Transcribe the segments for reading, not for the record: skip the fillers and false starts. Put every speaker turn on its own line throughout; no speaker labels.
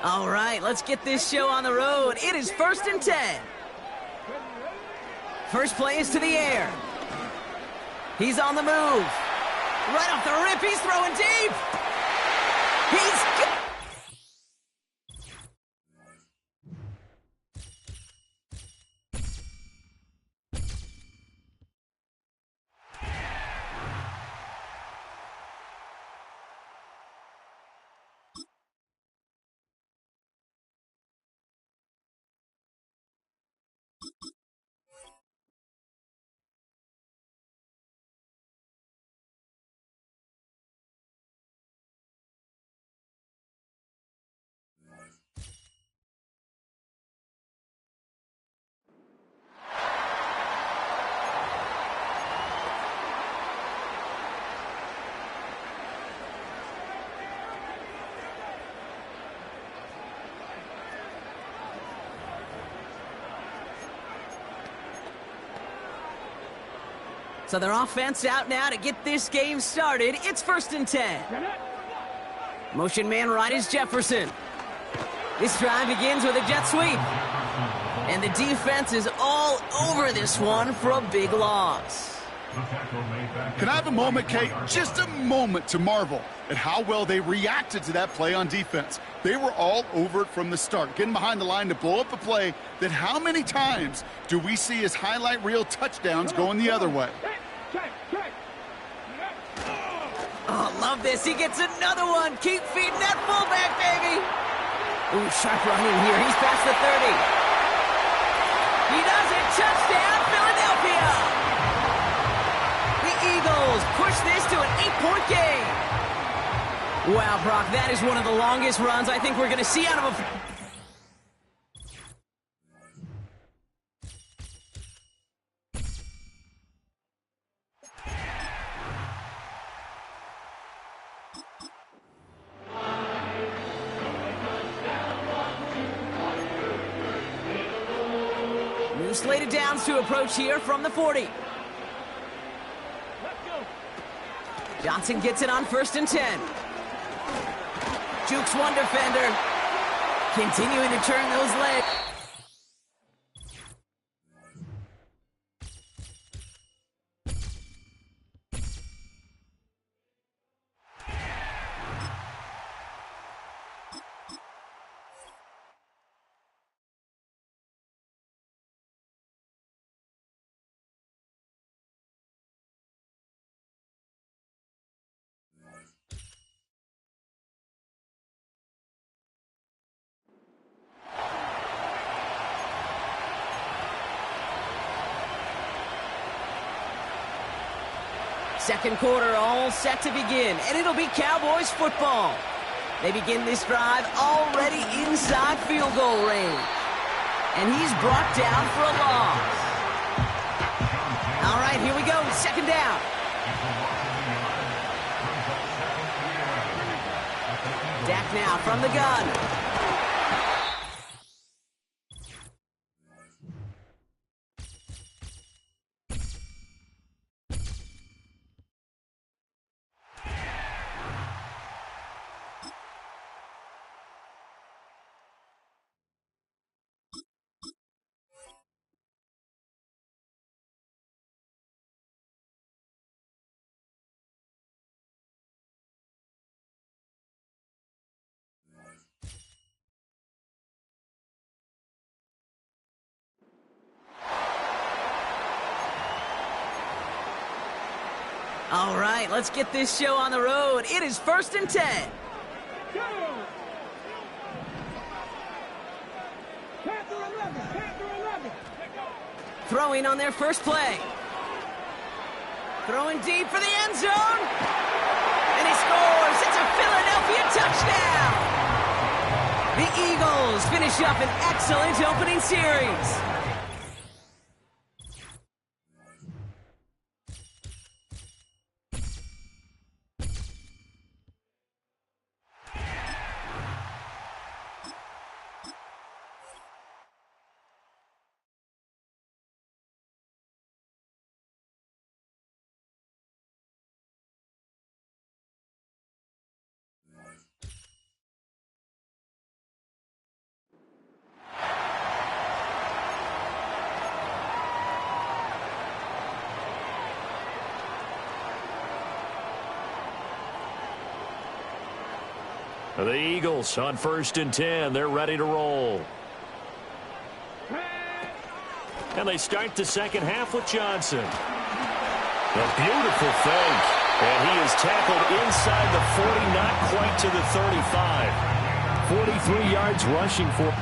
All right, let's get this show on the road. It is 1st and 10. First play is to the air. He's on the move. Right off the rip, he's throwing deep. He's... So their offense out now to get this game started. It's 1st and 10. Motion man right is Jefferson. This drive begins with a jet sweep. And the defense is all over this one for a big loss.
Can I have a moment, Kate? Just a moment to marvel at how well they reacted to that play on defense. They were all over it from the start, getting behind the line to blow up a play that how many times do we see as highlight reel touchdowns going the other way?
Oh, love this. He gets another one. Keep feeding that fullback, baby. Ooh, sharp running here. He's past the 30. He does it. Touchdown, Philadelphia. The Eagles push this to an 8-point game. Wow, Brock, that is one of the longest runs I think we're going to see out of a... Some slated downs to approach here from the 40. Johnson gets it on 1st and 10. Jukes one defender. Continuing to turn those legs. Second quarter all set to begin, and it'll be Cowboys football. They begin this drive already inside field goal range. And he's brought down for a loss. All right, here we go, 2nd down. Dak now from the gun. All right, let's get this show on the road. It is 1st and 10. Throwing on their first play. Throwing deep for the end zone. And he scores. It's a Philadelphia touchdown. The Eagles finish up an excellent opening series.
The Eagles on 1st and 10. They're ready to roll. And they start the second half with Johnson. A beautiful fake. And he is tackled inside the 40, not quite to the 35. 43 yards rushing for...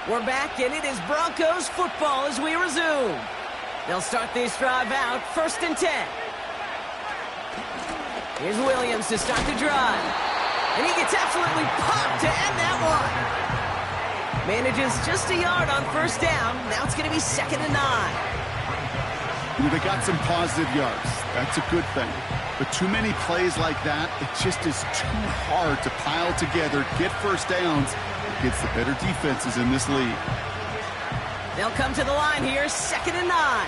We're back, and it is Broncos football as we resume. They'll start this drive out, 1st and 10. Here's Williams to start the drive. And he gets absolutely popped to end that one. Manages just a yard on 1st down. Now it's going to be 2nd and 9.
They got some positive yards. That's a good thing. But too many plays like that, it just is too hard to pile together, get 1st downs against the better defenses in this league.
They'll come to the line here, 2nd and 9.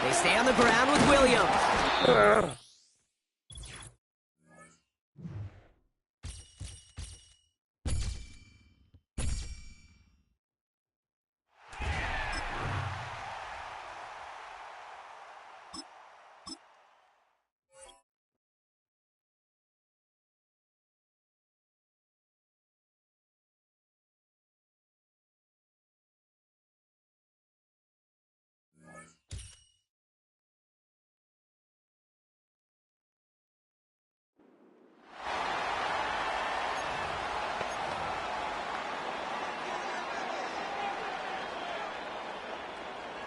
They stay on the ground with Williams.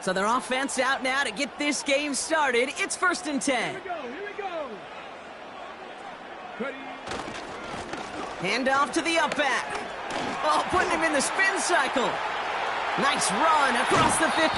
So their offense out now to get this game started. It's 1st and 10.
Here we go. Ready.
Handoff to the up back. Oh, putting him in the spin cycle. Nice run across the 50.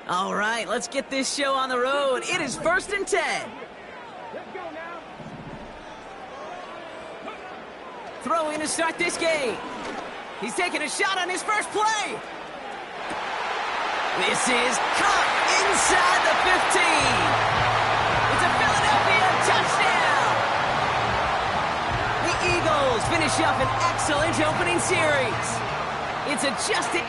All right, let's get this show on the road. It is 1st and 10.
Let's go now.
Throw in to start this game. He's taking a shot on his first play. This is caught inside the 15. It's a Philadelphia touchdown. The Eagles finish up an excellent opening series. It's adjusted.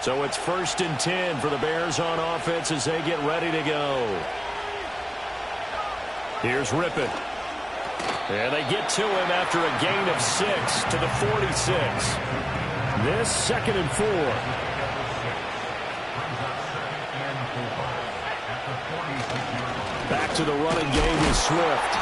So it's 1st and 10 for the Bears on offense as they get ready to go. Here's Rippon. And they get to him after a gain of 6 to the 46. This 2nd and 4. Back to the running game with Swift.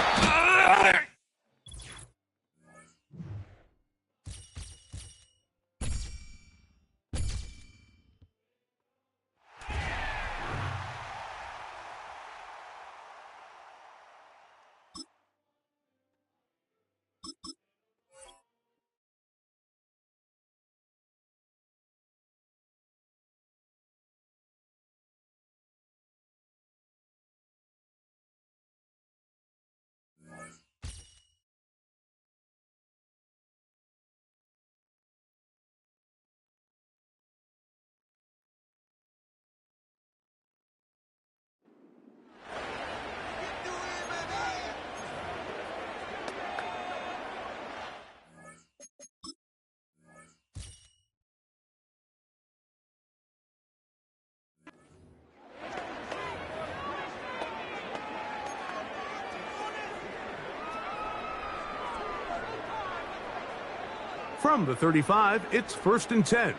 From the 35, it's 1st and 10.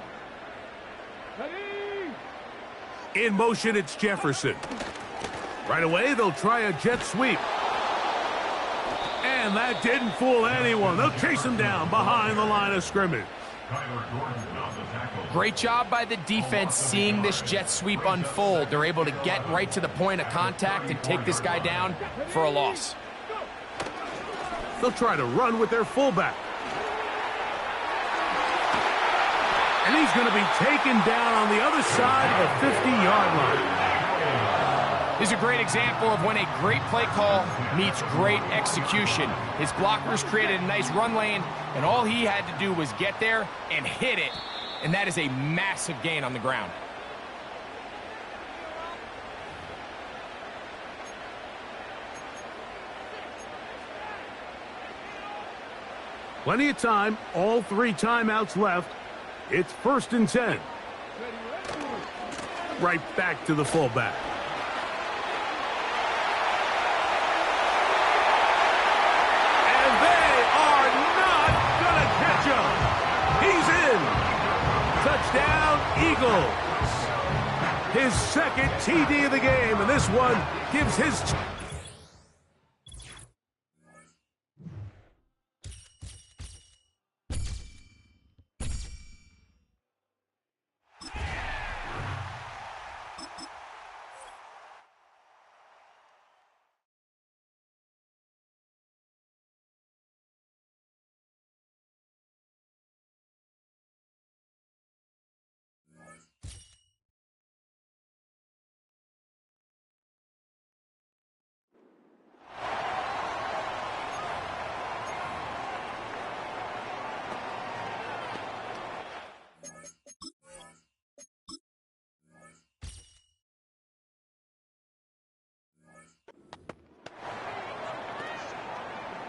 Ready.
In motion, it's Jefferson. Right away, they'll try a jet sweep. And that didn't fool anyone. They'll chase him down behind the line of scrimmage.
Great job by the defense seeing this jet sweep unfold. They're able to get right to the point of contact and take this guy down for a loss.
They'll try to run with their fullback. And he's going to be taken down on the other side of the 50-yard line.
This is a great example of when a great play call meets great execution. His blockers created a nice run lane, and all he had to do was get there and hit it. And that is a massive gain on the ground.
Plenty of time, all 3 timeouts left. It's 1st and 10. Right back to the fullback. And they are not going to catch him. He's in. Touchdown, Eagles. His 2nd TD of the game, and this one gives his...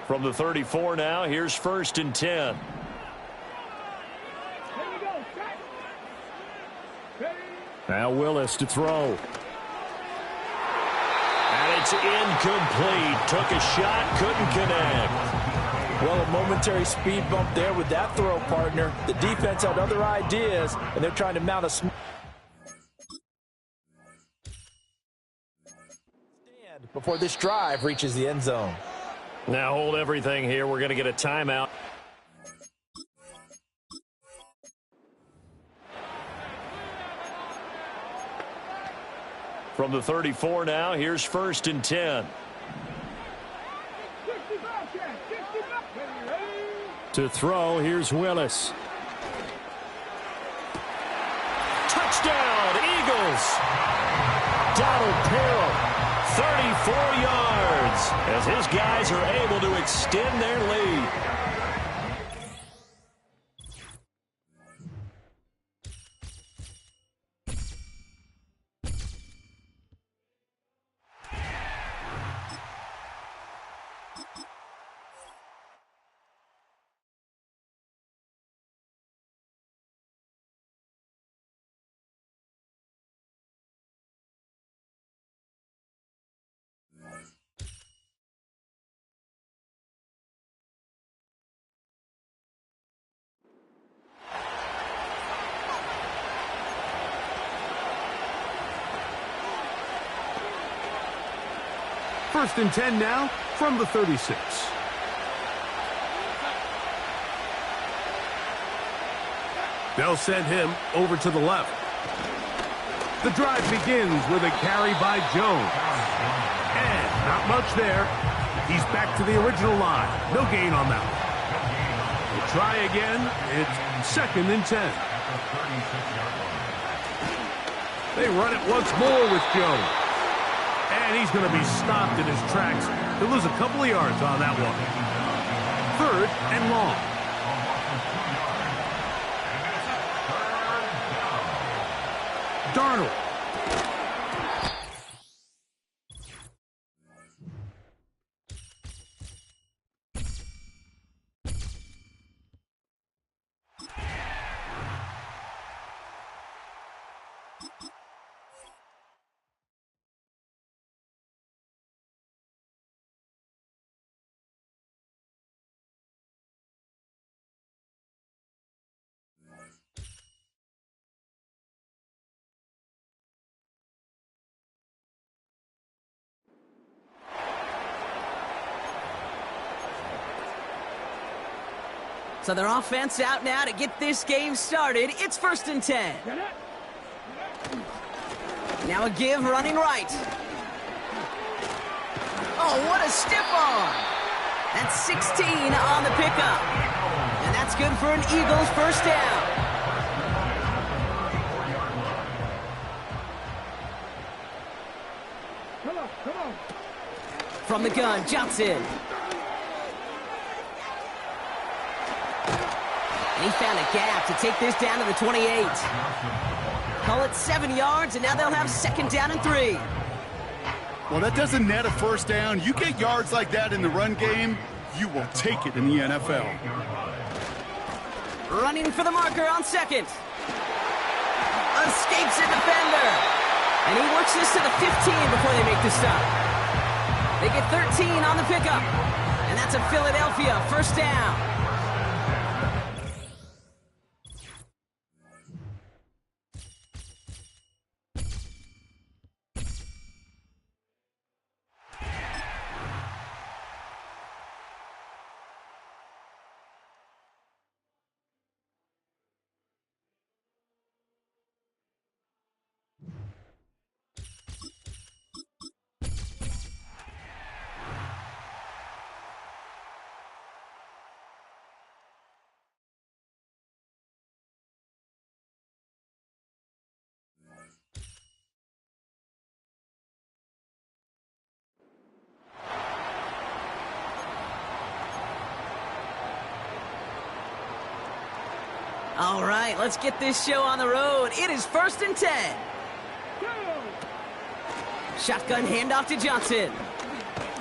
From the 34 now, here's 1st and 10. Now Willis to throw. And it's incomplete. Took a shot, couldn't connect.
Well, a momentary speed bump there with that throw, partner. The defense had other ideas, and they're trying to mount a stand before this drive reaches the end zone.
Now hold everything here. We're going to get a timeout. From the 34 now, here's 1st and 10. To throw, here's Willis. Touchdown, Eagles! Donald Perrill, 34 yards, as his guys are able to extend their lead.
First and 10 now from the 36. They'll send him over to the left. The drive begins with a carry by Jones. And not much there. He's back to the original line. No gain on that one. We'll try again. It's 2nd and 10. They run it once more with Jones. And he's going to be stopped in his tracks. He'll lose a couple of yards on that one. 3rd and long. Darnold.
So their offense out now to get this game started. It's 1st and 10. Now a give running right. Oh, what a stiff arm. That's 16 on the pickup. And that's good for an Eagles first down.
Come on.
From the gun, Johnson. And he found a gap to take this down to the 28. Call it 7 yards, and now they'll have 2nd down and 3.
Well, that doesn't net a first down. You get yards like that in the run game, you will take it in the NFL.
Running for the marker on 2nd. Escapes a defender. And he works this to the 15 before they make the stop. They get 13 on the pickup. And that's a Philadelphia first down. All right, let's get this show on the road. It is 1st and 10. Shotgun handoff to Johnson.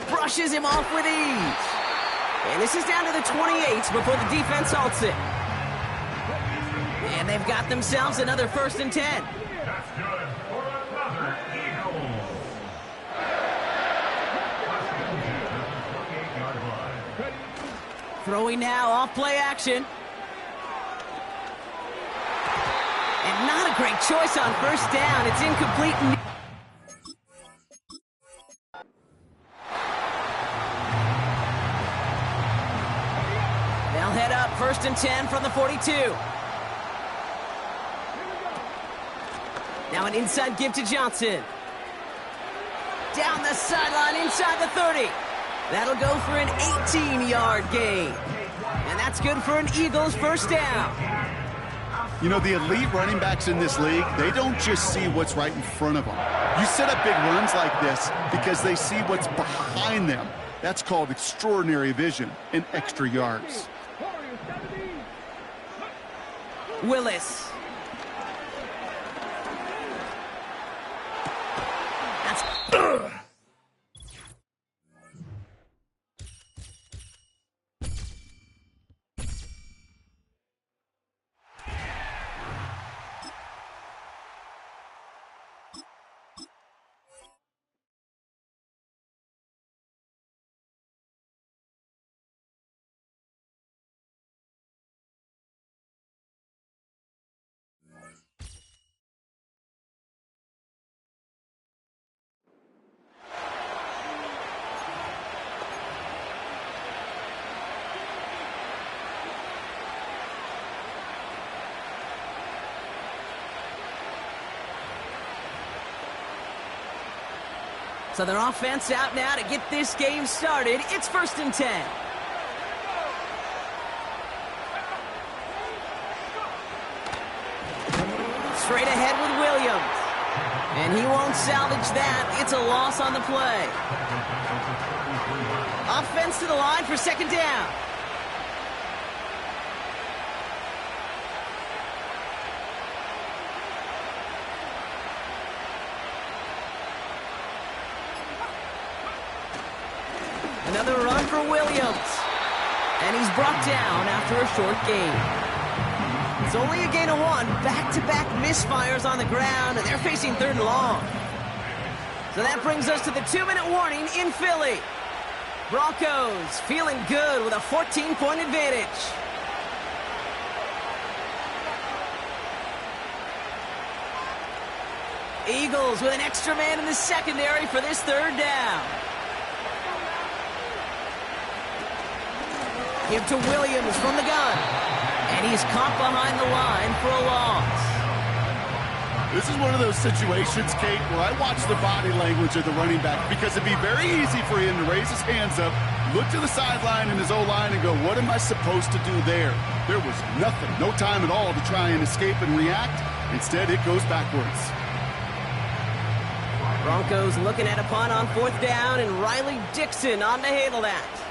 Brushes him off with ease. And this is down to the 28 before the defense halts it. And they've got themselves another 1st and 10.
That's good for another Eagle.
Throwing now off play action. And not a great choice on first down. It's incomplete. They'll head up 1st and 10 from the 42. Now an inside give to Johnson. Down the sideline inside the 30. That'll go for an 18-yard gain. And that's good for an Eagles first down.
You know, the elite running backs in this league, they don't just see what's right in front of them. You set up big runs like this because they see what's behind them. That's called extraordinary vision and extra yards.
Willis. That's... So their offense out now to get this game started. It's 1st and 10. Straight ahead with Williams. And he won't salvage that. It's a loss on the play. Offense to the line for 2nd down. Another run for Williams. And he's brought down after a short gain. It's only a gain of 1. Back-to-back misfires on the ground, and they're facing 3rd and long. So that brings us to the 2-minute warning in Philly. Broncos feeling good with a 14-point advantage. Eagles with an extra man in the secondary for this 3rd down. Give to Williams from the gun. And he's caught behind the line for a loss.
This is one of those situations, Kate, where I watch the body language of the running back because it'd be very easy for him to raise his hands up, look to the sideline in his O-line and go, what am I supposed to do there? There was nothing, no time at all to try and escape and react. Instead, it goes backwards.
Broncos looking at a punt on 4th down, and Riley Dixon on to handle that.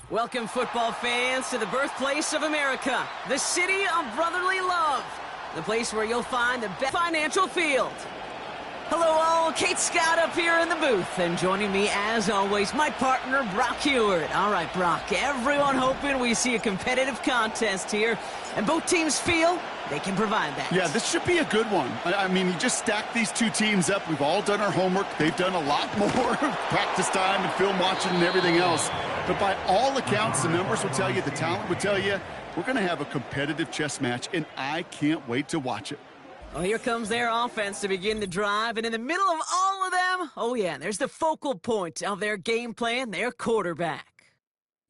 Welcome, football fans, to the birthplace of America, the city of brotherly love, the place where you'll find the best financial field. Hello all, Kate Scott up here in the booth, and joining me as always, my partner, Brock Heward. All right, Brock, everyone hoping we see a competitive contest here, and both teams feel they can provide that.
Yeah, this should be a good one. I mean, you just stack these two teams up. We've all done our homework. They've done a lot more practice time and film watching and everything else. But by all accounts, the numbers will tell you, the talent would tell you, we're going to have a competitive chess match, and I can't wait to watch it.
Well, here comes their offense to begin the drive, and in the middle of all of them, oh yeah, there's the focal point of their game plan, their quarterback.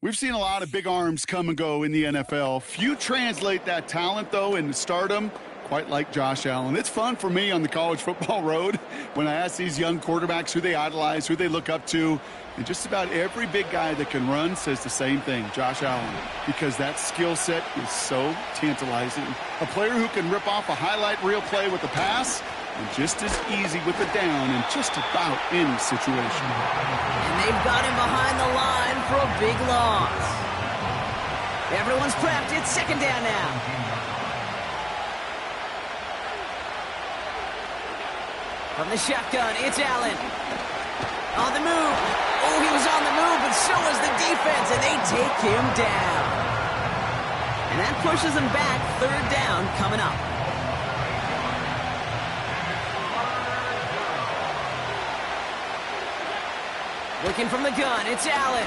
We've seen a lot of big arms come and go in the NFL. Few translate that talent, though, into stardom, quite like Josh Allen. It's fun for me on the college football road when I ask these young quarterbacks who they idolize, who they look up to, and just about every big guy that can run says the same thing, Josh Allen, because that skill set is so tantalizing. A player who can rip off a highlight reel play with a pass, and just as easy with the down in just about any situation.
And they've got him behind the line for a big loss. Everyone's prepped. It's second down now. From the shotgun, it's Allen. On the move. Oh, he was on the move, but so was the defense, and they take him down. And that pushes him back. Third down coming up. Looking from the gun, it's Allen.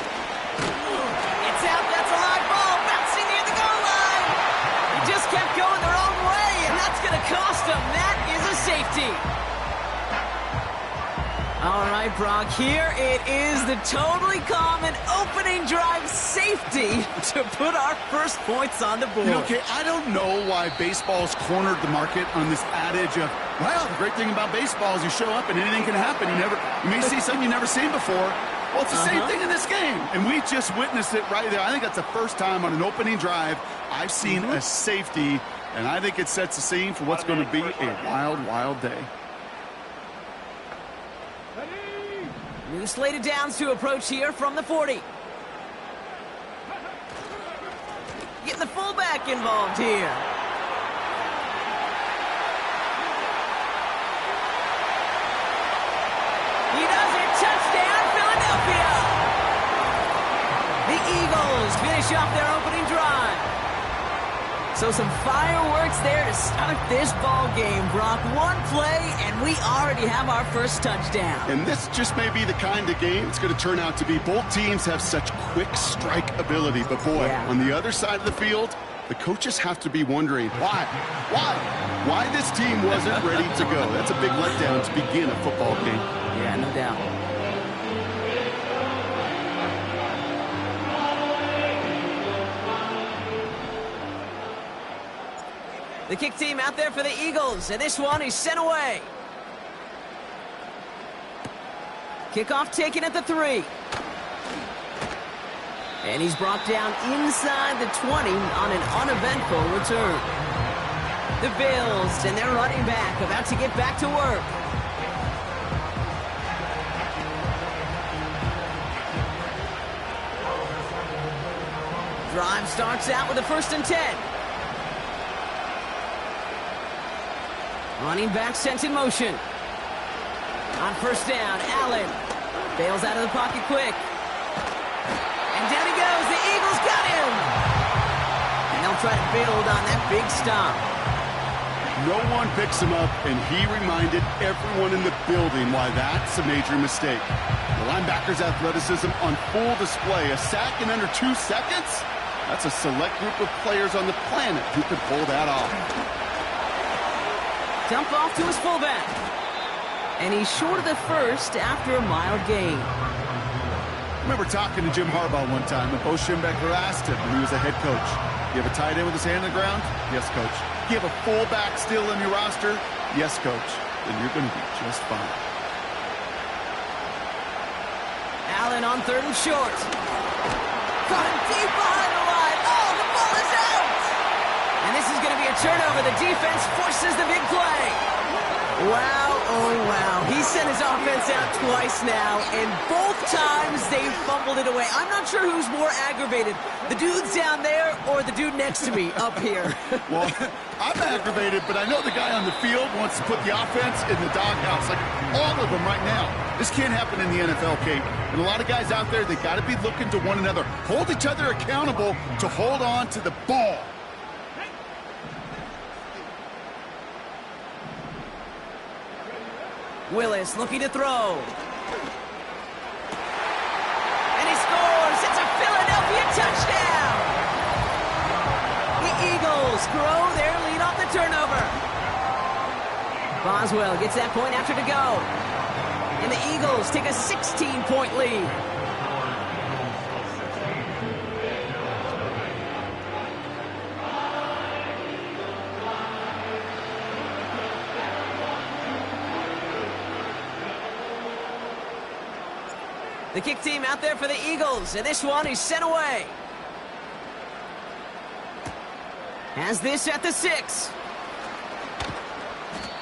It's out, that's a live ball, bouncing near the goal line. He just kept going the wrong way, and that's going to cost him. That is a safety. All right, Brock, here it is, the totally common opening drive safety to put our first points on the board.
You know, Kay, I don't know why baseball's cornered the market on this adage of, well, the great thing about baseball is you show up and anything can happen. You may see something you've never seen before. Well, it's the same thing in this game, and we just witnessed it right there. I think that's the first time on an opening drive I've seen a safety, and I think it sets the scene for what's going to be a wild, wild day.
New slated downs to approach here from the 40. Getting the fullback involved here. He does it. Touchdown, Philadelphia. The Eagles finish off their opening drive. So some fireworks there to start this ball game, Brock. One play, and we already have our first touchdown.
And this just may be the kind of game it's going to turn out to be. Both teams have such quick strike ability, but boy, on the other side of the field, the coaches have to be wondering why this team wasn't ready to go. That's a big letdown to begin a football game.
Yeah, no doubt. The kick team out there for the Eagles, and this one is sent away. Kickoff taken at the 3. And he's brought down inside the 20 on an uneventful return. The Bills and their running back about to get back to work. Drive starts out with a 1st and 10. Running back sent in motion. On first down, Allen bails out of the pocket quick. And down he goes. The Eagles got him. And they'll try to build on that big stop.
No one picks him up, and he reminded everyone in the building why that's a major mistake. The linebacker's athleticism on full display. A sack in under 2 seconds? That's a select group of players on the planet who could pull that off.
Dump off to his fullback. And he's short of the first after a mild gain.
I remember talking to Jim Harbaugh one time, and Bo Schembechler asked him when he was a head coach, you have a tight end with his hand on the ground? Yes, coach. You have a fullback still in your roster? Yes, coach. Then you're going to be just fine.
Allen on 3rd and short. Caught him deep behind the line. Oh, the ball is out! And this is going to be a turnover. The defense forces the big play. Wow, oh wow. He sent his offense out twice now, and both times they fumbled it away. I'm not sure who's more aggravated, the dudes down there or the dude next to me up here.
Well, I'm aggravated, but I know the guy on the field wants to put the offense in the doghouse, like all of them right now. This can't happen in the NFL, Kate. And a lot of guys out there, they got to be looking to one another, hold each other accountable to hold on to the ball.
Willis looking to throw. And he scores. It's a Philadelphia touchdown. The Eagles grow their lead off the turnover. Boswell gets that point after to go. And the Eagles take a 16-point lead. The kick team out there for the Eagles, and this one is sent away. Has this at the 6.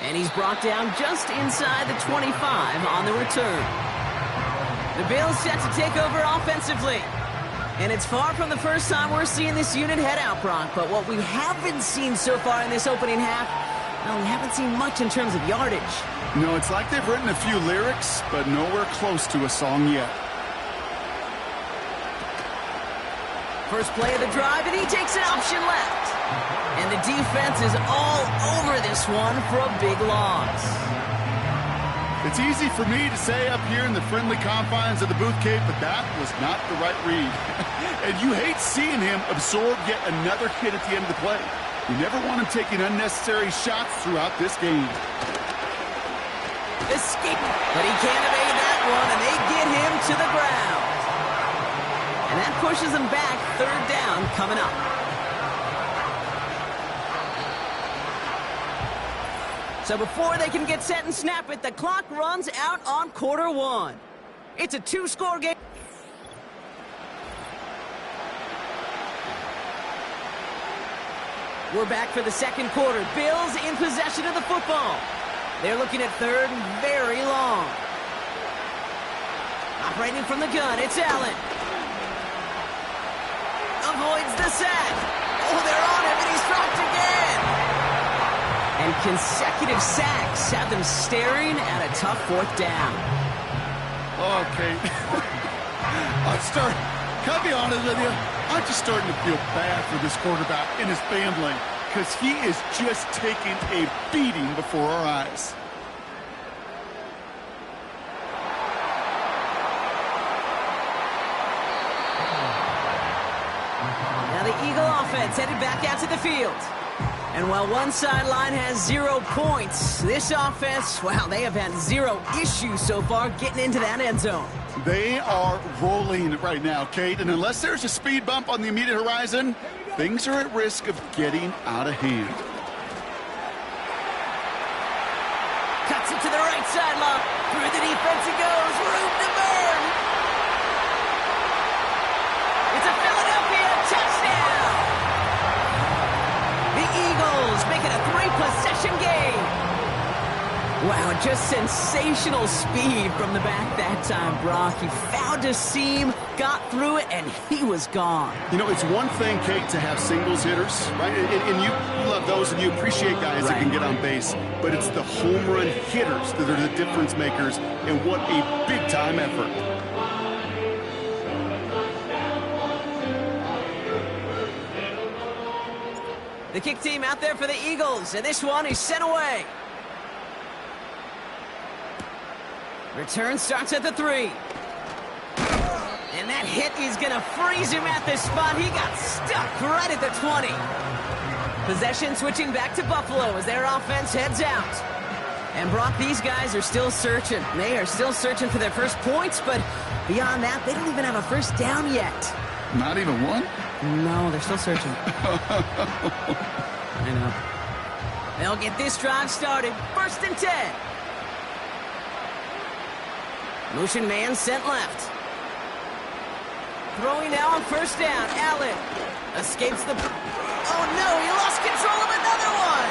And he's brought down just inside the 25 on the return. The Bills set to take over offensively. And it's far from the first time we're seeing this unit head out, Brock. But what we haven't seen so far in this opening half, well, we haven't seen much in terms of yardage.
No, it's like they've written a few lyrics, but nowhere close to a song yet.
First play of the drive, and he takes an option left. And the defense is all over this one for a big loss.
It's easy for me to say up here in the friendly confines of the booth, Kate, but that was not the right read. And you hate seeing him absorb yet another hit at the end of the play. You never want him taking unnecessary shots throughout this game.
Escape, but he can't evade that one, and they get him to the ground. And that pushes him back. 3rd down coming up. So before they can get set and snap it, the clock runs out on quarter 1. It's a 2-score game. We're back for the second quarter. Bills in possession of the football. They're looking at 3rd and very long. Operating from the gun, it's Allen. Avoids the sack. Oh, they're on him, and he's dropped again. And consecutive sacks have them staring at a tough 4th down.
Okay. Can I be honest with you? I'm just starting to feel bad for this quarterback and his family because he is just taking a beating before our eyes.
Now the Eagle offense headed back out to the field. And while one sideline has 0 points, this offense, wow, they have had 0 issues so far getting into that end zone.
They are rolling right now, Kate, and unless there's a speed bump on the immediate horizon, things are at risk of getting out of hand.
Cuts it to the right sideline. Through the defense it goes. Room to burn. It's a Philadelphia touchdown. The Eagles make it a 3-possession game. Wow, just sensational speed from the back that time, Brock. He found a seam, got through it, and he was gone.
You know, it's one thing, Kate, to have singles hitters, right? And you love those, and you appreciate guys that can get on base. But it's the home run hitters that are the difference makers, and what a big-time effort.
The kick team out there for the Eagles, and this one is sent away. Return starts at the 3. And that hit is going to freeze him at this spot. He got stuck right at the 20. Possession switching back to Buffalo as their offense heads out. And Brock, these guys are still searching. They are still searching for their first points, but beyond that, they don't even have a first down yet.
Not even one?
No, they're still searching. I know. They'll get this drive started. 1st and 10. Motion man sent left. Throwing now on 1st down. Allen escapes the... Oh, no, he lost control of another one.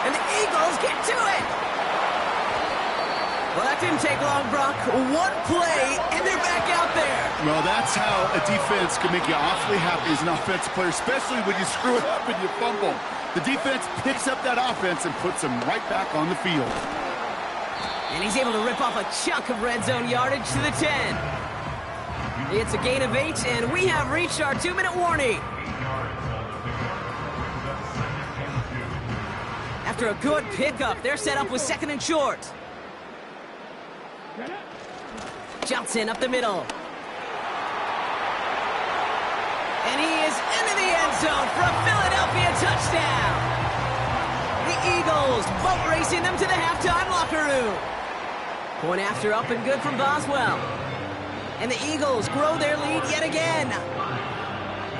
And the Eagles get to it. Well, that didn't take long, Brock. One play, and they're back out there.
Well, that's how a defense can make you awfully happy as an offensive player, especially when you screw it up and you fumble. The defense picks up that offense and puts them right back on the field.
And he's able to rip off a chunk of red zone yardage to the 10. It's a gain of 8, and we have reached our 2-minute warning. After a good pickup, they're set up with 2nd and short. Johnson up the middle. And he is into the end zone for a Philadelphia touchdown. The Eagles boat racing them to the halftime locker room. Point after up and good from Boswell. And the Eagles grow their lead yet again.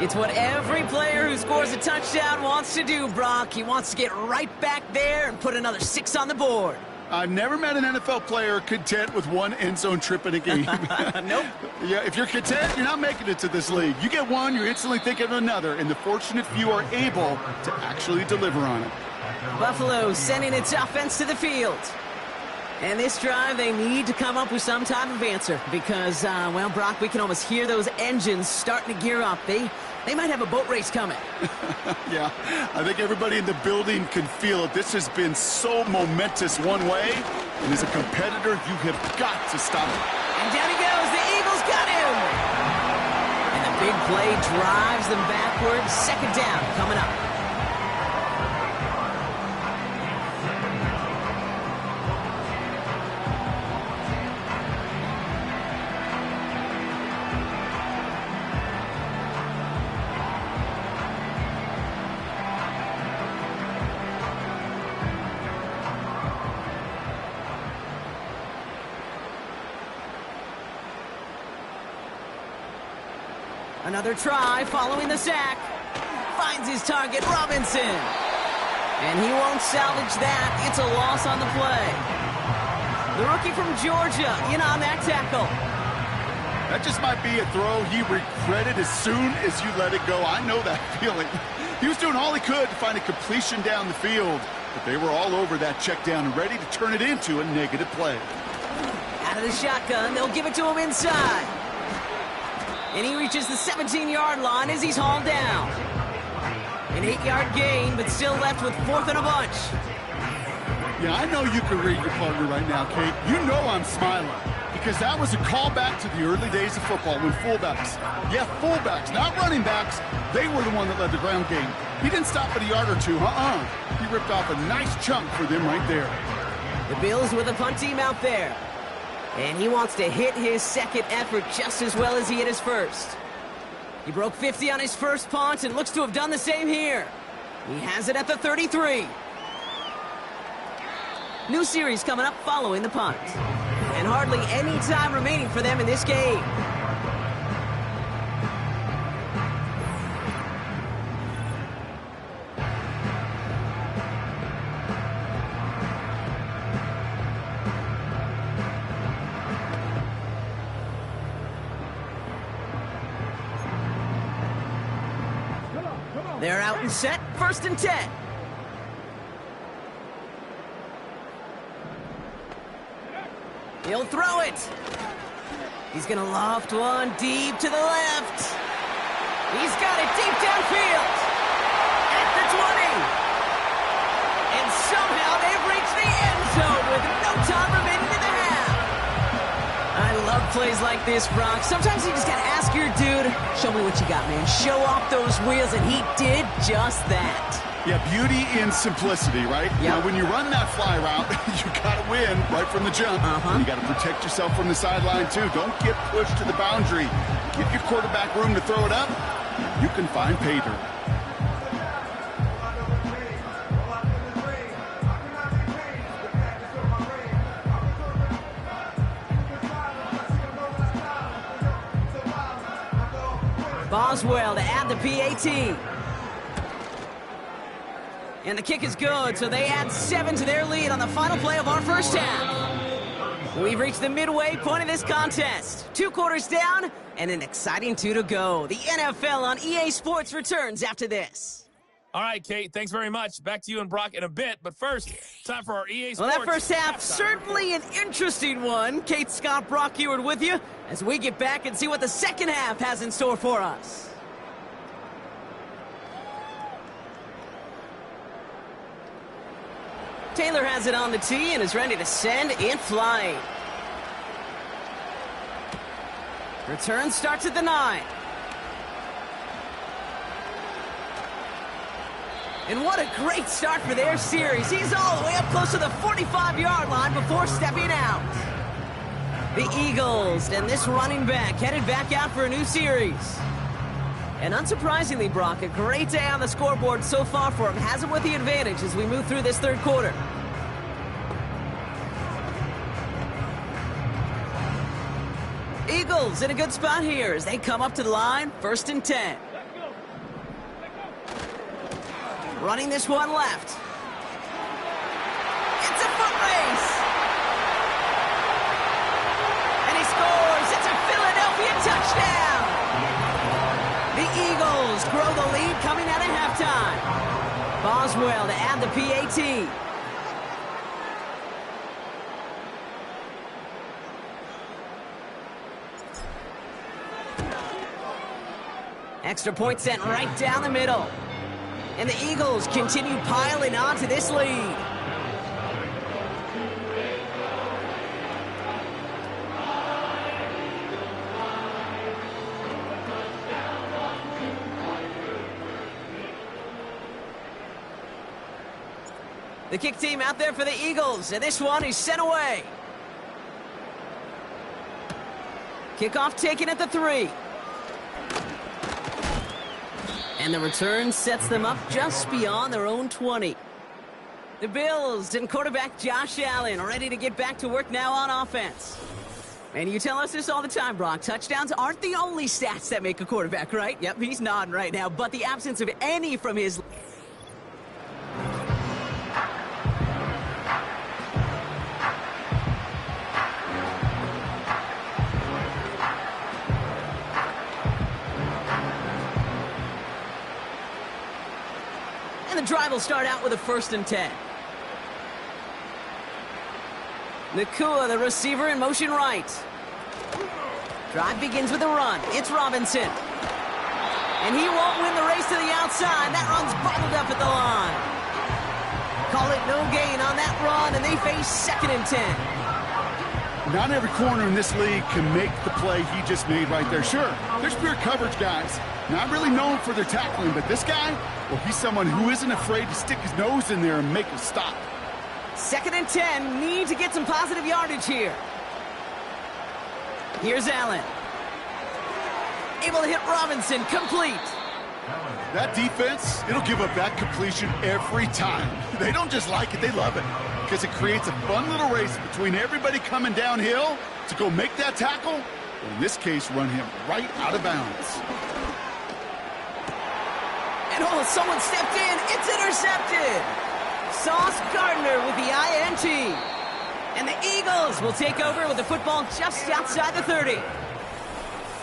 It's what every player who scores a touchdown wants to do, Brock. He wants to get right back there and put another 6 on the board.
I've never met an NFL player content with one end zone trip in a game.
Nope.
Yeah, if you're content, you're not making it to this league. You get one, you're instantly thinking of another, and the fortunate few are able to actually deliver on it.
Buffalo sending its offense to the field. And this drive, they need to come up with some type of answer because, well, Brock, we can almost hear those engines starting to gear up. They might have a boat race coming.
Yeah, I think everybody in the building can feel it. This has been so momentous one way, and as a competitor, you have got to stop it.
And down he goes. The Eagles got him. And the big play drives them backwards. 2nd down coming up. Another try following the sack. Finds his target, Robinson. And he won't salvage that. It's a loss on the play. The rookie from Georgia in on that tackle.
That just might be a throw he regretted as soon as you let it go. I know that feeling. He was doing all he could to find a completion down the field, but they were all over that check down and ready to turn it into a negative play.
Out of the shotgun, they'll give it to him inside. And he reaches the 17-yard line as he's hauled down. An 8-yard gain, but still left with 4th and a bunch.
Yeah, I know you can read your partner right now, Kate. You know I'm smiling because that was a callback to the early days of football when fullbacks, fullbacks, not running backs, they were the one that led the ground game. He didn't stop at a yard or two, He ripped off a nice chunk for them right there.
The Bills with a punt team out there. And he wants to hit his 2nd effort just as well as he hit his 1st. He broke 50 on his first punt and looks to have done the same here. He has it at the 33. New series coming up following the punt. And hardly any time remaining for them in this game. They're out and set, 1st and 10. He'll throw it. He's going to loft one deep to the left. He's got it deep downfield. At the 20. And somehow they've reached the end zone with no time remaining in the half. I love plays like this, Brock. Sometimes you just got to ask your dude, show me what you got, man. Show off those wheels, and he did just that.
Yeah, beauty in simplicity, right?
Yep.
Now, when you run that fly route, you got to win right from the jump. And you got to protect yourself from the sideline, too. Don't get pushed to the boundary. Give your quarterback room to throw it up. You can find pay dirt.
Boswell to add the PAT. And the kick is good, so they add 7 to their lead on the final play of our first half. We've reached the midway point of this contest. 2 quarters down, and an exciting 2 to go. The NFL on EA Sports returns after this.
All right, Kate, thanks very much. Back to you and Brock in a bit. But first, time for our EA Sports.
Well, that first half, certainly an interesting one. Kate, Scott, Brock Eward with you as we get back and see what the second half has in store for us. Taylor has it on the tee and is ready to send in flight. Return starts at the 9. And what a great start for their series. He's all the way up close to the 45-yard line before stepping out. The Eagles and this running back headed back out for a new series. And unsurprisingly, Brock, a great day on the scoreboard so far for him. Has him with the advantage as we move through this third quarter. Eagles in a good spot here as they come up to the line, 1st and 10. Running this one left. It's a foot race. And he scores. It's a Philadelphia touchdown. The Eagles grow the lead coming out of halftime. Boswell to add the PAT. Extra point sent right down the middle. And the Eagles continue piling on to this lead. The kick team out there for the Eagles, and this one is sent away. Kickoff taken at the 3. And the return sets them up just beyond their own 20. The Bills and quarterback Josh Allen are ready to get back to work now on offense. And you tell us this all the time, Brock. Touchdowns aren't the only stats that make a quarterback, right? Yep, he's nodding right now. But the absence of any from his... The drive will start out with a 1st and 10. Nakua, the receiver, in motion right. Drive begins with a run. It's Robinson. And he won't win the race to the outside. That run's bottled up at the line. Call it no gain on that run, and they face 2nd and 10.
Not every corner in this league can make the play he just made right there. Sure, there's pure coverage guys. Not really known for their tackling, but this guy, well, he's someone who isn't afraid to stick his nose in there and make a stop.
2nd and 10, need to get some positive yardage here. Here's Allen. Able to hit Robinson, complete.
That defense, it'll give up that completion every time. They don't just like it, they love it. Because it creates a fun little race between everybody coming downhill to go make that tackle, or in this case, run him right out of bounds.
And oh, someone stepped in. It's intercepted. Sauce Gardner with the INT. And the Eagles will take over with the football just outside the 30.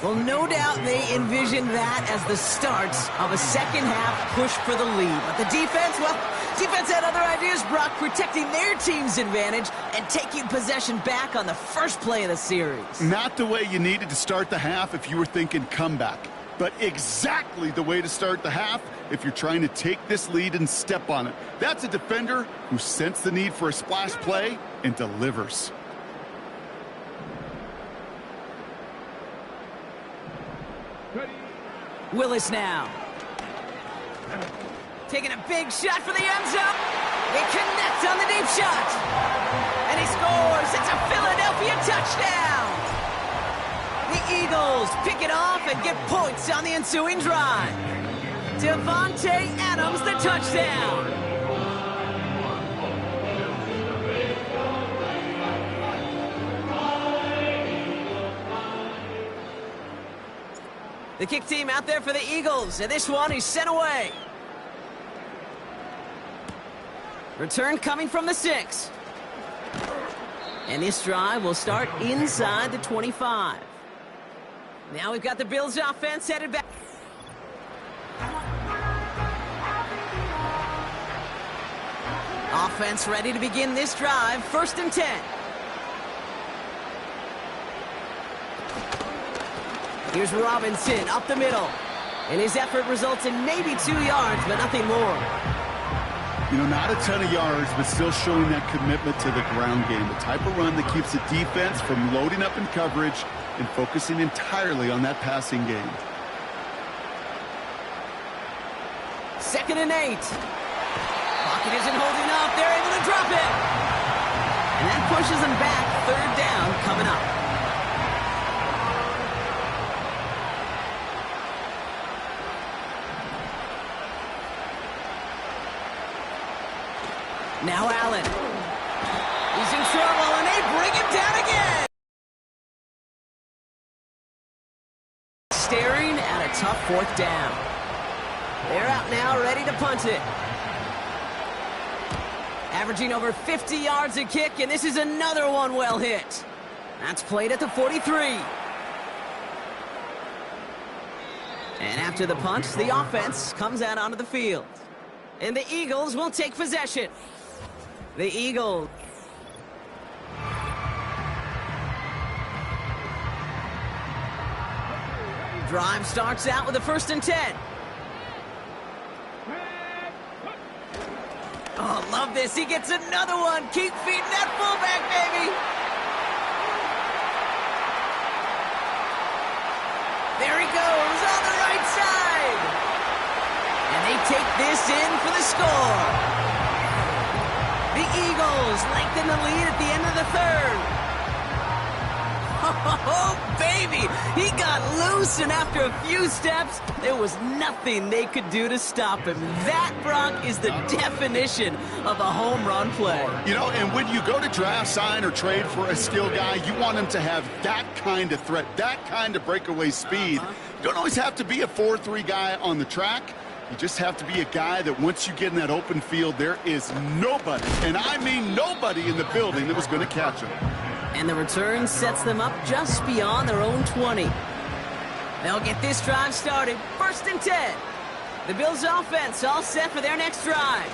Well, no doubt they envisioned that as the start of a second-half push for the lead. But the defense, well, defense had other ideas, Brock, protecting their team's advantage and taking possession back on the first play of the series.
Not the way you needed to start the half if you were thinking comeback, but exactly the way to start the half if you're trying to take this lead and step on it. That's a defender who sensed the need for a splash play and delivers.
Willis now. Taking a big shot for the end zone. They connect on the deep shot. And he scores. It's a Philadelphia touchdown. The Eagles pick it off and get points on the ensuing drive. Devontae Adams, the touchdown. The kick team out there for the Eagles, and this one is sent away. Return coming from the 6. And this drive will start inside the 25. Now we've got the Bills offense headed back. Offense ready to begin this drive, 1st and 10. Here's Robinson up the middle. And his effort results in maybe 2 yards, but nothing more.
You know, not a ton of yards, but still showing that commitment to the ground game. The type of run that keeps the defense from loading up in coverage and focusing entirely on that passing game.
2nd and 8. Pocket isn't holding up. They're able to drop it. And that pushes them back. 3rd down coming up. Now Allen. He's in trouble, and they bring him down again. Staring at a tough 4th down. They're out now, ready to punt it. Averaging over 50 yards a kick, and this is another one well hit. That's played at the 43. And after the punt, the offense comes out onto the field. And the Eagles will take possession. The Eagles. Drive starts out with a 1st and 10. Oh, love this. He gets another one. Keep feeding that fullback, baby. There he goes on the right side. And they take this in for the score. The Eagles lengthen the lead at the end of the 3rd. Oh, baby! He got loose, and after a few steps, there was nothing they could do to stop him. That, Brock, is the definition of a home run play.
You know, and when you go to draft, sign, or trade for a skill guy, you want him to have that kind of threat, that kind of breakaway speed. You don't always have to be a 4-3 guy on the track. You just have to be a guy that once you get in that open field, there is nobody, and I mean nobody in the building that was going to catch him.
And the return sets them up just beyond their own 20. They'll get this drive started. 1st and 10. The Bills offense all set for their next drive.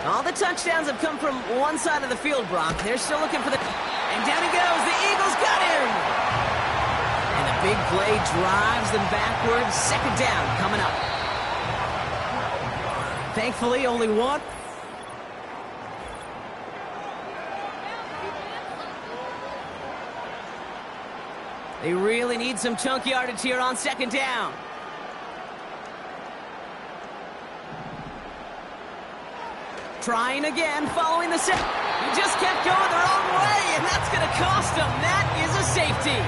All the touchdowns have come from one side of the field, Brock. They're still looking for the... And down he goes. The Eagles got him. And the big play drives them backwards. 2nd down coming up. Thankfully, only one. They really need some chunk yardage here on 2nd down. Trying again, following the set. He just kept going the wrong way, and that's going to cost him. That is a safety.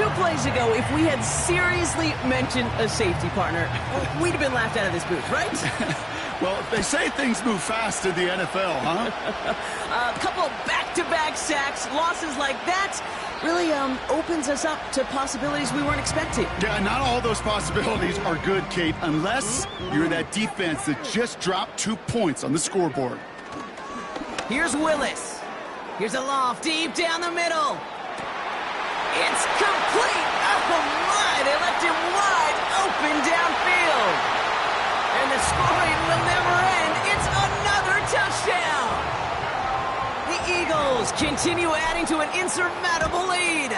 2 plays ago, if we had seriously mentioned a safety partner, we'd have been laughed out of this booth, right?
Well, they say things move fast in the NFL, huh?
A couple back-to-back sacks, losses like that really opens us up to possibilities we weren't expecting.
Yeah, not all those possibilities are good, Kate, unless you're that defense that just dropped 2 points on the scoreboard.
Here's Willis. Here's a loft deep down the middle. It's complete! Oh my, they left him wide open downfield. And the scoring will never end. It's another touchdown! The Eagles continue adding to an insurmountable lead.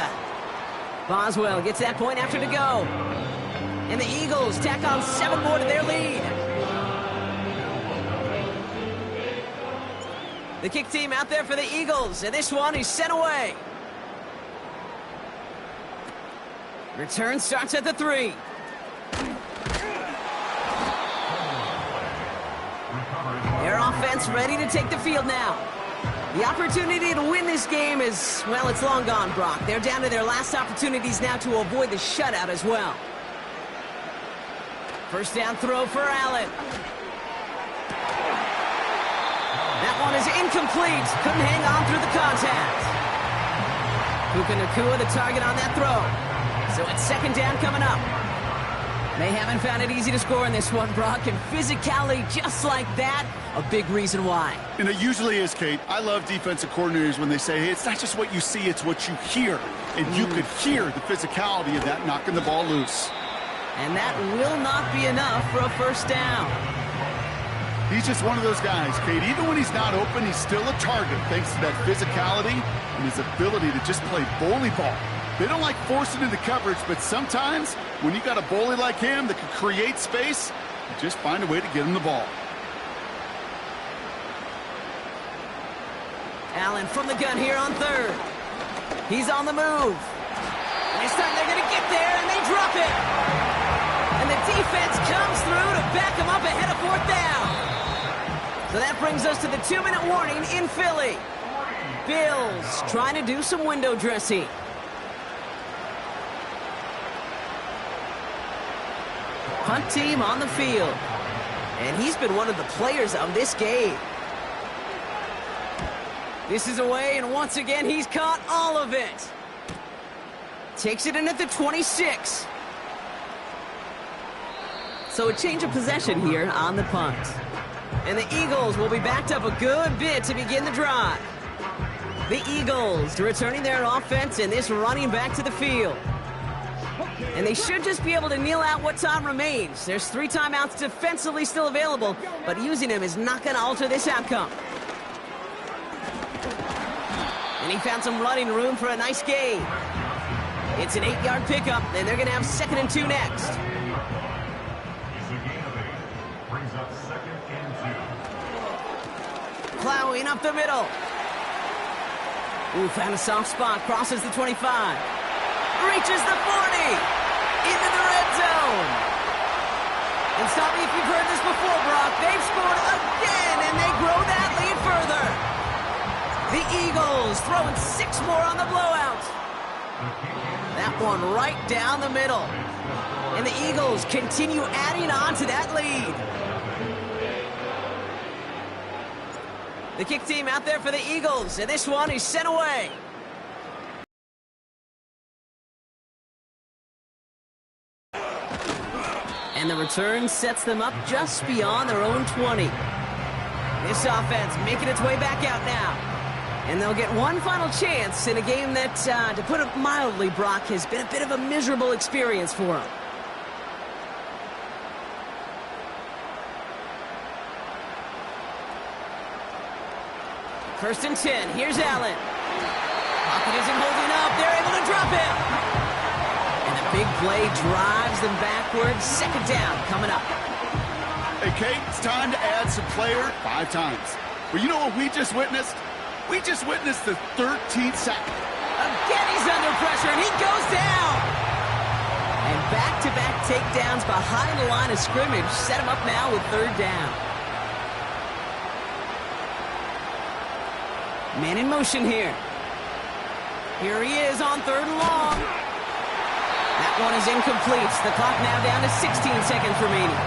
Boswell gets that point after to go. And the Eagles tack on 7 more to their lead. The kick team out there for the Eagles, and this one is sent away. Return starts at the 3. Their offense ready to take the field now. The opportunity to win this game is, well, it's long gone, Brock. They're down to their last opportunities now to avoid the shutout as well. First down throw for Allen. That one is incomplete. Couldn't hang on through the contact. Puka Nacua the target on that throw. So it's second down coming up. They haven't found it easy to score in this one, Brock, and physicality just like that, a big reason why.
And it usually is, Kate. I love defensive coordinators when they say, hey, it's not just what you see, it's what you hear. And you could hear the physicality of that knocking the ball loose.
And that will not be enough for a first down.
He's just one of those guys, Kate. Even when he's not open, he's still a target thanks to that physicality and his ability to just play bully ball. They don't like forcing into coverage, but sometimes when you got a bully like him that can create space, you just find a way to get him the ball.
Allen from the gun here on 3rd. He's on the move. And this time they're going to get there, and they drop it. And the defense comes through to back them up ahead of 4th down. So that brings us to the 2-minute warning in Philly. Bills trying to do some window dressing. Punt team on the field. And he's been one of the players of this game. This is away, and once again, he's caught all of it. Takes it in at the 26. So a change of possession here on the punt. And the Eagles will be backed up a good bit to begin the drive. The Eagles returning their offense and this running back to the field. And they should just be able to kneel out what time remains. There's 3 timeouts defensively still available, but using them is not going to alter this outcome. And he found some running room for a nice gain. It's an 8-yard pickup, and they're going to have 2nd and 2 next. Plowing up the middle. Ooh, found a soft spot. Crosses the 25. Reaches the 40. Into the red zone. And stop me if you've heard this before, Brock. They've scored again, and they grow that lead further. The Eagles throwing 6 more on the blowout. That one right down the middle. And the Eagles continue adding on to that lead. The kick team out there for the Eagles, and this one is sent away. And the return sets them up just beyond their own 20. This offense making its way back out now. And they'll get one final chance in a game that, to put it mildly, Brock, has been a bit of a miserable experience for them. First and 10. Here's Allen. Pocket isn't holding up. They're able to drop him. And the big play drives them backwards. 2nd down coming up.
Hey, Kate, it's time to add some player 5 times. But you know what we just witnessed? We just witnessed the 13th sack.
Again, he's under pressure, and he goes down. And back-to-back takedowns behind the line of scrimmage set him up now with 3rd down. Man in motion here. Here he is on 3rd and long. That one is incomplete. The clock now down to 16 seconds remaining.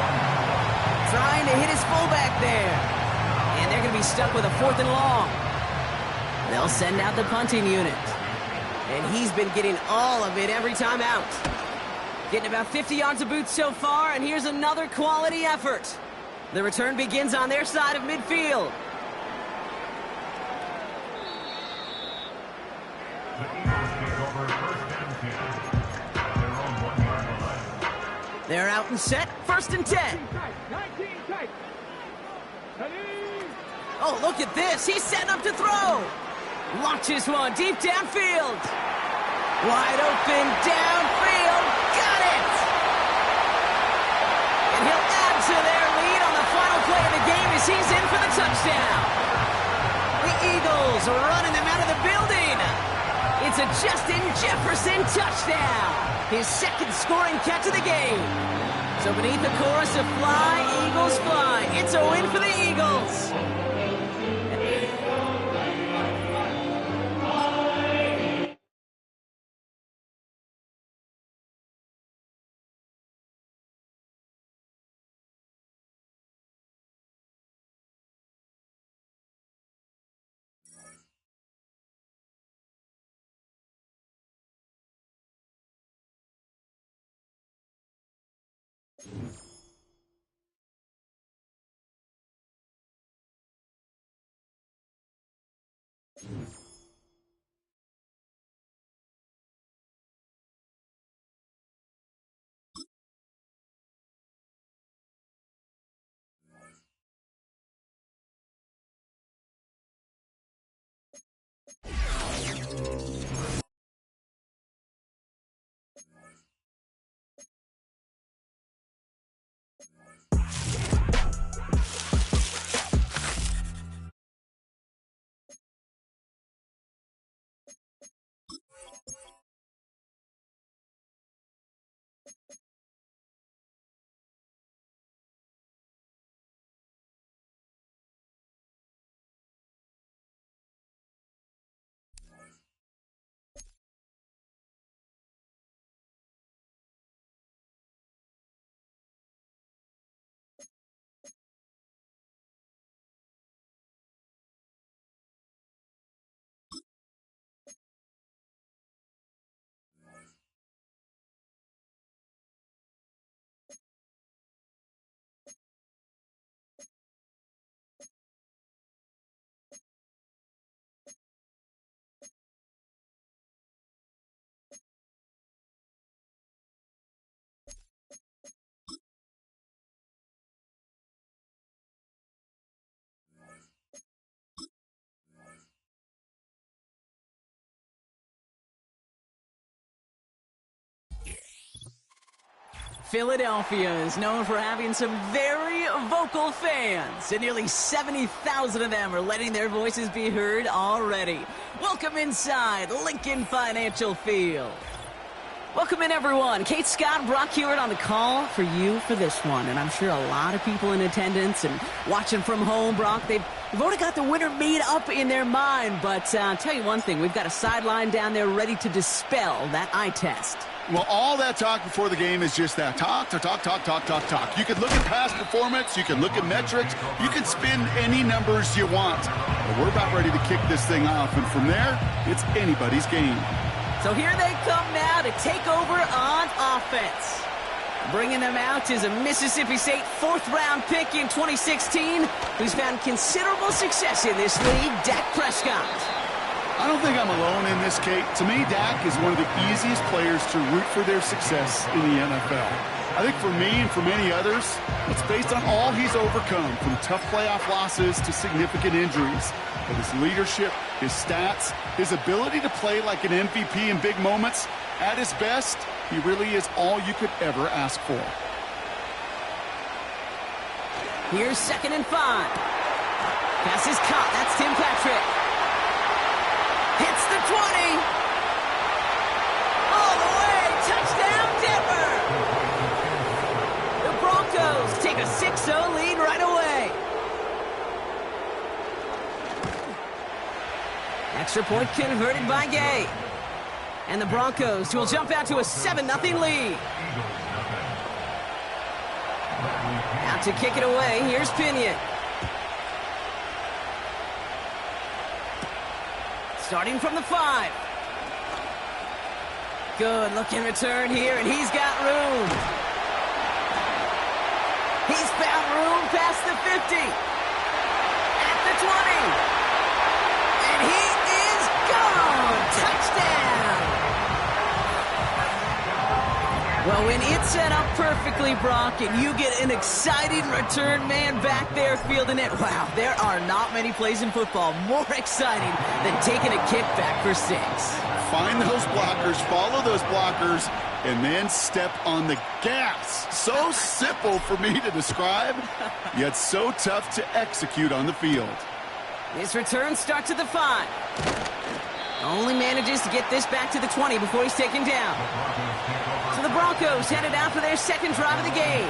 Trying to hit his fullback there. And they're going to be stuck with a 4th and long. They'll send out the punting unit. And he's been getting all of it every time out. Getting about 50 yards of boots so far, and here's another quality effort. The return begins on their side of midfield.
The Eagles take over 1st and
They're out and set, 1st and 10.
19 tight.
Oh, look at this. He's setting up to throw. Launches one deep downfield. Wide open downfield. Got it! And he'll add to their lead on the final play of the game as he's in for the touchdown. The Eagles are running them out of the building. It's a Justin Jefferson touchdown. His 2nd scoring catch of the game. So beneath the chorus of Fly, Eagles Fly, it's a win for the Eagles. Philadelphia is known for having some very vocal fans, and nearly 70,000 of them are letting their voices be heard already. Welcome inside Lincoln Financial Field. Welcome in, everyone. Kate Scott, Brock Hewitt on the call for you for this one, and I'm sure a lot of people in attendance and watching from home, Brock, they've already got the winner made up in their mind, but I'll tell you one thing, we've got a sideline down there ready to dispel that eye test.
Well, all that talk before the game is just that. Talk. You can look at past performance. You can look at metrics. You can spin any numbers you want. But we're about ready to kick this thing off. And from there, it's anybody's game.
So here they come now to take over on offense. Bringing them out is a Mississippi State 4th-round pick in 2016 who's found considerable success in this league, Dak Prescott.
I don't think I'm alone in this, Kate. To me, Dak is one of the easiest players to root for their success in the NFL. I think for me and for many others, it's based on all he's overcome, from tough playoff losses to significant injuries. But his leadership, his stats, his ability to play like an MVP in big moments, at his best, he really is all you could ever ask for.
Here's 2nd and 5. Pass is caught. That's Tim Patrick. Hits the 20. All the way. Touchdown, Denver. The Broncos take a 6-0 lead right away. Extra point converted by Gay. And the Broncos will jump out to a 7-0 lead. Out to kick it away. Here's Pinion. Starting from the 5. Good looking return here, and he's got room. He's found room past the 50. At the 20. And he is gone. Touchdown. Well, when it's set up perfectly, Brock, and you get an exciting return man back there fielding it, wow, there are not many plays in football more exciting than taking a kickback for 6.
Find those blockers, follow those blockers, and then step on the gas. So simple for me to describe, yet so tough to execute on the field.
This return starts at the 5. Only manages to get this back to the 20 before he's taken down. So the Broncos headed out for their second drive of the game.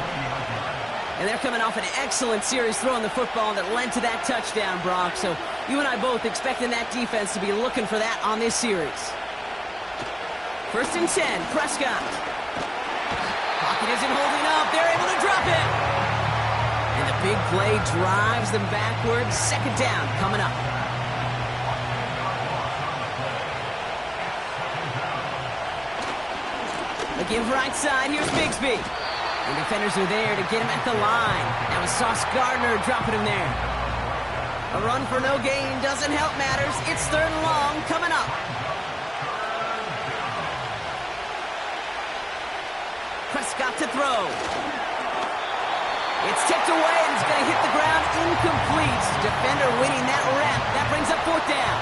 And they're coming off an excellent series throwing the football that led to that touchdown, Brock. So you and I both expecting that defense to be looking for that on this series. 1st and 10, Prescott. Pocket isn't holding up. They're able to drop it. And the big play drives them backwards. 2nd down coming up. Again, right side, here's Bigsby. And defenders are there to get him at the line. That was Sauce Gardner dropping him there. A run for no gain doesn't help matters. It's 3rd and long coming up. Prescott to throw. It's tipped away and it's going to hit the ground incomplete. Defender winning that rep. That brings up 4th down.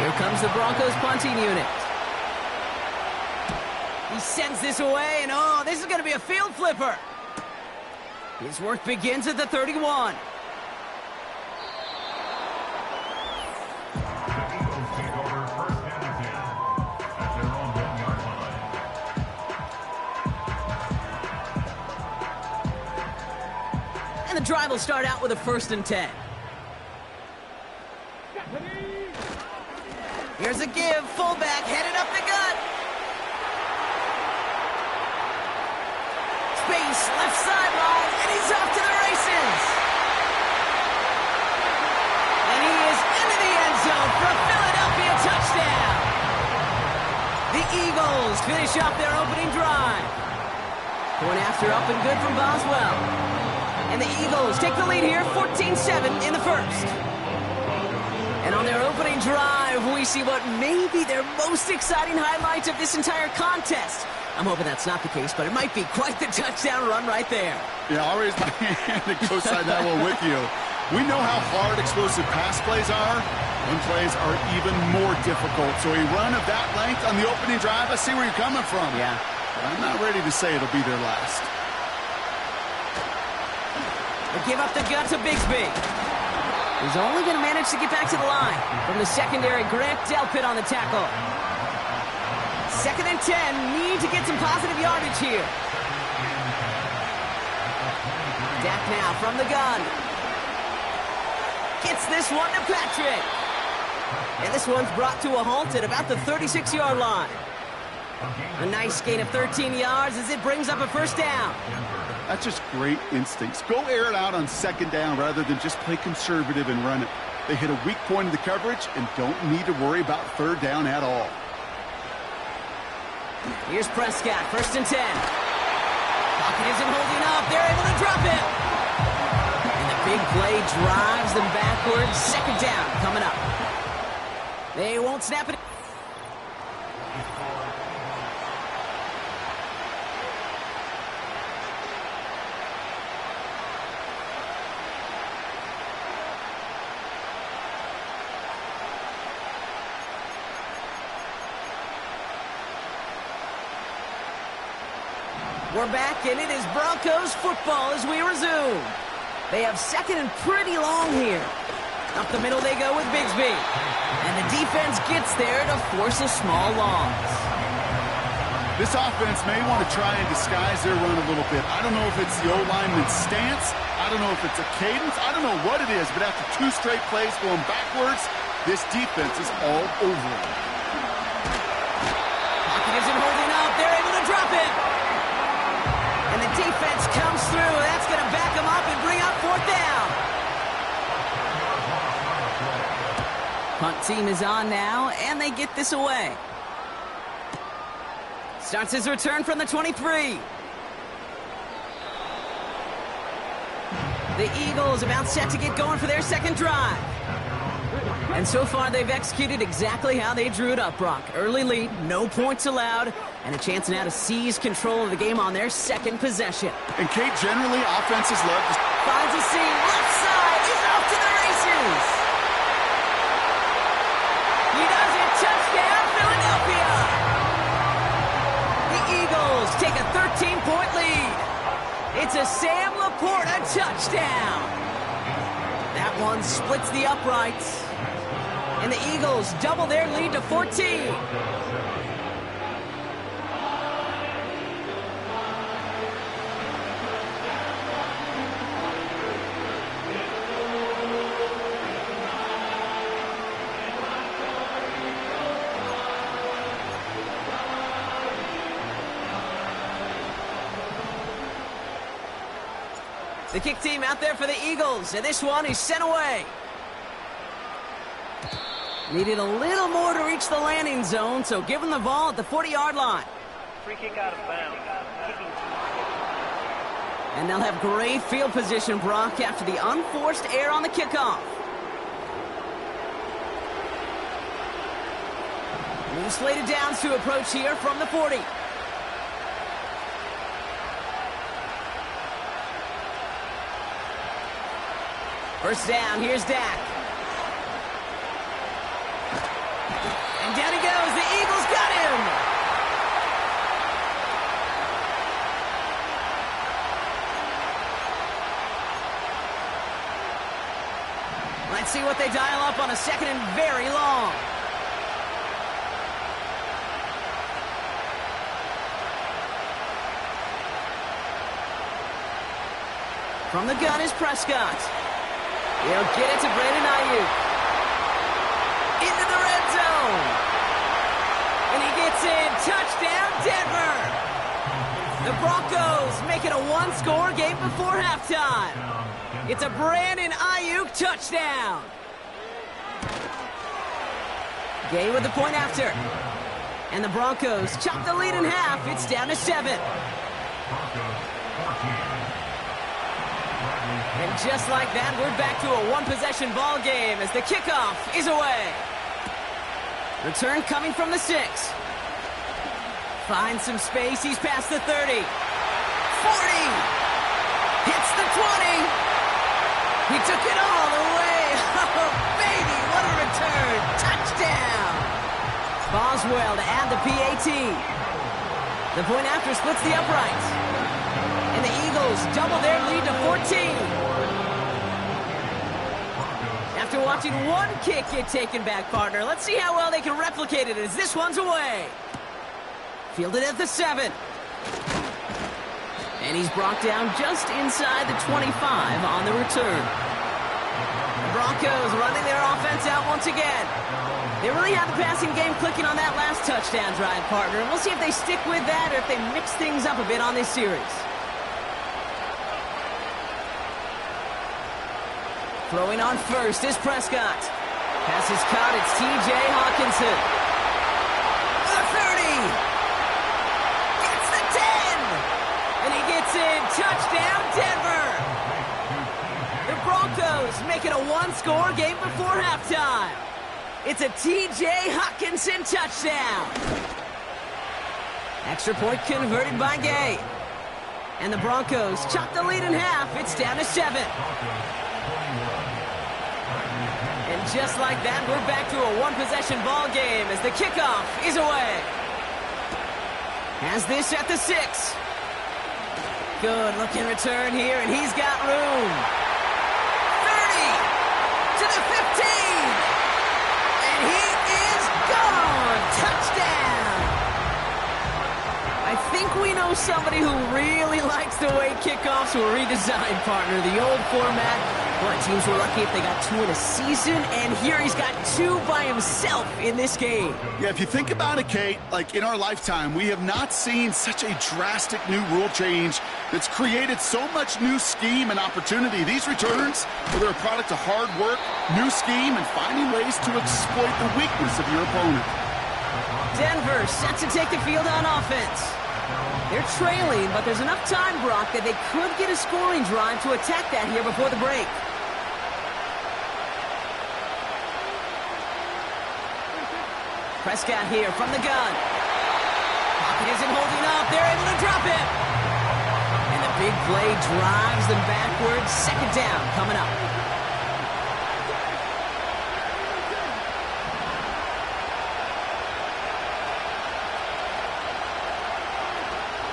Here comes the Broncos punting unit. He sends this away, and oh, this is going to be a field flipper. His work begins at the 31. And the drive will start out with a 1st and 10. Here's a give, fullback headed up the gut. Space, left sideline, and he's off to the races. And he is into the end zone for a Philadelphia touchdown. The Eagles finish off their opening drive. Going after up and good from Boswell. And the Eagles take the lead here, 14-7 in the 1st. And on their opening drive, we see what may be their most exciting highlights of this entire contest. I'm hoping that's not the case, but it might be quite the touchdown run right there.
Yeah, I'll raise my hand and co-sign that one with you. We know how hard explosive pass plays are. Run plays are even more difficult. So a run of that length on the opening drive, I see where you're coming from.
Yeah.
But I'm not ready to say it'll be their last.
They give up the gut to Bigsby. He's only going to manage to get back to the line. From the secondary, Grant Delpit on the tackle. 2nd and 10, need to get some positive yardage here. Dak now from the gun. Gets this one to Patrick. And this one's brought to a halt at about the 36-yard line. A nice gain of 13 yards as it brings up a 1st down.
That's just great instincts. Go air it out on 2nd down rather than just play conservative and run it. They hit a weak point in the coverage and don't need to worry about 3rd down at all.
Here's Prescott, 1st and 10. Pocket isn't holding up. They're able to drop it. And the big play drives them backwards. 2nd down coming up. They won't snap it. We're back, and it is Broncos football as we resume. They have 2nd and pretty long here. Up the middle they go with Bigsby. And the defense gets there to force a small loss.
This offense may want to try and disguise their run a little bit. I don't know if it's the O-lineman's stance. I don't know if it's a cadence. I don't know what it is, but after 2 straight plays going backwards, this defense is all over it.
Pocket isn't holding up. They're able to drop it. And the defense comes through. That's going to back them up and bring up 4th down. Punt team is on now, and they get this away. Starts his return from the 23. The Eagles about set to get going for their 2nd drive. And so far, they've executed exactly how they drew it up, Brock. Early lead, no points allowed, And a chance now to seize control of the game on their second possession.
And Kate, generally, offenses love to...
Finds a seam, left side, he's off to the races. He does it, touchdown, Philadelphia. The Eagles take a 13-point lead. It's a Sam Laporta touchdown. That one splits the uprights. And the Eagles double their lead to 14. The kick team out there for the Eagles, and this one is sent away. Needed a little more to reach the landing zone, so give them the ball at the 40-yard line.
Free kick out of bounds.
And they'll have great field position, Brock, after the unforced error on the kickoff. New slated downs to approach here from the 40. First down, here's Dak. And down he goes, the Eagles got him! Let's see what they dial up on a second and very long. From the gun is Prescott. He'll get it to Brandon Ayuk. Into the red zone. And he gets in. Touchdown, Denver. The Broncos make it a one-score game before halftime. It's a Brandon Ayuk touchdown. Gay with the point after. And the Broncos chop the lead in half. It's down to 7. And just like that, we're back to a one-possession ball game as the kickoff is away. Return coming from the 6. Finds some space. He's past the 30. 40. Hits the 20. He took it all the way. Oh, baby, what a return. Touchdown. Boswell to add the PAT. The point after splits the uprights. And the Eagles double their lead to 14. After watching one kick get taken back, partner, let's see how well they can replicate it as this one's away. Fielded at the 7. And he's brought down just inside the 25 on the return. The Broncos running their offense out once again. They really have the passing game clicking on that last touchdown drive, partner. And we'll see if they stick with that or if they mix things up a bit on this series. Throwing on first is Prescott. Pass is caught. It's T.J. Hawkinson. The 30. Gets the 10. And he gets in. Touchdown, Denver. The Broncos make it a one-score game before halftime. It's a T.J. Hawkinson touchdown. Extra point converted by Gay. And the Broncos chop the lead in half. It's down to 7. And just like that, we're back to a one-possession ball game as the kickoff is away. Has this at the 6. Good-looking return here, and he's got room. 30 to the 15. And he is gone. Touchdown. I think we know somebody who really likes the way kickoffs were redesigned, partner. The old format. Well, teams were lucky if they got 2 in a season, and here he's got 2 by himself in this game.
Yeah, if you think about it, Kate, like in our lifetime, we have not seen such a drastic new rule change that's created so much new scheme and opportunity. These returns, they're a product of hard work, new scheme, and finding ways to exploit the weakness of your opponent.
Denver set to take the field on offense. They're trailing, but there's enough time, Brock, that they could get a scoring drive to attack that here before the break. Prescott here from the gun. pocket isn't holding up. They're able to drop him. And the big play drives them backwards. Second down coming up.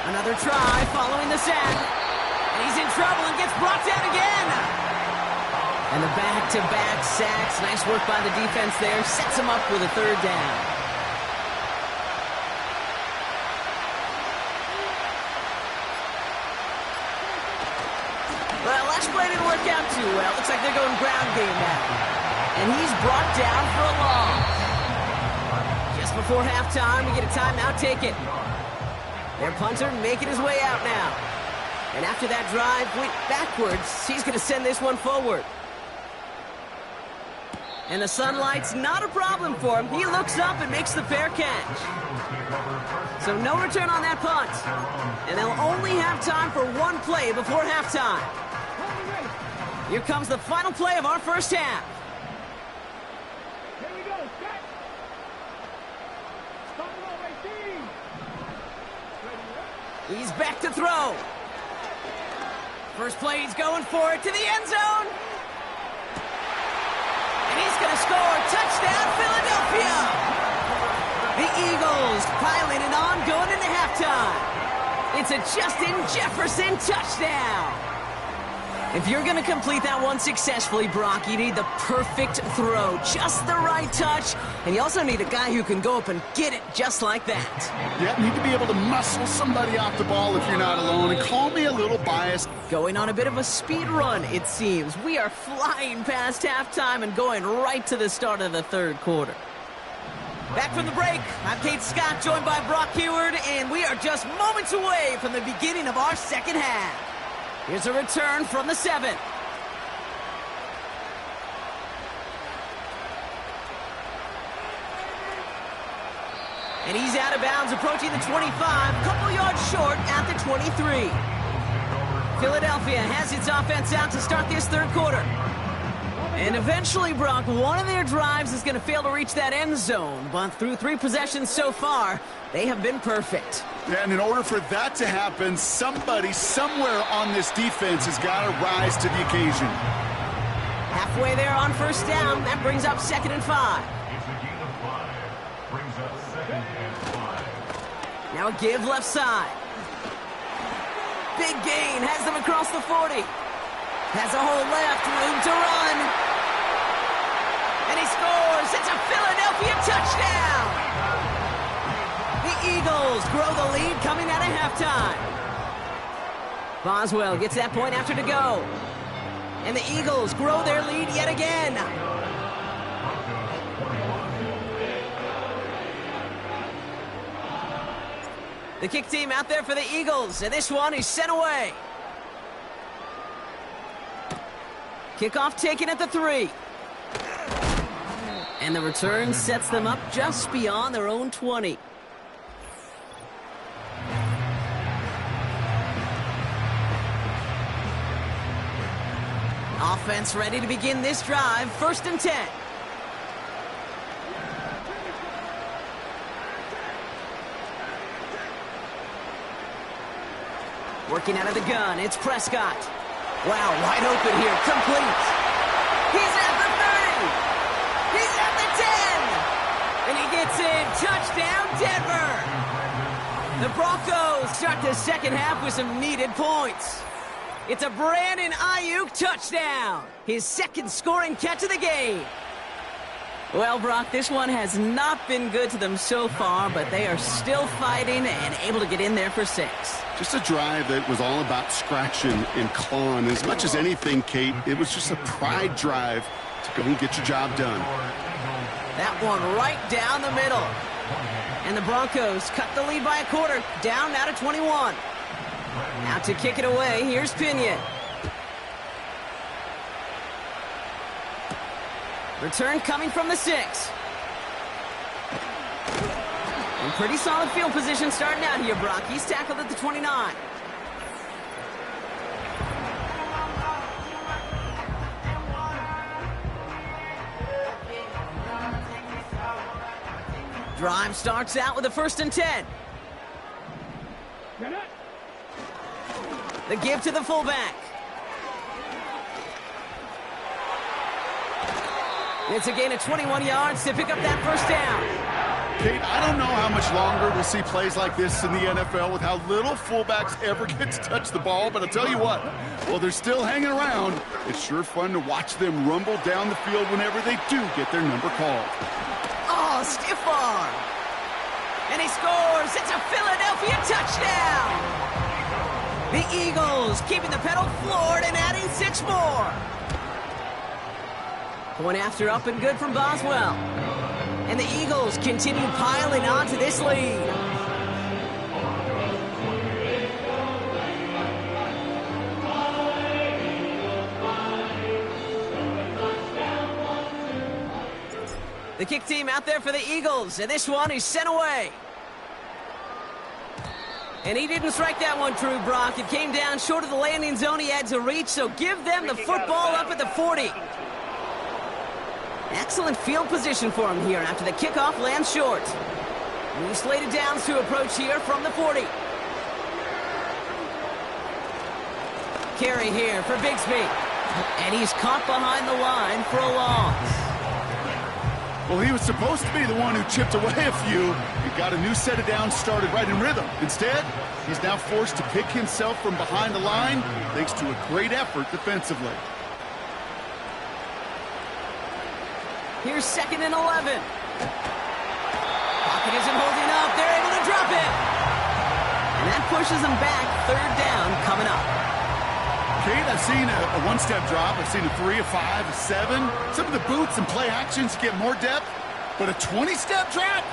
Another try following the sack. And he's in trouble and gets brought down again. And the back-to-back sacks. Nice work by the defense there. Sets him up with a third down. Well, last play didn't work out too well. Looks like they're going ground game now. And he's brought down for a loss. Just before halftime, we get a timeout taken. Their punter making his way out now. And after that drive went backwards, he's going to send this one forward. And the sunlight's not a problem for him. He looks up and makes the fair catch. So no return on that punt. And they'll only have time for one play before halftime. Here comes the final play of our first half.
Here we go, set. Stop it all, 18.
He's back to throw. First play, he's going for it to the end zone. And he's going to score. Touchdown, Philadelphia. The Eagles piling it on going into halftime. It's a Justin Jefferson touchdown. If you're going to complete that one successfully, Brock, you need the perfect throw, just the right touch, and you also need a guy who can go up and get it just like that.
Yeah, need to be able to muscle somebody off the ball if you're not alone, and call me a little biased.
Going on a bit of a speed run, it seems. We are flying past halftime and going right to the start of the third quarter. Back from the break, I'm Kate Scott, joined by Brock Heward, and we are just moments away from the beginning of our second half. Here's a return from the 7. And he's out of bounds, approaching the 25, a couple yards short at the 23. Philadelphia has its offense out to start this third quarter. And eventually, Brock, one of their drives is going to fail to reach that end zone. But through 3 possessions so far, they have been perfect.
Yeah, and in order for that to happen, somebody somewhere on this defense has got to rise to the occasion.
Halfway there on first down. That brings up 2nd and 5. Now a give left side. Big gain. Has them across the 40. Has a hole left. Room to run. And he scores. It's a Philadelphia touchdown. The Eagles grow the lead coming out of halftime. Boswell gets that point after to go. And the Eagles grow their lead yet again. The kick team out there for the Eagles, and this one is sent away. Kickoff taken at the 3. And the return sets them up just beyond their own 20. Offense ready to begin this drive. 1st and 10. Working out of the gun, it's Prescott. Wow, wide open here, complete. He's at the 30. He's at the 10. And he gets in, touchdown Denver. The Broncos start the second half with some needed points. It's a Brandon Ayuk touchdown. His 2nd scoring catch of the game. Well, Brock, this one has not been good to them so far, but they are still fighting and able to get in there for 6.
Just a drive that was all about scratching and clawing. As much as anything, Kate, it was just a pride drive to go and get your job done.
That one right down the middle. And the Broncos cut the lead by a quarter, down now to 21. Now to kick it away, here's Pinion. Return coming from the 6. And pretty solid field position starting out here, Brock. He's tackled at the 29. Drive starts out with a 1st and 10. The give to the fullback. It's a gain of 21 yards to pick up that first down.
Kate, I don't know how much longer we'll see plays like this in the NFL with how little fullbacks ever get to touch the ball, but I'll tell you what, while they're still hanging around, it's sure fun to watch them rumble down the field whenever they do get their number called.
Oh, stiff arm. And he scores. It's a Philadelphia touchdown. The Eagles keeping the pedal floored and adding 6 more. Point after up and good from Boswell. And the Eagles continue piling on to this lead. The kick team out there for the Eagles, and this one is sent away. And he didn't strike that one true, Brock. It came down short of the landing zone he had to reach, so give them the football up at the 40. Excellent field position for him here after the kickoff lands short. New slated downs to approach here from the 40. Carry here for Bigsby. And he's caught behind the line for a loss.
Well, he was supposed to be the one who chipped away a few and got a new set of downs started right in rhythm. Instead, he's now forced to pick himself from behind the line thanks to a great effort defensively.
Here's 2nd and 11. Pocket isn't holding up. They're able to drop it. And that pushes them back. 3rd down coming up.
Kate, I've seen a one-step drop. I've seen a 3, a 5, a 7. Some of the boots and play actions get more depth. But a 20-step drop?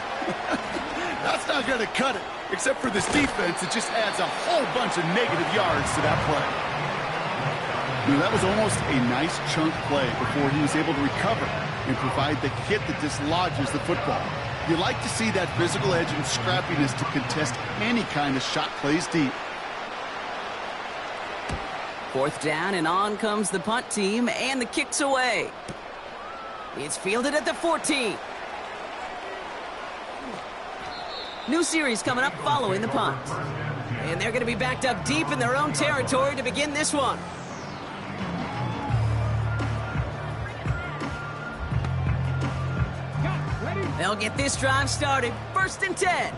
That's not going to cut it. Except for this defense, it just adds a whole bunch of negative yards to that play. Now, that was almost a nice chunk play before he was able to recover and provide the hit that dislodges the football. You like to see that physical edge and scrappiness to contest any kind of shot plays deep.
4th down, and on comes the punt team, and the kick's away. It's fielded at the 14. New series coming up following the punt. And they're going to be backed up deep in their own territory to begin this one. They'll get this drive started. 1st and 10.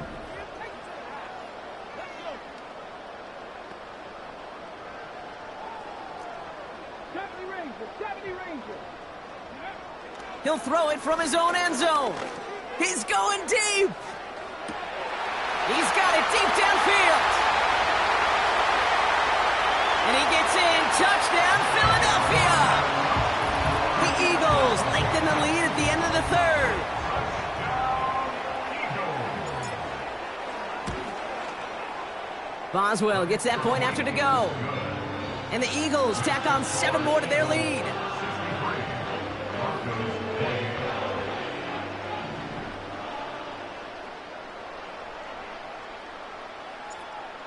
He'll throw it from his own end zone. He's going deep. He's got it deep downfield. And he gets in. Touchdown, Philadelphia. The Eagles lengthen the lead at the end of the 3rd. Boswell gets that point after to go. And the Eagles tack on 7 more to their lead.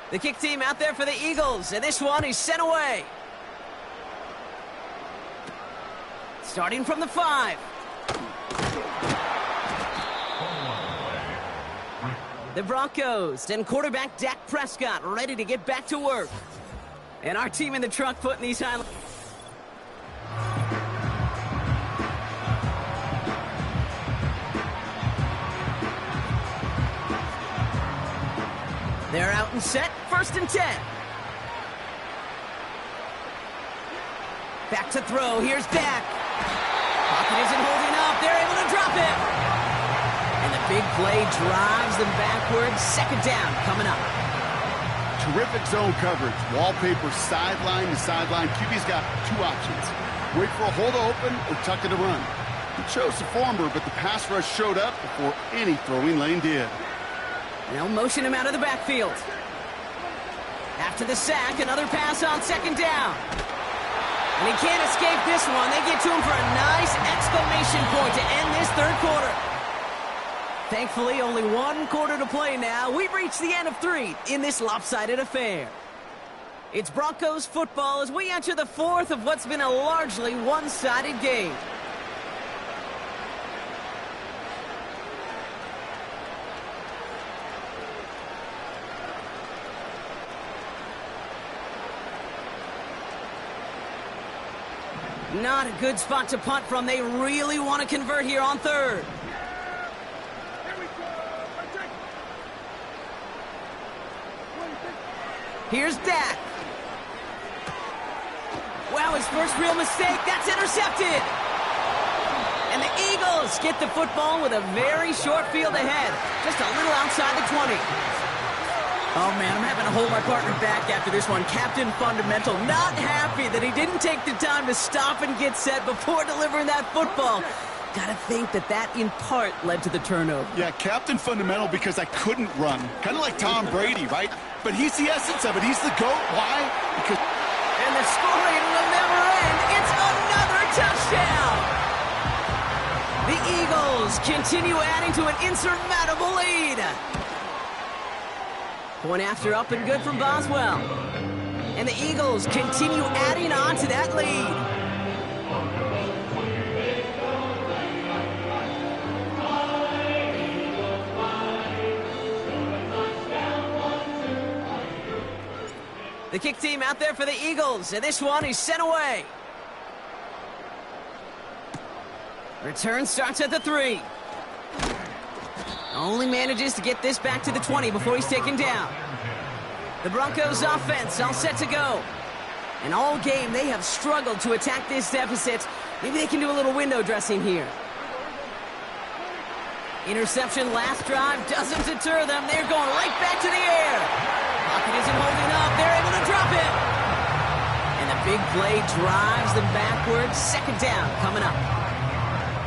The kick team out there for the Eagles, and this one is sent away. Starting from the 5. The Broncos and quarterback Dak Prescott ready to get back to work. And our team in the truck putting these highlights. They're out and set. 1st and 10. Back to throw. Here's Dak. Pocket isn't holding up. They're able to drop it. And the big play drives them backwards. 2nd down coming up.
Terrific zone coverage. Wallpaper sideline to sideline. QB's got 2 options. Wait for a hole to open or tuck it to run. He chose the former, but the pass rush showed up before any throwing lane did.
They'll motion him out of the backfield. After the sack, another pass on 2nd down. And he can't escape this one. They get to him for a nice exclamation point to end this 3rd quarter. Thankfully, only 1 quarter to play now. We've reached the end of 3 in this lopsided affair. It's Broncos football as we enter the 4th of what's been a largely one-sided game. Not a good spot to punt from. They really want to convert here on third. Here's Dak. Wow, his first real mistake. That's intercepted. And the Eagles get the football with a very short field ahead. Just a little outside the 20. Oh, man, I'm having to hold my partner back after this one. Captain Fundamental not happy that he didn't take the time to stop and get set before delivering that football. Gotta think that in part led to the turnover.
Yeah, Captain Fundamental because I couldn't run. Kind of like Tom Brady, right? But he's the essence of it. He's the GOAT. Why? Because...
And the scoring will never end. It's another touchdown. The Eagles continue adding to an insurmountable lead. Point after up and good from Boswell. And the Eagles continue adding on to that lead. The kick team out there for the Eagles, and this one is sent away. Return starts at the 3. Only manages to get this back to the 20 before he's taken down. The Broncos offense all set to go. And all game, they have struggled to attack this deficit. Maybe they can do a little window dressing here. Interception last drive doesn't deter them. They're going right back to the air. Pocket isn't holding up. They're able to drop it. And the big play drives them backwards. Second down coming up.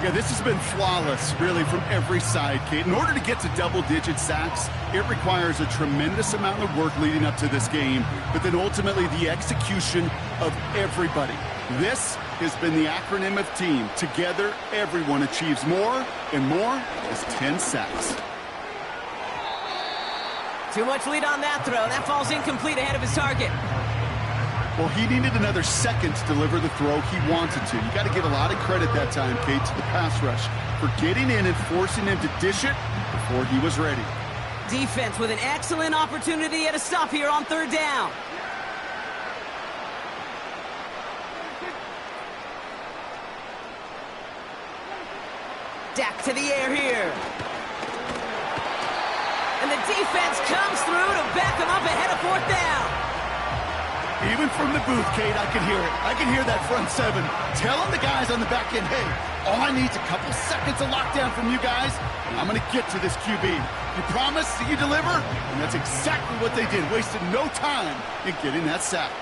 Yeah, this has been flawless, really, from every side, Kate. In order to get to double-digit sacks, it requires a tremendous amount of work leading up to this game, but then ultimately the execution of everybody. This has been the acronym of team. Together, everyone achieves more, and more is 10 sacks.
Too much lead on that throw. That falls incomplete ahead of his target.
Well, he needed another second to deliver the throw he wanted to. You got to give a lot of credit that time, Kate, to the pass rush for getting in and forcing him to dish it before he was ready.
Defense with an excellent opportunity at a stop here on third down. Dak to the air here. And the defense comes through to back them up ahead of fourth down.
Even from the booth, Kate, I can hear it. I can hear that front seven telling the guys on the back end, hey, all I need is a couple seconds of lockdown from you guys, and I'm going to get to this QB. You promise that you deliver? And that's exactly what they did. Wasted no time in getting that sack.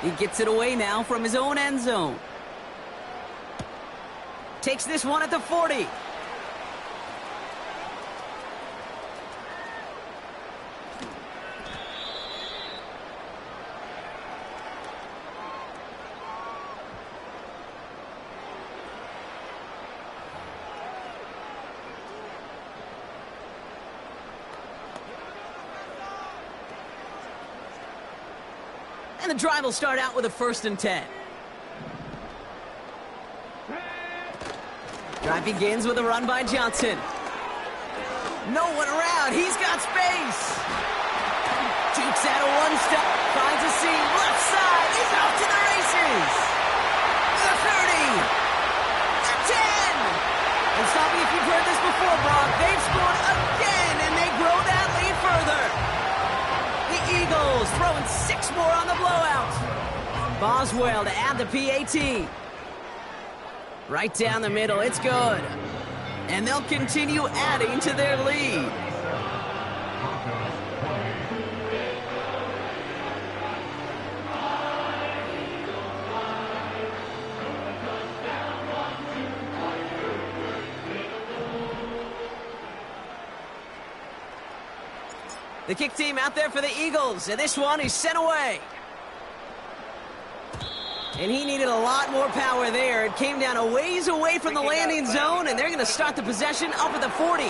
He gets it away now from his own end zone. Takes this one at the 40. And the drive will start out with a 1st and 10. Drive begins with a run by Johnson. No one around. He's got space. Jukes out of one step. Finds a seam. Left side. He's off to the races. The 30. The 10. And stop me if you've heard this before, Brock. They've scored again, and they grow that lead further. The Eagles throwing 6 more on the blowout. Boswell to add the PAT. Right down the middle, it's good. And they'll continue adding to their lead. The kick team out there for the Eagles, and this one is sent away. And he needed a lot more power there. It came down a ways away from the landing zone, and they're going to start the possession up at the 40.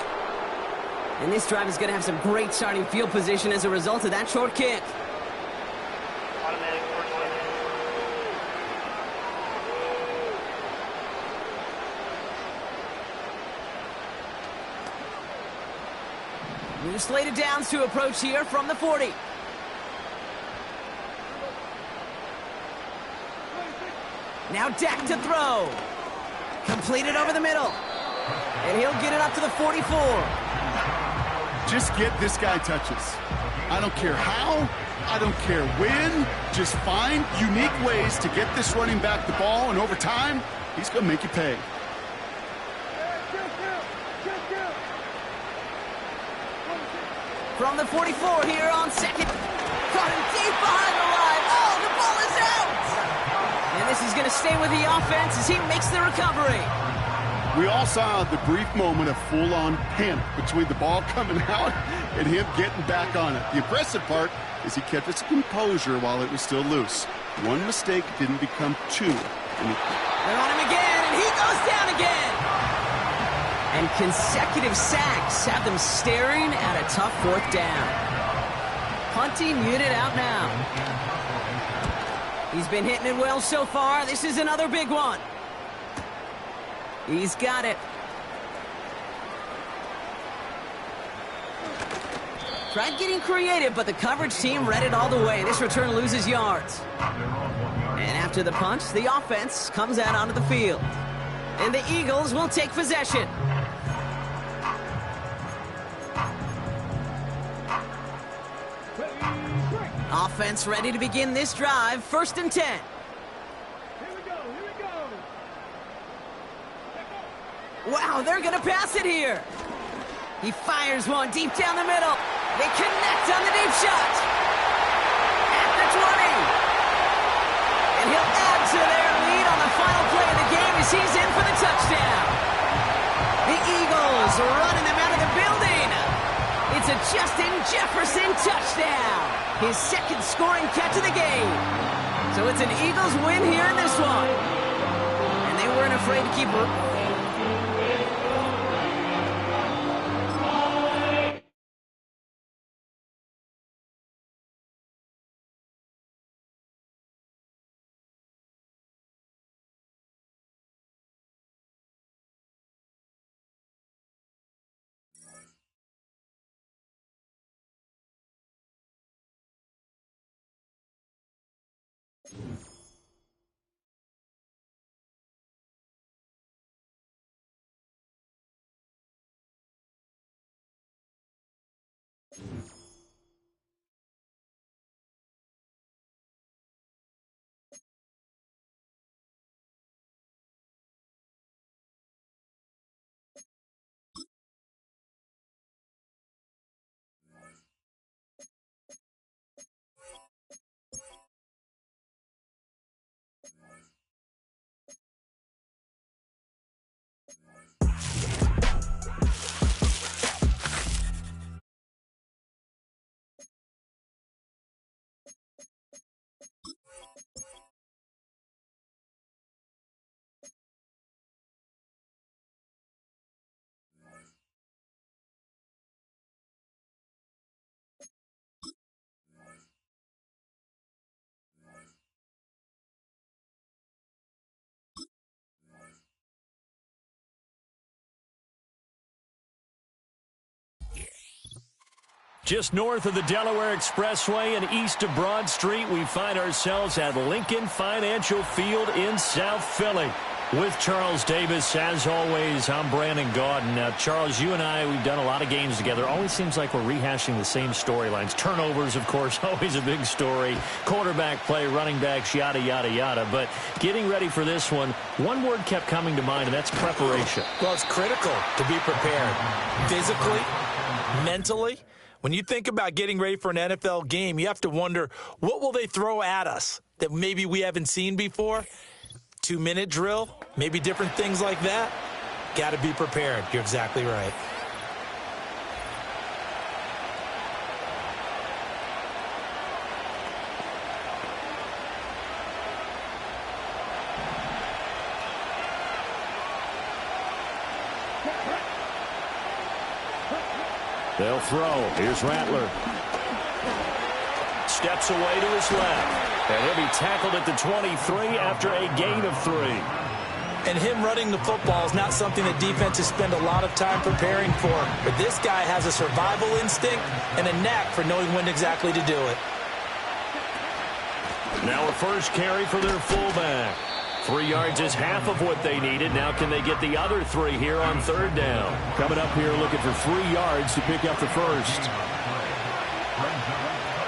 And this drive is going to have some great starting field position as a result of that short kick.
Automatic
New slated downs to approach here from the 40. Now Dak to throw. Completed over the middle. And he'll get it up to the 44.
Just get this guy touches. I don't care how, I don't care when. Just find unique ways to get this running back the ball, and over time, he's going to make you pay.
From the 44 here on second. Caught him deep behind the line. Oh, the ball is out! And this is going to stay with the offense as he makes the recovery.
We all saw the brief moment of full-on panic between the ball coming out and him getting back on it. The impressive part is he kept his composure while it was still loose. One mistake didn't become two.
They're on him again, and he goes down again. And consecutive sacks have them staring at a tough fourth down. Punting unit out now. He's been hitting it well so far. This is another big one. He's got it. Tried getting creative, but the coverage team read it all the way. This return loses yards. And after the punch, the offense comes out onto the field. And the Eagles will take possession. Offense ready to begin this drive. 1st and 10. Wow, they're going to pass it here. He fires one deep down the middle. They connect on the deep shot. At the 20. And he'll add to their lead on the final play of the game as he's in for the touchdown. The Eagles running them out of the building. It's a Justin Jefferson touchdown. His second scoring catch of the game. So it's an Eagles win here in this one. And they weren't afraid to keep...
Just north of the Delaware Expressway and east of Broad Street, we find ourselves at Lincoln Financial Field in South Philly. With Charles Davis, as always, I'm Brandon Gaudin. Now, Charles, you and I, we've done a lot of games together. Always seems like we're rehashing the same storylines. Turnovers, of course, always a big story. Quarterback play, running backs, yada, yada, yada. But getting ready for this one word kept coming to mind, and that's preparation.
Well, it's critical to be prepared physically, mentally. When you think about getting ready for an NFL game, you have to wonder, what will they throw at us that maybe we haven't seen before? 2-minute drill, maybe different things like that. Got to be prepared. You're exactly right.
They'll throw. Here's Rattler. Steps away to his left. And he'll be tackled at the 23 after a gain of 3.
And him running the football is not something that defenses spend a lot of time preparing for. But this guy has a survival instinct and a knack for knowing when exactly to do it.
Now a first carry for their fullback. 3 yards is half of what they needed. Now can they get the other 3 here on 3rd down?
Coming up here looking for 3 yards to pick up the first.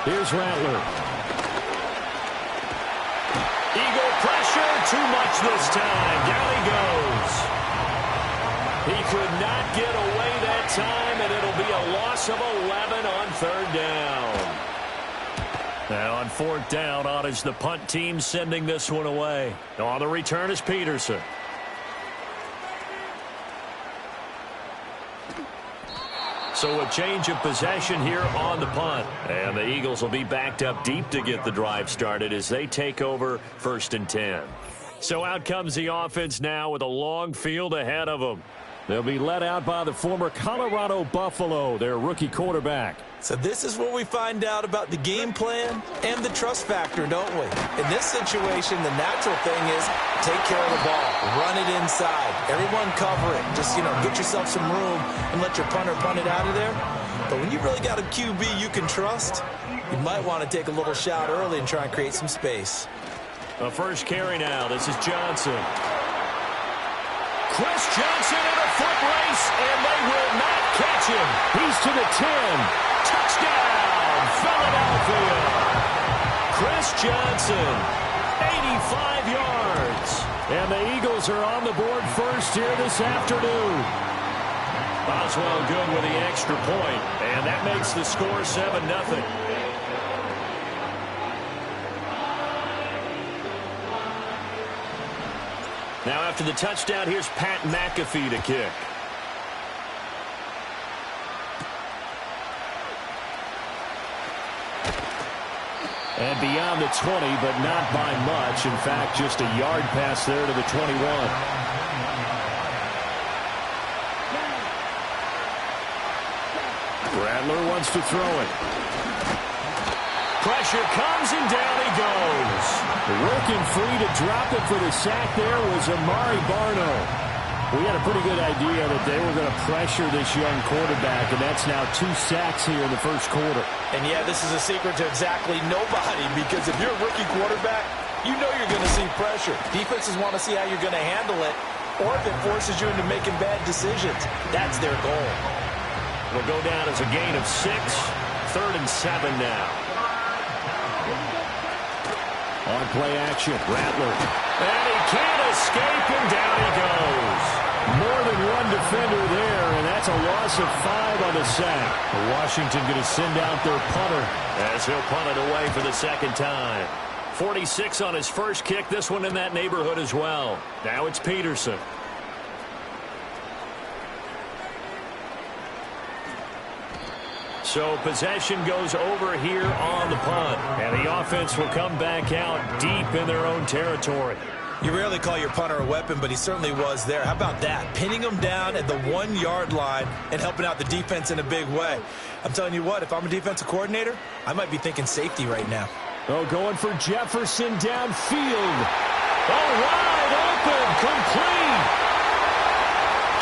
Here's Rattler. Eagle pressure, too much this time. Down he goes. He could not get away that time, and it'll be a loss of 11 on 3rd down. Now on 4th down, on is the punt team sending this one away. On the return is Peterson. So a change of possession here on the punt. And the Eagles will be backed up deep to get the drive started as they take over 1st and 10. So out comes the offense now with a long field ahead of them. They'll be led out by the former Colorado Buffalo, their rookie quarterback.
So this is where we find out about the game plan and the trust factor, don't we? In this situation, the natural thing is take care of the ball, run it inside, everyone cover it. Just, get yourself some room and let your punter punt it out of there. But when you really got a QB you can trust, you might want to take a little shot early and try and create some space.
A first carry now. This is Johnson. Chris Johnson in a foot race, and they will not catch him. He's to the 10. Touchdown, Philadelphia. Chris Johnson, 85 yards. And the Eagles are on the board first here this afternoon. Boswell good with the extra point, and that makes the score 7-0. Now after the touchdown, here's Pat McAfee to kick. And beyond the 20, but not by much. In fact, just a yard pass there to the 21. Rattler wants to throw it. Pressure comes, and down he goes. Working free to drop it for the sack there was Amari Barno. We had a pretty good idea that they were going to pressure this young quarterback, and that's now 2 sacks here in the first quarter.
And, yeah, this is a secret to exactly nobody, because if you're a rookie quarterback, you know you're going to see pressure. Defenses want to see how you're going to handle it, or if it forces you into making bad decisions. That's their goal.
It'll go down as a gain of 6, 3rd and 7 now. On play action, Rattler. And he can't escape, and down he goes. More than one defender there, and that's a loss of 5 on the sack. Washington going to send out their punter as he'll punt it away for the 2nd time. 46 on his first kick, this one in that neighborhood as well. Now it's Peterson. So possession goes over here on the punt, and the offense will come back out deep in their own territory.
You rarely call your punter a weapon, but he certainly was there. How about that? Pinning him down at the 1-yard line and helping out the defense in a big way. I'm telling you what, if I'm a defensive coordinator, I might be thinking safety right now.
Oh, going for Jefferson downfield. Oh, wide open, complete.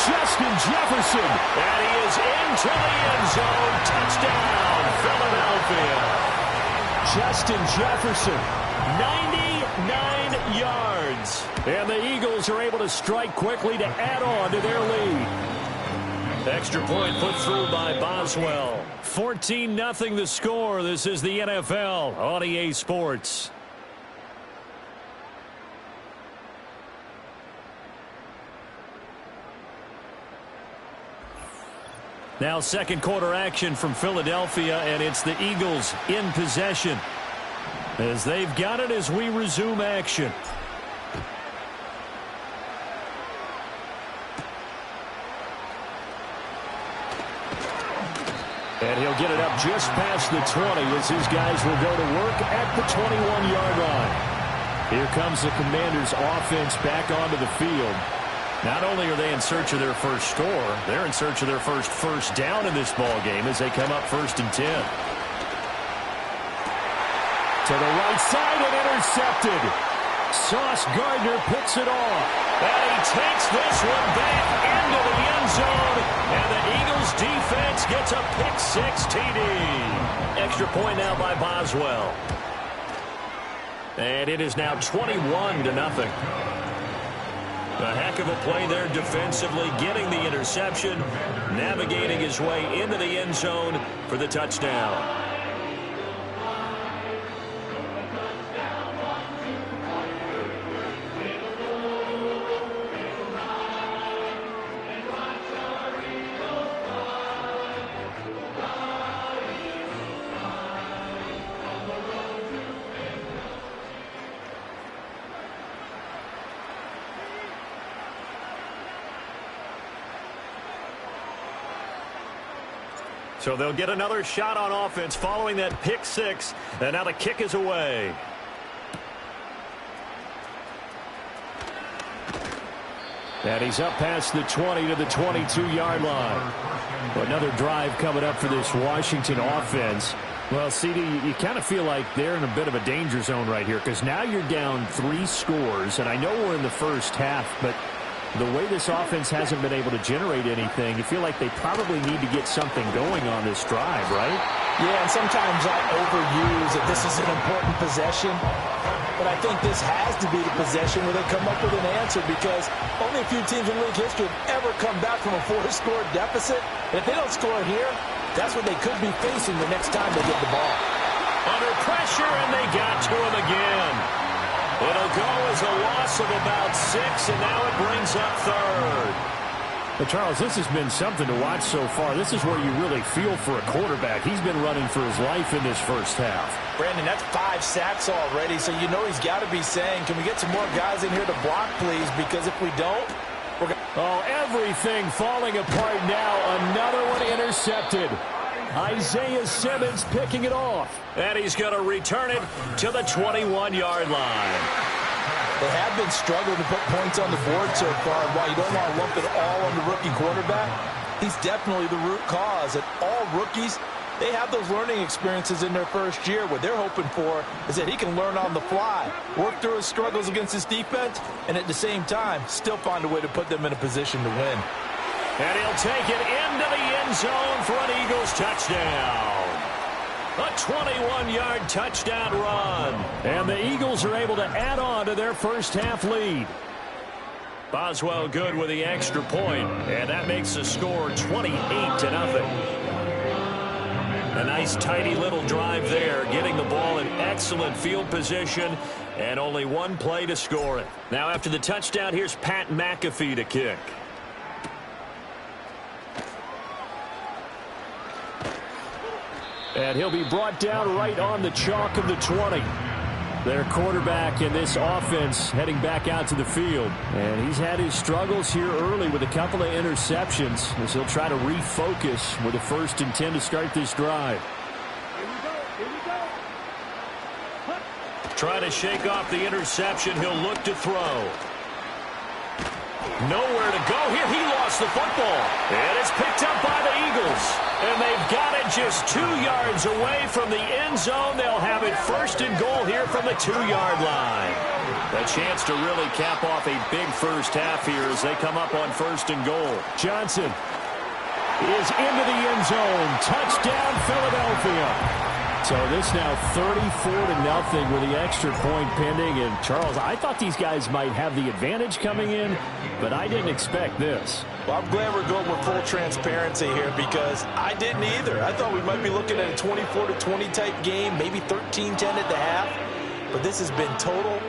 Justin Jefferson. And he is into the end zone. Touchdown, Philadelphia. Justin Jefferson, 99 yards. And the Eagles are able to strike quickly to add on to their lead. Extra point put through by Boswell. 14-0 the score. This is the NFL on EA Sports. Now 2nd quarter action from Philadelphia, and it's the Eagles in possession as they've got it as we resume action. And he'll get it up just past the 20 as his guys will go to work at the 21-yard line. Here comes the Commanders' offense back onto the field. Not only are they in search of their first score, they're in search of their first down in this ball game as they come up 1st and 10. To the right side and intercepted. Sauce Gardner picks it off. And he takes this one back into the end zone. And the Eagles defense gets a pick-6 TD. Extra point now by Boswell. And it is now 21-0. A heck of a play there defensively, getting the interception, navigating his way into the end zone for the touchdown. So they'll get another shot on offense following that pick six. And now the kick is away. And he's up past the 20 to the 22-yard line. Another drive coming up for this Washington offense. Well, CD, you kind of feel like they're in a bit of a danger zone right here because now you're down 3 scores. And I know we're in the first half, but the way this offense hasn't been able to generate anything, you feel like they probably need to get something going on this drive, right?
Yeah, and sometimes I overuse that this is an important possession. But I think this has to be the possession where they come up with an answer because only a few teams in league history have ever come back from a 4-score deficit. And if they don't score here, that's what they could be facing the next time they get the ball.
Under pressure, and they got to him again. It'll go as a loss of about 6, and now it brings up third.
But, Charles, this has been something to watch so far. This is where you really feel for a quarterback. He's been running for his life in this first half.
Brandon, that's 5 sacks already, so you know he's got to be saying, can we get some more guys in here to block, please? Because if we don't, we're going to...
Oh, everything falling apart now. Another one intercepted. Isaiah Simmons picking it off.
And he's going to return it to the 21-yard line.
They have been struggling to put points on the board so far. And while you don't want to lump it all on the rookie quarterback, he's definitely the root cause. And all rookies, they have those learning experiences in their first year. What they're hoping for is that he can learn on the fly, work through his struggles against his defense, and at the same time, still find a way to put them in a position to win.
And he'll take it into the end zone for an Eagles touchdown. A 21-yard touchdown run.
And the Eagles are able to add on to their first half lead.
Boswell good with the extra point, and that makes the score 28-0. A nice tidy little drive there, getting the ball in excellent field position, and only one play to score it. Now after the touchdown, here's Pat McAfee to kick.
And he'll be brought down right on the chalk of the 20. Their quarterback in this offense heading back out to the field. And he's had his struggles here early with a couple of interceptions as he'll try to refocus with a 1st and 10 to start this drive.
Trying to shake off the interception. He'll look to throw. Nowhere to go here. He lost the football. And it's picked up by the Eagles. And they've got it just 2 yards away from the end zone. They'll have it 1st and goal here from the 2-yard line. A chance to really cap off a big first half here as they come up on 1st and goal.
Johnson is into the end zone. Touchdown, Philadelphia. So this now 34-0 with the extra point pending. And, Charles, I thought these guys might have the advantage coming in, but I didn't expect this.
Well, I'm glad we're going with full transparency here because I didn't either. I thought we might be looking at a 24-20 type game, maybe 13-10 at the half. But this has been total,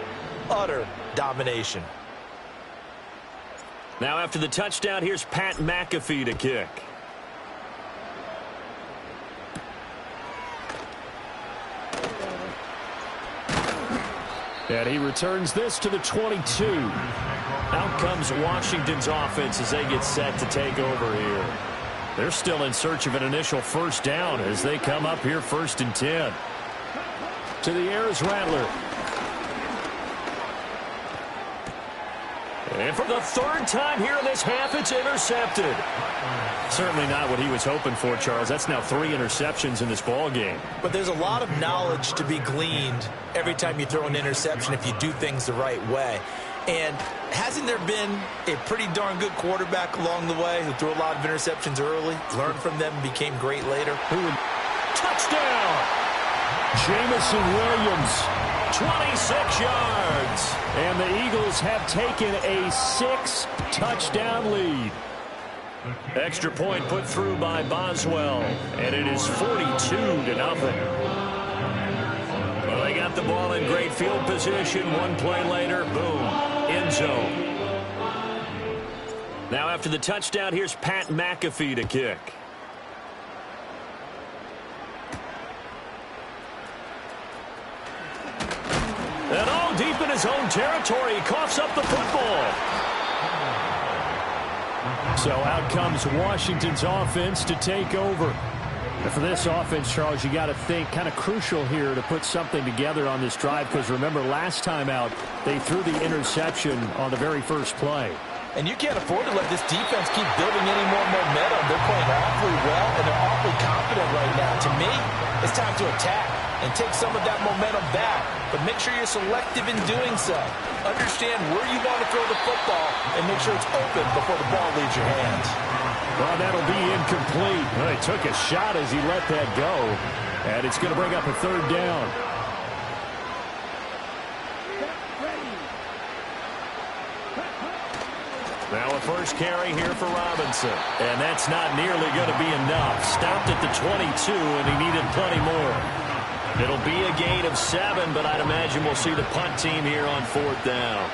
utter domination.
Now after the touchdown, here's Pat McAfee to kick.
And he returns this to the 22.
Out comes Washington's offense as they get set to take over here.
They're still in search of an initial 1st down as they come up here 1st and 10. To the air is Rattler.
And for the 3rd time here in this half, it's intercepted.
Certainly not what he was hoping for, Charles. That's now 3 interceptions in this ball game.
But there's a lot of knowledge to be gleaned every time you throw an interception if you do things the right way. And hasn't there been a pretty darn good quarterback along the way who threw a lot of interceptions early, learned from them, and became great later?
Touchdown! Jamison Williams
26 yards.
And the Eagles have taken a 6-touchdown lead.
Extra point put through by Boswell, and it is 42-0. Well, they got the ball in great field position. One play later, boom, end zone. Now after the touchdown, here's Pat McAfee to kick. And all deep in his own territory, he coughs up the football.
So out comes Washington's offense to take over. And for this offense, Charles, you got to think kind of crucial here to put something together on this drive, because remember last time out they threw the interception on the very first play.
And you can't afford to let this defense keep building any more momentum. They're playing awfully well, and they're awfully confident right now. To me, it's time to attack and take some of that momentum back. But make sure you're selective in doing so. Understand where you want to throw the football and make sure it's open before the ball leaves your hands.
Well, that'll be incomplete. Well, he took a shot as he let that go. And it's going to bring up a third down.
Now a first carry here for Robinson. And that's not nearly going to be enough. Stopped at the 22, and he needed plenty more. It'll be a gain of 7, but I'd imagine we'll see the punt team here on 4th down.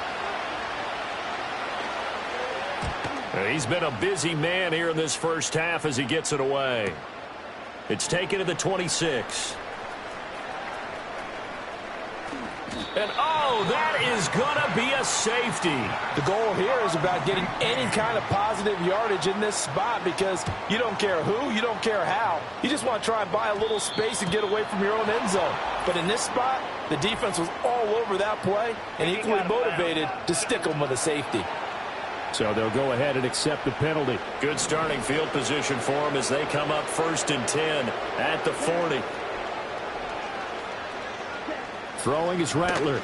He's been a busy man here in this first half as he gets it away. It's taken to the 26. And, oh, that is going to be a safety.
The goal here is about getting any kind of positive yardage in this spot, because you don't care who, you don't care how. You just want to try and buy a little space and get away from your own end zone. But in this spot, the defense was all over that play and equally motivated to stick them with a safety.
So they'll go ahead and accept the penalty.
Good starting field position for them as they come up 1st and 10 at the 40.
Throwing is Rattler.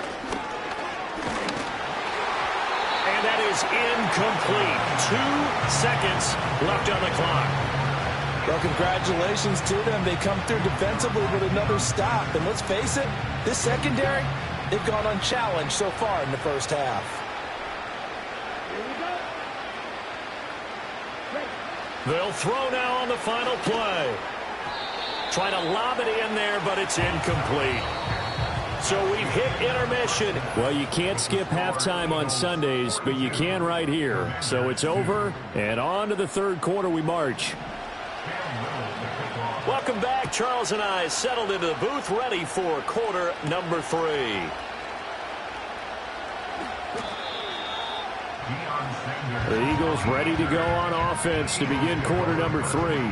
And that is incomplete. 2 seconds left on the clock.
Well, congratulations to them. They come through defensively with another stop. And let's face it, this secondary, they've gone unchallenged so far in the first half.
They'll throw now on the final play. Trying to lob it in there, but it's incomplete. So we've hit intermission.
Well, you can't skip halftime on Sundays, but you can right here. So it's over, and on to the third quarter we march.
Welcome back. Charles and I settled into the booth, ready for quarter number 3.
The Eagles ready to go on offense to begin quarter number 3.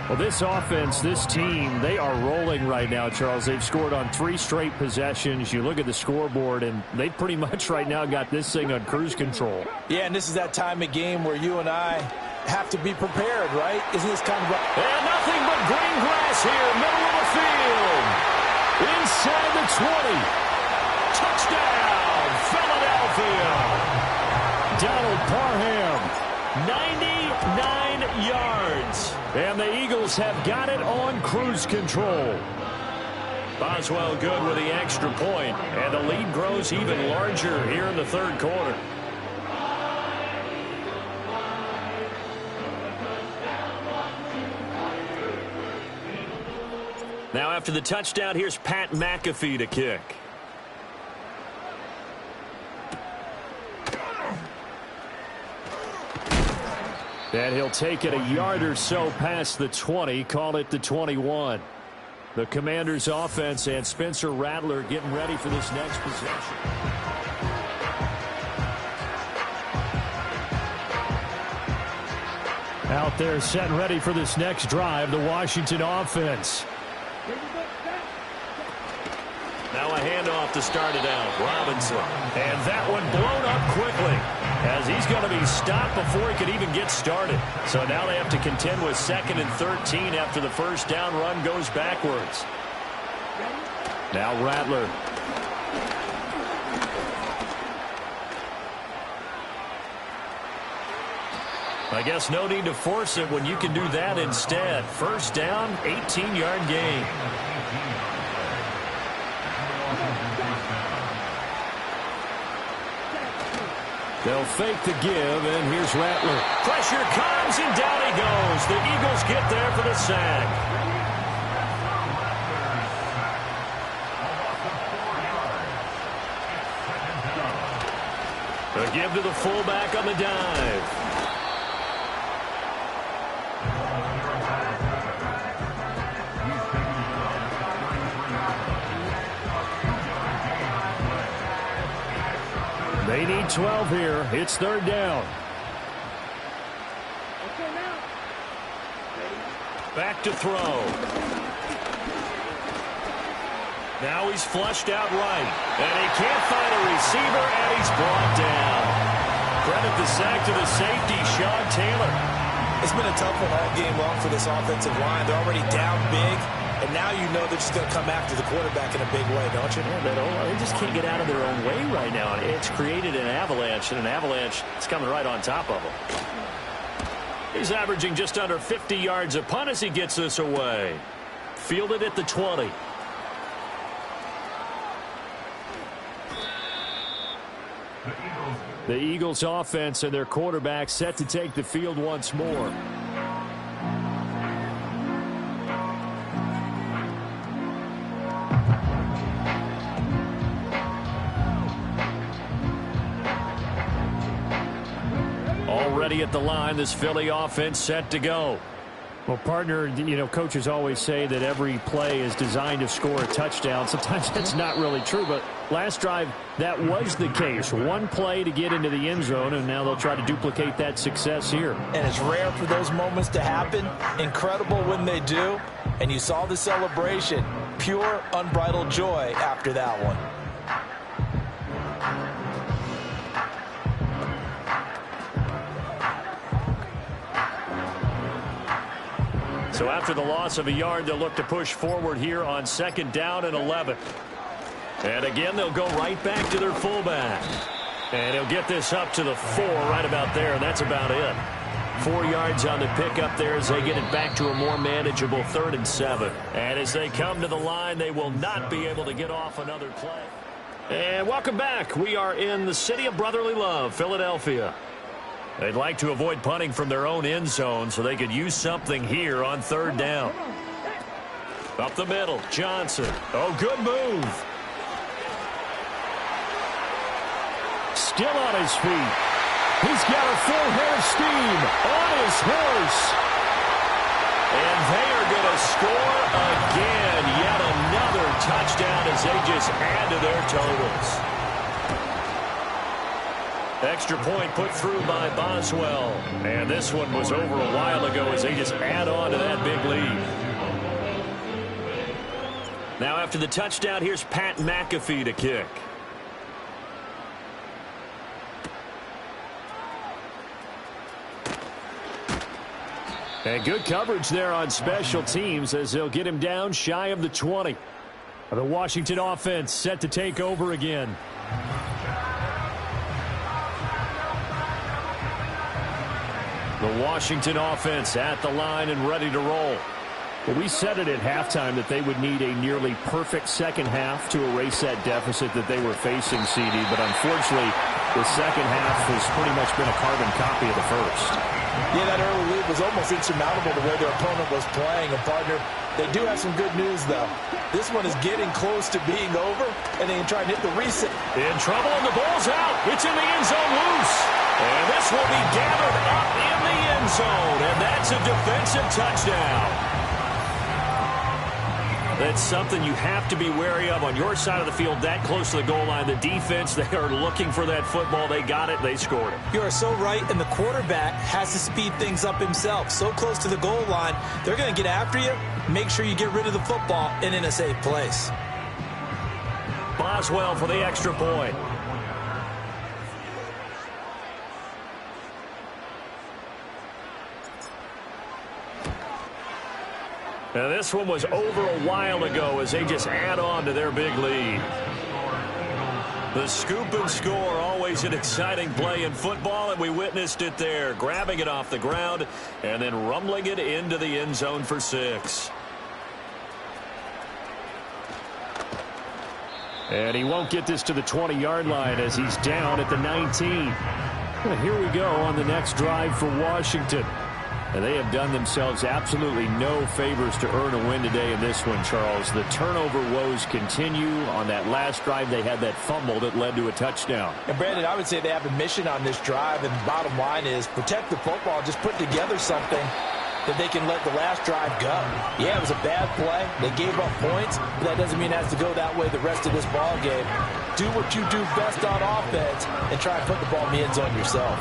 Well, this offense, this team, they are rolling right now, Charles. They've scored on 3 straight possessions. You look at the scoreboard, and they pretty much right now got this thing on cruise control.
Yeah, and this is that time of game where you and I have to be prepared, right? Isn't this kind of
and nothing but green grass here, middle of the field. Inside the 20. Touchdown, Philadelphia.
Donald Parham.
99 yards.
And the Eagles have got it on cruise control.
Boswell good with the extra point, and the lead grows even larger here in the third quarter. Now after the touchdown, here's Pat McAfee to kick.
And he'll take it a yard or so past the 20, call it the 21. The Commanders' offense and Spencer Rattler getting ready for this next possession. Out there set and ready for this next drive, the Washington offense.
Now a handoff to start it out. Robinson. And that one blown up quickly, as he's going to be stopped before he could even get started. So now they have to contend with 2nd and 13 after the first down run goes backwards.
Now Rattler.
I guess no need to force it when you can do that instead. First down, 18-yard gain.
They'll fake the give, and here's Rattler.
Pressure comes, and down he goes. The Eagles get there for the sack. A give to the fullback on the dive. They need 12 here. It's third down. Back to throw. Now he's flushed out right. And he can't find a receiver, and he's brought down. Credit the sack to the safety, Sean Taylor.
It's been a tough one all game long for this offensive line. They're already down big, and now you know they're just going to come after the quarterback in a big way, don't you?
Yeah, they just can't get out of their own way right now. It's created an avalanche, and an avalanche is coming right on top of them. He's averaging just under 50 yards a punt as he gets this away. Fielded at the 20. The Eagles offense and their quarterback set to take the field once more. Already at the line, this Philly offense set to go. Well, partner, coaches always say that every play is designed to score a touchdown. Sometimes that's not really true, but last drive, that was the case. One play to get into the end zone, and now they'll try to duplicate that success here.
And it's rare for those moments to happen. Incredible when they do. And you saw the celebration. Pure, unbridled joy after that one.
So after the loss of a yard, they'll look to push forward here on second down and 11. And again, they'll go right back to their fullback. And he'll get this up to the 4 right about there, and that's about it. 4 yards on the pickup there as they get it back to a more manageable 3rd and 7. And as they come to the line, they will not be able to get off another play. And welcome back. We are in the city of brotherly love, Philadelphia. They'd like to avoid punting from their own end zone so they could use something here on 3rd down. Up the middle, Johnson. Oh, good move. Still on his feet. He's got a full head of steam on his horse. And they are going to score again. Yet another touchdown as they just add to their totals. Extra point put through by Boswell. And this one was over a while ago as they just add on to that big lead. Now after the touchdown, here's Pat McAfee to kick. And good coverage there on special teams as they'll get him down shy of the 20. The Washington offense set to take over again. The Washington offense at the line and ready to roll. Well, we said it at halftime that they would need a nearly perfect second half to erase that deficit that they were facing, CD. But unfortunately, the second half has pretty much been a carbon copy of the first.
Yeah, that early lead was almost insurmountable the way their opponent was playing. And, partner, they do have some good news, though. This one is getting close to being over, and they can try and hit the reset.
In trouble, and the ball's out. It's in the end zone loose. And this will be gathered up in the end zone, and that's a defensive touchdown. That's something you have to be wary of on your side of the field, that close to the goal line. The defense, they are looking for that football. They got it. They scored it.
You are so right, and the quarterback has to speed things up himself. So close to the goal line, they're going to get after you. Make sure you get rid of the football and in a safe place.
Boswell for the extra point. Now this one was over a while ago as they just add on to their big lead. The scoop and score, always an exciting play in football, and we witnessed it there, grabbing it off the ground and then rumbling it into the end zone for 6. And he won't get this to the 20-yard line as he's down at the 19.
Well, here we go on the next drive for Washington. And they have done themselves absolutely no favors to earn a win today in this one, Charles. The turnover woes continue. On that last drive, they had that fumble that led to a touchdown.
And, Brandon, I would say they have a mission on this drive, and the bottom line is protect the football, just put together something that they can let the last drive go. Yeah, it was a bad play. They gave up points, but that doesn't mean it has to go that way the rest of this ball game. Do what you do best on offense and try and put the ball in the end zone yourself.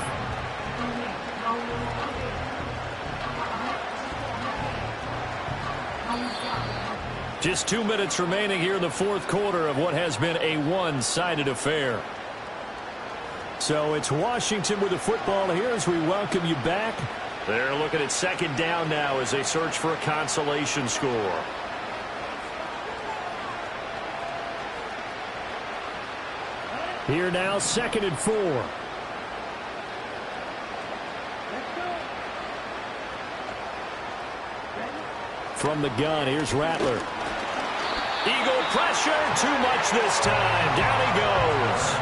Just 2 minutes remaining here in the fourth quarter of what has been a one-sided affair. So it's Washington with the football here as we welcome you back. They're looking at second down now as they search for a consolation score. Here now, 2nd and 4. From the gun, here's Rattler. Eagle pressure, too much this time. Down he goes.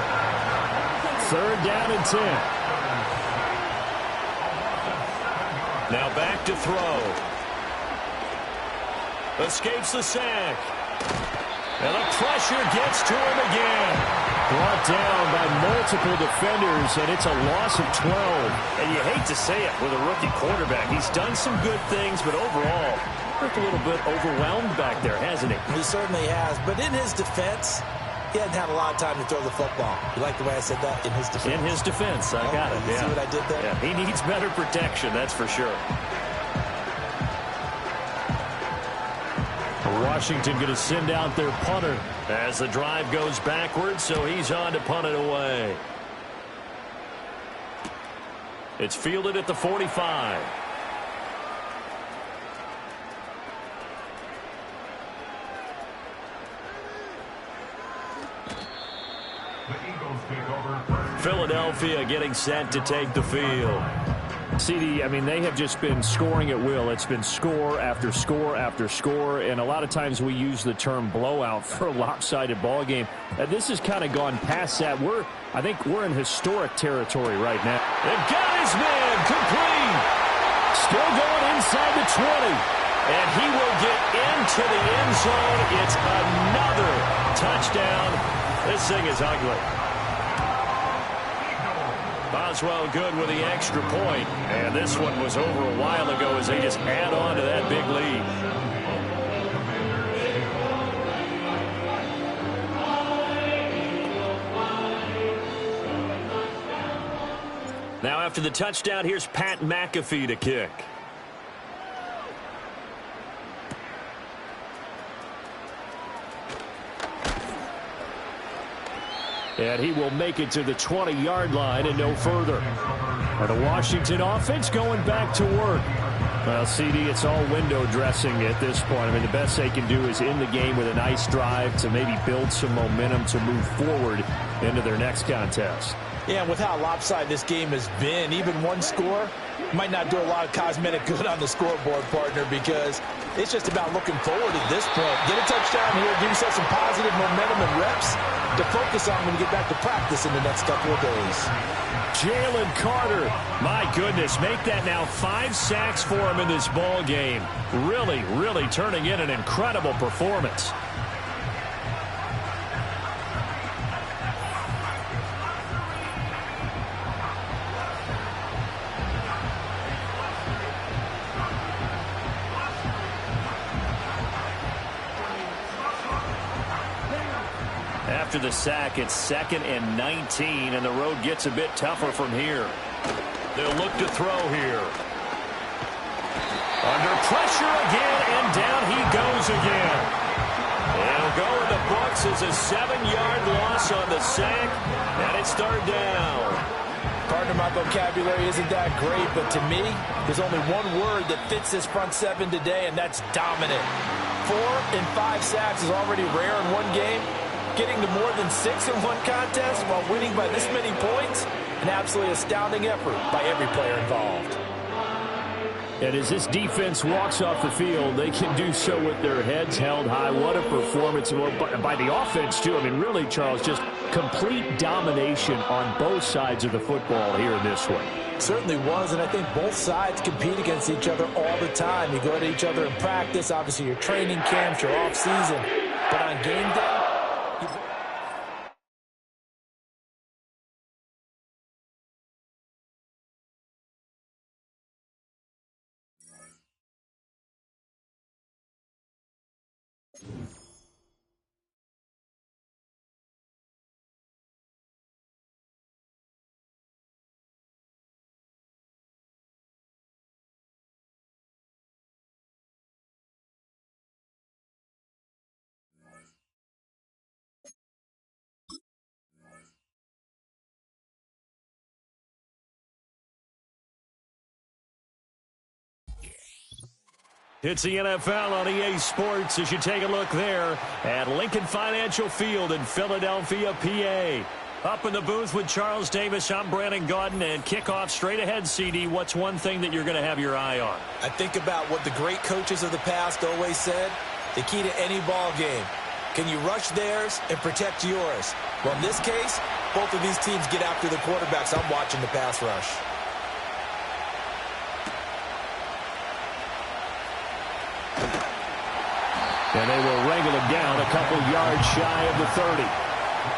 3rd down and 10. Now back to throw. Escapes the sack. And the pressure gets to him again. Brought down by multiple defenders, and it's a loss of 12. And you hate to say it with a rookie quarterback. He's done some good things, but overall, looked a little bit overwhelmed back there, hasn't he?
He certainly has. But in his defense, he hadn't had a lot of time to throw the football. You like the way I said that? In his defense.
In his defense. I got it.
You see what I did there?
Yeah, he needs better protection, that's for sure. Washington going to send out their punter as the drive goes backwards, so he's on to punt it away. It's fielded at the 45. Philadelphia getting set to take the field. CD, I mean, they have just been scoring at will. It's been score after score after score, and a lot of times we use the term blowout for a lopsided ball game. This has kind of gone past that. I think we're in historic territory right now. They've got his man complete. Still going inside the 20. And he will get into the end zone. It's another touchdown. This thing is ugly. Boswell good with the extra point. And this one was over a while ago as they just add on to that big lead. Now after the touchdown, here's Pat McAfee to kick. And he will make it to the 20-yard line and no further. And the Washington offense going back to work. Well, CD, it's all window dressing at this point. I mean, the best they can do is in the game with a nice drive to maybe build some momentum to move forward into their next contest.
Yeah, and with how lopsided this game has been, even one score might not do a lot of cosmetic good on the scoreboard, partner, because it's just about looking forward at this point. Get a touchdown here, give yourself some positive momentum and reps to focus on when you get back to practice in the next couple of days.
Jalen Carter, my goodness, make that now 5 sacks for him in this ball game. Really, really turning in an incredible performance. After the sack, it's 2nd and 19, and the road gets a bit tougher from here. They'll look to throw here. Under pressure again, and down he goes again. It'll go in the books as a 7-yard loss on the sack, and it's 3rd down.
Partner, my vocabulary isn't that great, but to me, there's only one word that fits this front seven today, and that's dominant. 4 and 5 sacks is already rare in one game. Getting to more than 6 in one contest while winning by this many points, an absolutely astounding effort by every player involved.
And as this defense walks off the field, they can do so with their heads held high. What a performance by the offense, too. I mean, really, Charles, just complete domination on both sides of the football here in this one.
Certainly was, and I think both sides compete against each other all the time. You go to each other in practice, obviously your training camps, your off-season, but on game day,
It's the NFL on EA Sports as you take a look there at Lincoln Financial Field in Philadelphia, PA. Up in the booth with Charles Davis, I'm Brandon Gaudin, and kickoff straight ahead, CD. What's one thing that you're going to have your eye on?
I think about what the great coaches of the past always said. The key to any ball game. Can you rush theirs and protect yours? Well, in this case, both of these teams get after the quarterbacks. I'm watching the pass rush.
And they will wrangle him down a couple yards shy of the 30.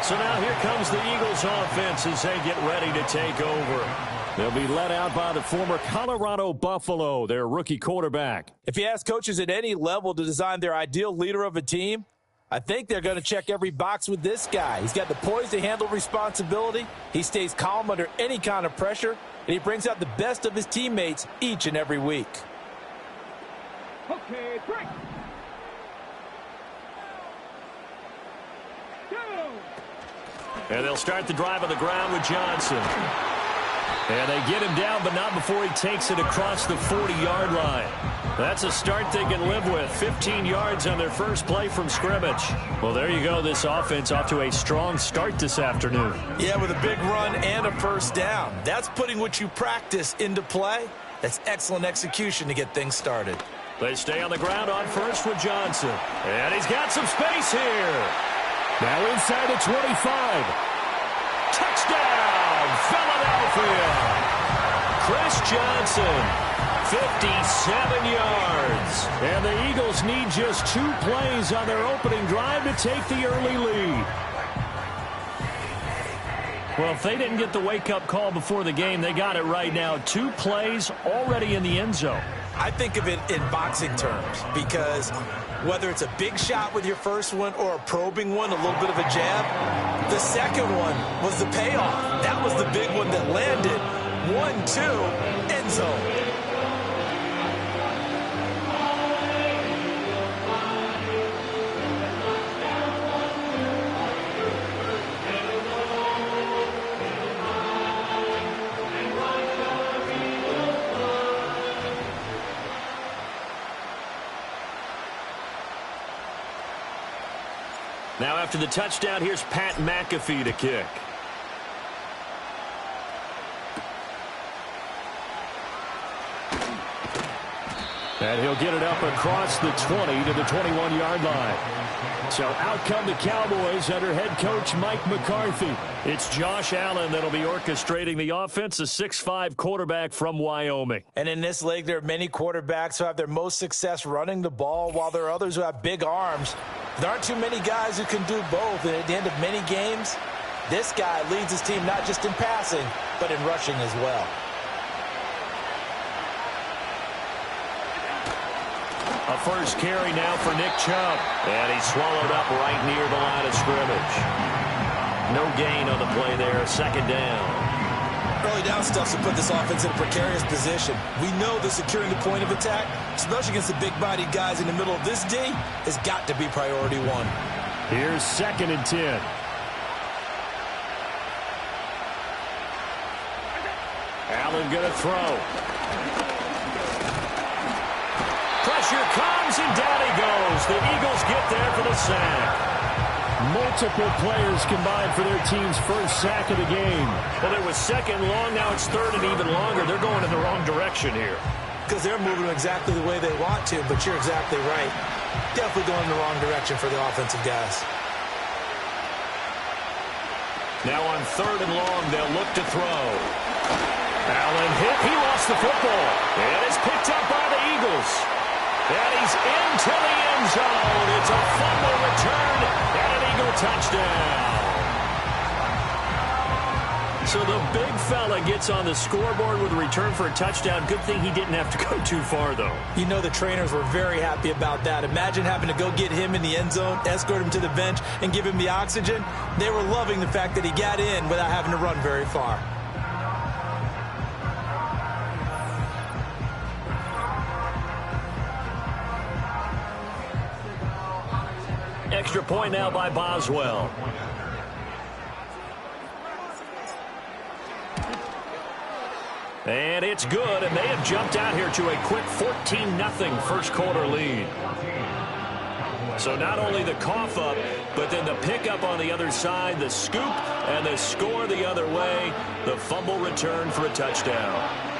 So now here comes the Eagles offense as they get ready to take over. They'll be led out by the former Colorado Buffalo, their rookie quarterback.
If you ask coaches at any level to design their ideal leader of a team, I think they're going to check every box with this guy. He's got the poise to handle responsibility. He stays calm under any kind of pressure, and he brings out the best of his teammates each and every week.
Okay, break.
And they'll start the drive on the ground with Johnson. And they get him down, but not before he takes it across the 40-yard line. That's a start they can live with. 15 yards on their first play from scrimmage. Well, there you go. This offense off to a strong start this afternoon.
Yeah, with a big run and a first down. That's putting what you practice into play. That's excellent execution to get things started.
They stay on the ground on first with Johnson. And he's got some space here. Now inside the 25. Touchdown, Philadelphia. Chris Johnson, 57 yards. And the Eagles need just 2 plays on their opening drive to take the early lead. Well, if they didn't get the wake-up call before the game, they got it right now. 2 plays already in the end zone.
I think of it in boxing terms because whether it's a big shot with your first one or a probing one, a little bit of a jab, the second one was the payoff. That was the big one that landed. 1-2, end zone.
Now after the touchdown, here's Pat McAfee to kick. And he'll get it up across the 20 to the 21-yard line. So out come the Cowboys under head coach Mike McCarthy. It's Josh Allen that'll be orchestrating the offense, a 6'5" quarterback from Wyoming.
And in this league, there are many quarterbacks who have their most success running the ball, while there are others who have big arms. There aren't too many guys who can do both, and at the end of many games, this guy leads his team not just in passing, but in rushing as well.
A first carry now for Nick Chubb. And he's swallowed up right near the line of scrimmage. No gain on the play there, second down.
Early down stuff to put this offense in a precarious position. We know that securing the point of attack, especially against the big-bodied guys in the middle of this D, has got to be priority one.
Here's 2nd and 10. Allen going to throw. Pressure comes, and down he goes. The Eagles get there for the sack. Multiple players combined for their team's first sack of the game. Well, it was 2nd long, now it's 3rd and even longer. They're going in the wrong direction here.
Because they're moving exactly the way they want to, but you're exactly right. Definitely going in the wrong direction for the offensive guys.
Now on 3rd and long, they'll look to throw. Allen hit. He lost the football. And it's picked up by the Eagles. And he's into the end zone. It's a fumble return and an Eagle touchdown. So the big fella gets on the scoreboard with a return for a touchdown. Good thing he didn't have to go too far, though.
You know the trainers were very happy about that. Imagine having to go get him in the end zone, escort him to the bench, and give him the oxygen. They were loving the fact that he got in without having to run very far.
Extra point now by Boswell. And it's good, and they have jumped out here to a quick 14-0 first quarter lead. So not only the cough up, but then the pickup on the other side, the scoop, and the score the other way, the fumble return for a touchdown.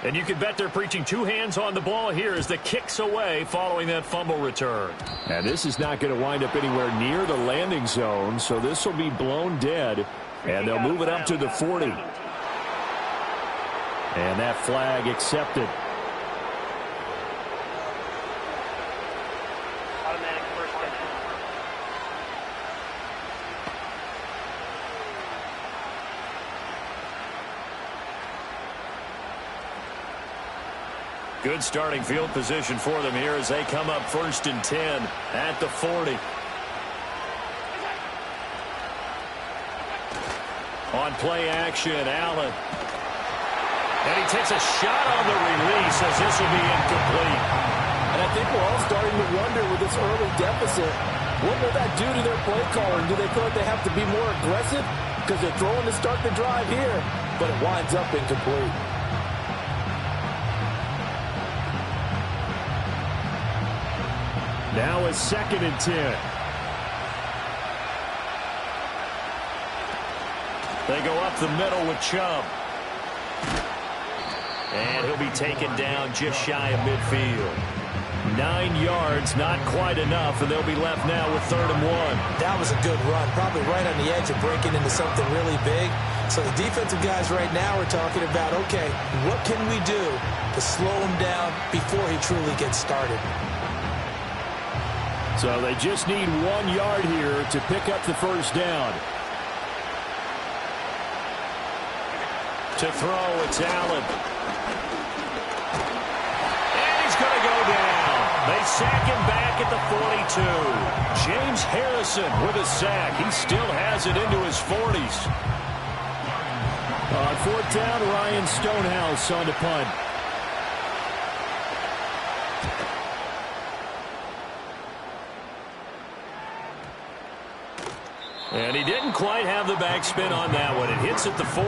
And you can bet they're preaching two hands on the ball here as the kick's away following that fumble return.
And this is not going to wind up anywhere near the landing zone, so this will be blown dead, and they'll move it up to the 40. And that flag accepted.
Automatic first down.
Good starting field position for them here as they come up 1st and 10 at the 40. On play action, Allen. And he takes a shot on the release as this will be incomplete.
And I think we're all starting to wonder with this early deficit, what will that do to their play calling? Do they feel like they have to be more aggressive? Because they're throwing to start the drive here, but it winds up incomplete.
Now it's 2nd and 10.
They go up the middle with Chubb. And he'll be taken down just shy of midfield. 9 yards, not quite enough, and they'll be left now with 3rd and 1.
That was a good run, probably right on the edge of breaking into something really big. So the defensive guys right now are talking about, okay, what can we do to slow him down before he truly gets started?
So they just need 1 yard here to pick up the first down.
To throw, it's Allen. And he's going to go down. They sack him back at the 42. James Harrison with a sack. He still has it into his 40s.
On 4th down, Ryan Stonehouse on the punt.
And he didn't quite have the backspin on that one. It hits at the 4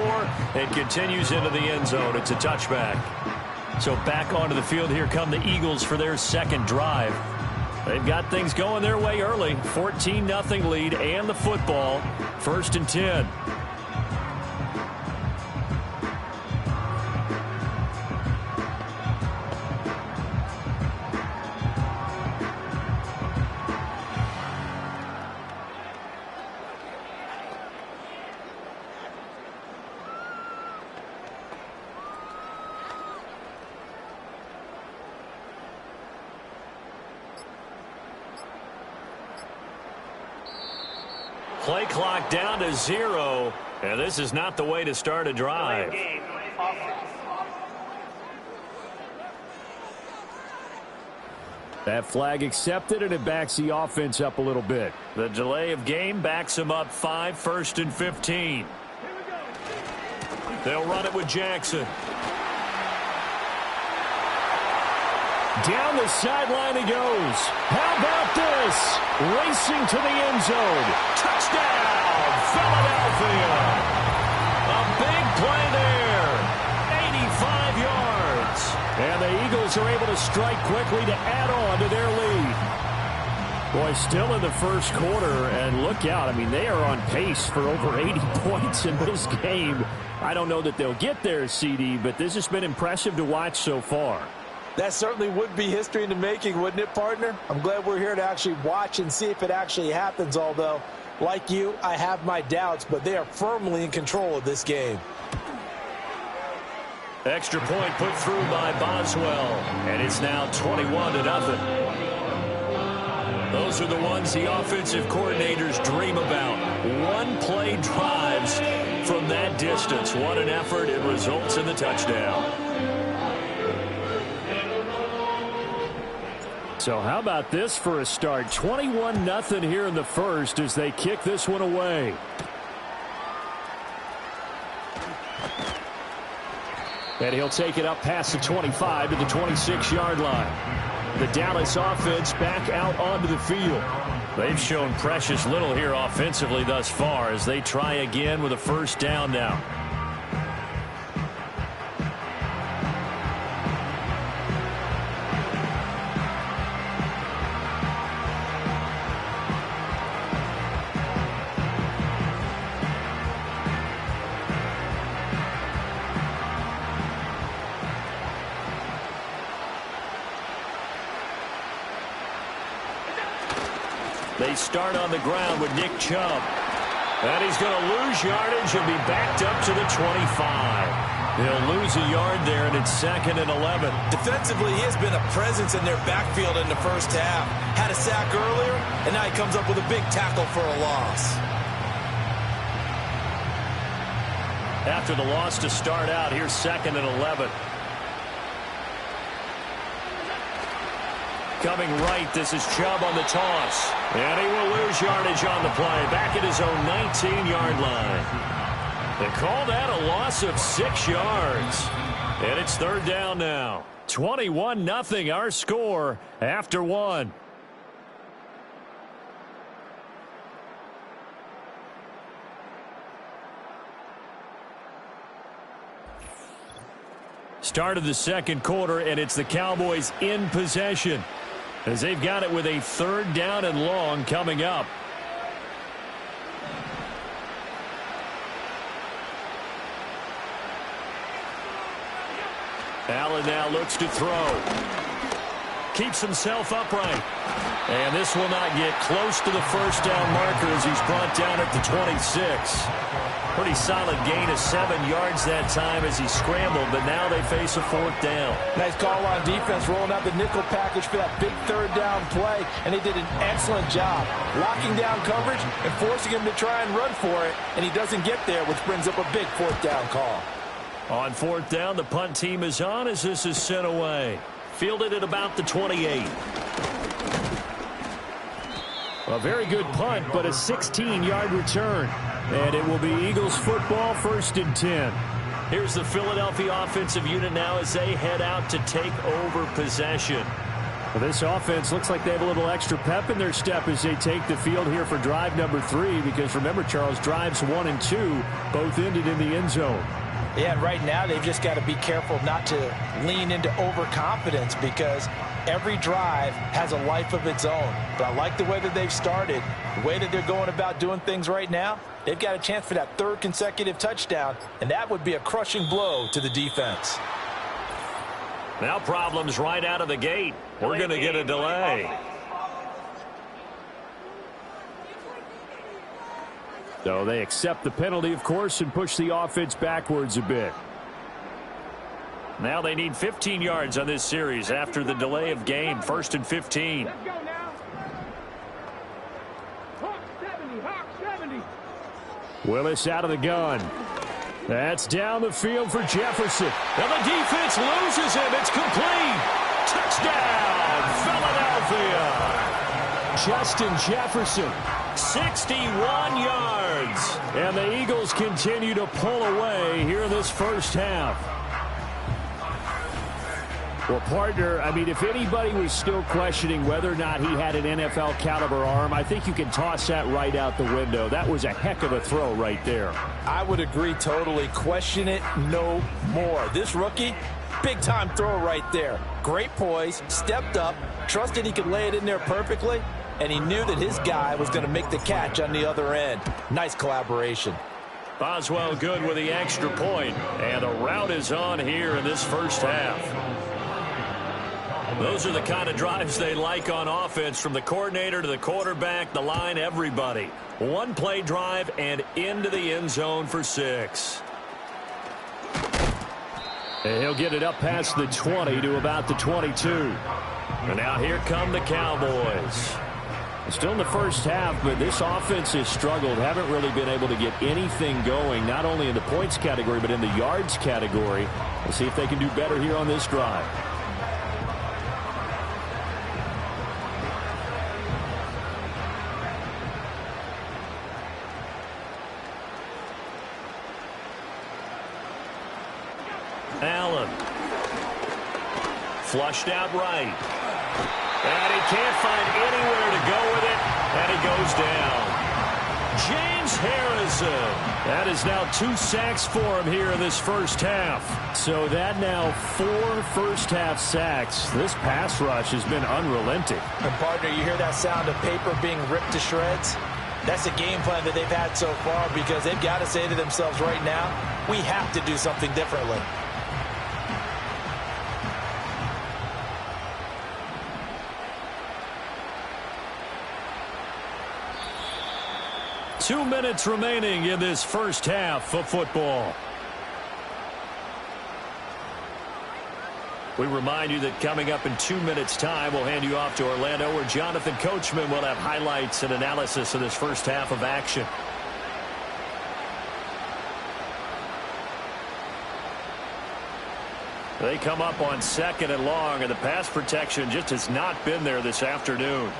and continues into the end zone. It's a touchback. So back onto the field here come the Eagles for their second drive. They've got things going their way early. 14-0 lead and the football. 1st and 10. Play clock down to 0, and this is not the way to start a drive.
That flag accepted, and it backs the offense up a little bit.
The delay of game backs them up 5, 1st and 15. They'll run it with Jackson.
Down the sideline he goes. How about this? Racing to the end zone.
Touchdown, Philadelphia. A big play there. 85 yards.
And the Eagles are able to strike quickly to add on to their lead. Boy, still in the first quarter, and look out. I mean, they are on pace for over 80 points in this game. I don't know that they'll get there, CD, but this has been impressive to watch so far.
That certainly would be history in the making, wouldn't it, partner? I'm glad we're here to actually watch and see if it actually happens, although, like you, I have my doubts, but they are firmly in control of this game.
Extra point put through by Boswell, and it's now 21-0. Those are the ones the offensive coordinators dream about. One-play drives from that distance. What an effort. It results in the touchdown. So how about this for a start? 21-0 here in the first as they kick this one away. And he'll take it up past the 25 to the 26-yard line. The Dallas offense back out onto the field. They've shown precious little here offensively thus far as they try again with a first down now. They start on the ground with Nick Chubb. And he's going to lose yardage and be backed up to the 25. He'll lose a yard there, and it's 2nd and 11.
Defensively, he has been a presence in their backfield in the first half. Had a sack earlier, and now he comes up with a big tackle for a loss.
After the loss to start out, here's 2nd and 11. Coming right, this is Chubb on the toss. And he will lose yardage on the play. Back at his own 19-yard line. They call that a loss of 6 yards. And it's 3rd down now. 21-0 our score after 1. Start of the second quarter, and it's the Cowboys in possession as they've got it with a 3rd down and long coming up. Allen now looks to throw. Keeps himself upright. And this will not get close to the first down marker as he's brought down at the 26. Pretty solid gain of 7 yards that time as he scrambled, but now they face a 4th down.
Nice call on defense, rolling out the nickel package for that big 3rd down play, and they did an excellent job locking down coverage and forcing him to try and run for it, and he doesn't get there, which brings up a big 4th down call.
On 4th down, the punt team is on as this is sent away. Fielded at about the 28. A very good punt, but a 16-yard return. And it will be Eagles football, 1st and 10. Here's the Philadelphia offensive unit now as they head out to take over possession. Well, this offense looks like they have a little extra pep in their step as they take the field here for drive number 3. Because remember, Charles, drives 1 and 2 both ended in the end zone.
Yeah, and right now they've just got to be careful not to lean into overconfidence because every drive has a life of its own. But I like the way that they've started, the way that they're going about doing things right now. They've got a chance for that 3rd consecutive touchdown, and that would be a crushing blow to the defense.
Now problems right out of the gate. We're going to get a delay. So they accept the penalty, of course, and push the offense backwards a bit. Now they need 15 yards on this series after the delay of game. 1st and 15.
Let's go now. Hawk 70, Hawk 70.
Willis out of the gun. That's down the field for Jefferson. And the defense loses him. It's complete. Touchdown, Philadelphia. Justin Jefferson, 61 yards. And the Eagles continue to pull away here in this first half. Well, partner, I mean, if anybody was still questioning whether or not he had an NFL caliber arm, I think you can toss that right out the window. That was a heck of a throw right there.
I would agree totally. Question it no more. This rookie, big-time throw right there. Great poise, stepped up, trusted he could lay it in there perfectly, and he knew that his guy was going to make the catch on the other end. Nice collaboration.
Boswell good with the extra point, and the route is on here in this first half.
Those are the kind of drives they like on offense, from the coordinator to the quarterback, the line, everybody. One-play drive and into the end zone for 6.
And he'll get it up past the 20 to about the 22.
And now here come the Cowboys.
Still in the first half, but this offense has struggled. Haven't really been able to get anything going, not only in the points category, but in the yards category. We'll see if they can do better here on this drive.
Allen. Flushed out right. And he can't find anywhere to go with it, and he goes down. James Harrison.
That is now 2 sacks for him here in this first half. So that now 4 first-half sacks. This pass rush has been unrelenting.
And, partner, you hear that sound of paper being ripped to shreds? That's a game plan that they've had so far, because they've got to say to themselves right now, we have to do something differently.
Two minutes remaining in this first half of football.
We remind you that coming up in 2 minutes' time, we'll hand you off to Orlando, where Jonathan Coachman will have highlights and analysis of this first half of action. They come up on 2nd and long, and the pass protection just has not been there this afternoon.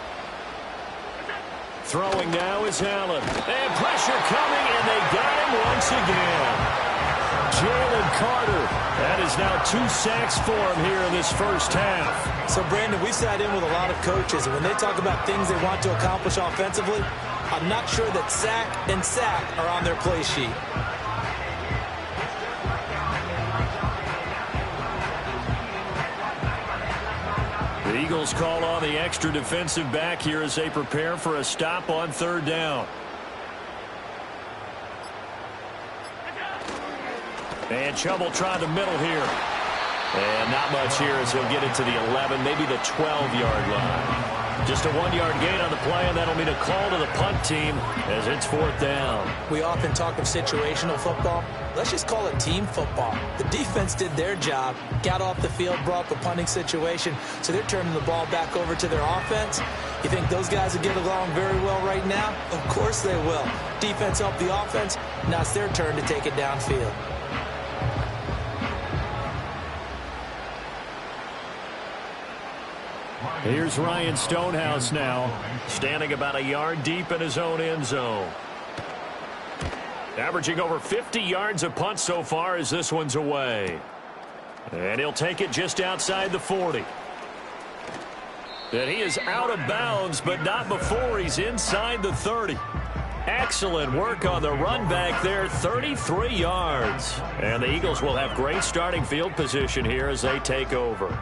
Throwing now is Allen. And pressure coming, and they got him once again.
Jalen Carter. That is now 2 sacks for him here in this first half.
So, Brandon, we've sat in with a lot of coaches, and when they talk about things they want to accomplish offensively, I'm not sure that sack and sack are on their play sheet.
The Eagles call on the extra defensive back here as they prepare for a stop on 3rd down. And Chubb will try the middle here. And not much here as he'll get it to the 11, maybe the 12-yard line. Just a 1-yard gain on the play, and that'll mean a call to the punt team as it's 4th down.
We often talk of situational football. Let's just call it team football. The defense did their job, got off the field, brought the punting situation, so they're turning the ball back over to their offense. You think those guys will get along very well right now? Of course they will. Defense helped the offense. Now it's their turn to take it downfield.
Here's Ryan Stonehouse now,
standing about a yard deep in his own end zone. Averaging over 50 yards a punt so far as this one's away. And he'll take it just outside the 40. And he is out of bounds, but not before he's inside the 30. Excellent work on the run back there, 33 yards. And the Eagles will have great starting field position here as they take over.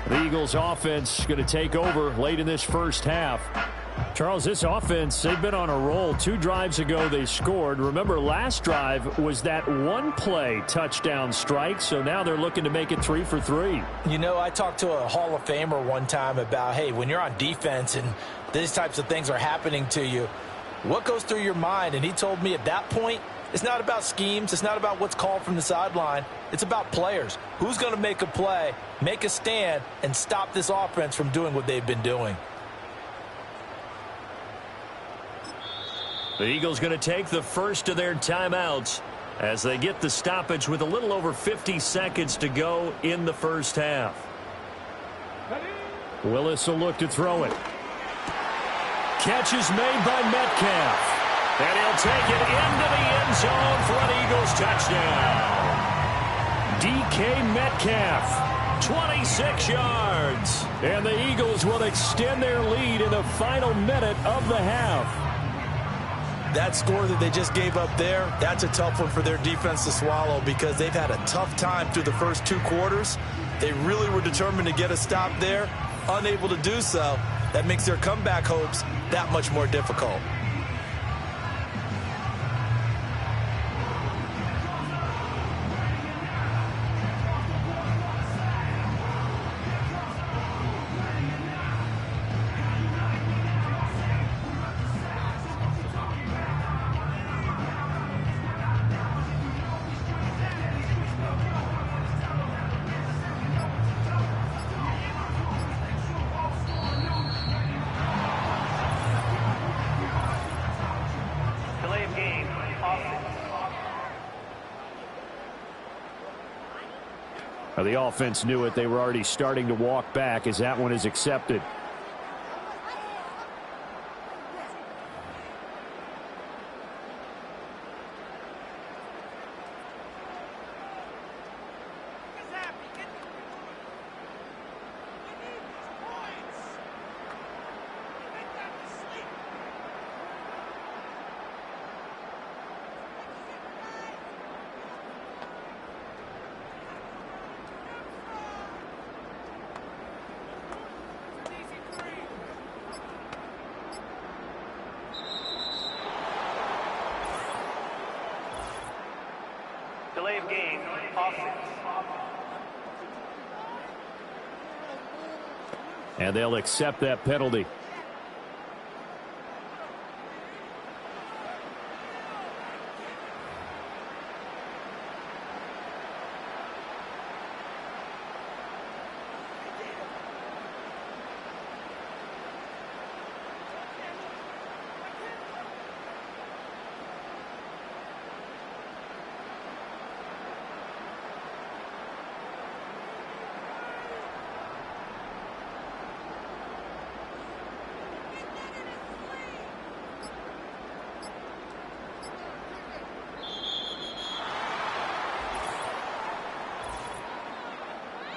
The Eagles offense going to take over late in this first half. Charles, this offense, they've been on a roll. 2 drives ago they scored. Remember, last drive was that one-play touchdown strike, so now they're looking to make it 3 for 3.
You know, I talked to a Hall of Famer one time about, hey, when you're on defense and these types of things are happening to you, what goes through your mind? And he told me at that point, it's not about schemes. It's not about what's called from the sideline. It's about players. Who's going to make a play, make a stand, and stop this offense from doing what they've been doing?
The Eagles going to take the first of their timeouts as they get the stoppage with a little over 50 seconds to go in the first half.
Willis will look to throw it.
Catch is made by Metcalf. And he'll take it into the end zone for an Eagles touchdown. DK Metcalf, 26 yards.
And the Eagles will extend their lead in the final minute of the half.
That score that they just gave up there, that's a tough one for their defense to swallow because they've had a tough time through the first 2 quarters. They really were determined to get a stop there, unable to do so. That makes their comeback hopes that much more difficult.
The offense knew it. They were already starting to walk back as that one is accepted.
Delay of game, offense.
And they'll accept that penalty.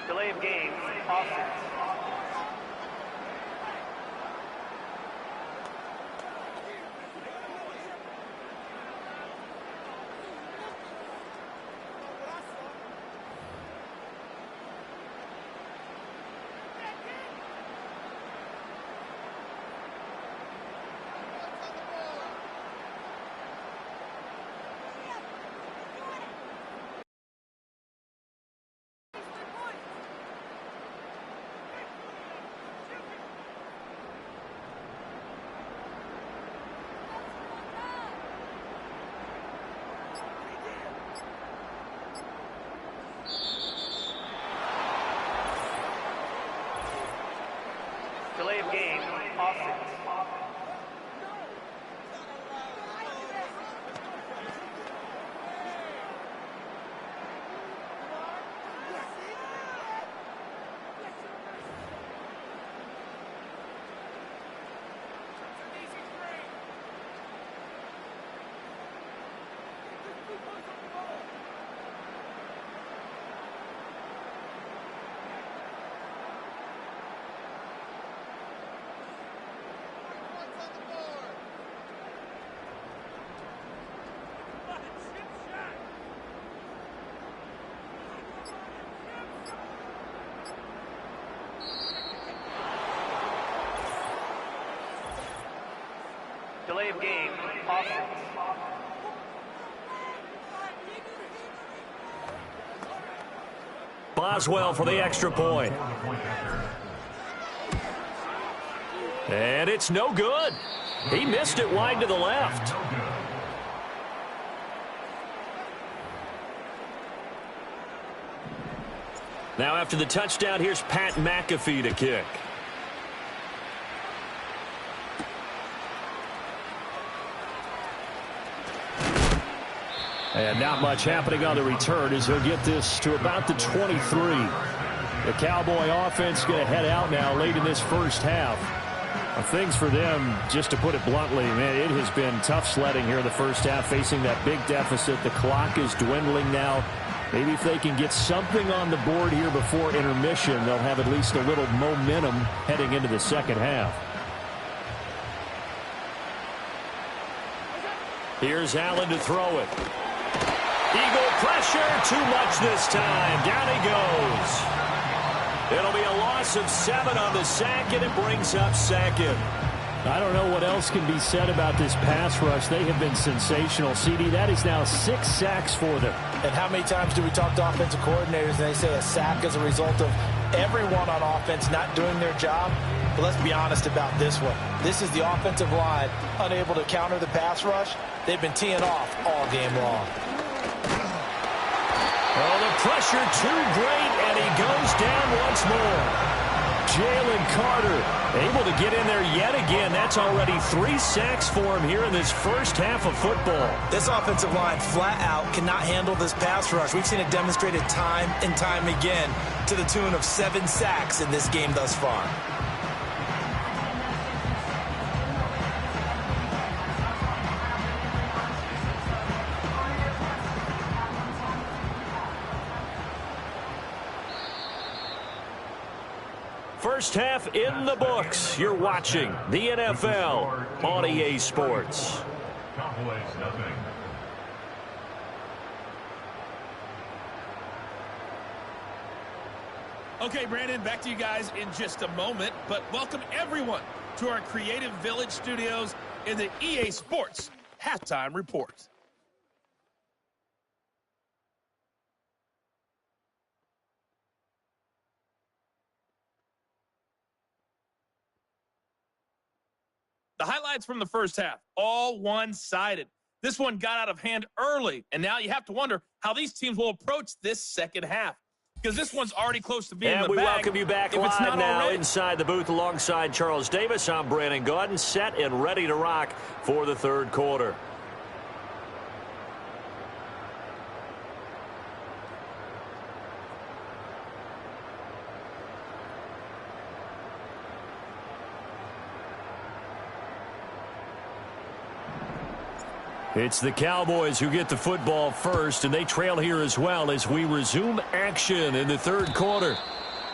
Delay of game, offense. Delay of game, offense. Delay of game, offense.
Boswell for the extra point. And it's no good. He missed it wide to the left. Now after the touchdown, here's Pat McAfee to kick. And not much happening on the return as he'll get this to about the 23. The Cowboy offense going to head out now late in this first half. Things for them, just to put it bluntly, man, it has been tough sledding here in the first half, facing that big deficit. The clock is dwindling now. Maybe if they can get something on the board here before intermission, they'll have at least a little momentum heading into the second half. Here's Allen to throw it. Eagle pressure, too much this time. Down he goes. It'll be a loss of 7 on the sack, and it brings up second. I don't know what else can be said about this pass rush. They have been sensational. CD, that is now 6 sacks for them.
And how many times do we talk to offensive coordinators and they say a sack is a result of everyone on offense not doing their job? But let's be honest about this one. This is the offensive line unable to counter the pass rush. They've been teeing off all game long.
Oh, the pressure too great, and he goes down once more. Jalen Carter able to get in there yet again. That's already 3 sacks for him here in this first half of football.
This offensive line flat out cannot handle this pass rush. We've seen it demonstrated time and time again to the tune of 7 sacks in this game thus far.
First half in the books. You're watching the NFL on EA Sports.
Cowboys nothing.
Okay, Brandon, back to you guys in just a moment, but welcome everyone to our Creative Village studios in the EA Sports Halftime Report. The highlights from the first half, all one-sided. This one got out of hand early, and now you have to wonder how these teams will approach this second half. Because this one's already close to being in the bag.
And we welcome you back live now
already.
Inside the booth alongside Charles Davis. I'm Brandon Gaudin, set and ready to rock for the third quarter. It's the Cowboys who get the football first, and they trail here as well as we resume action in the third quarter.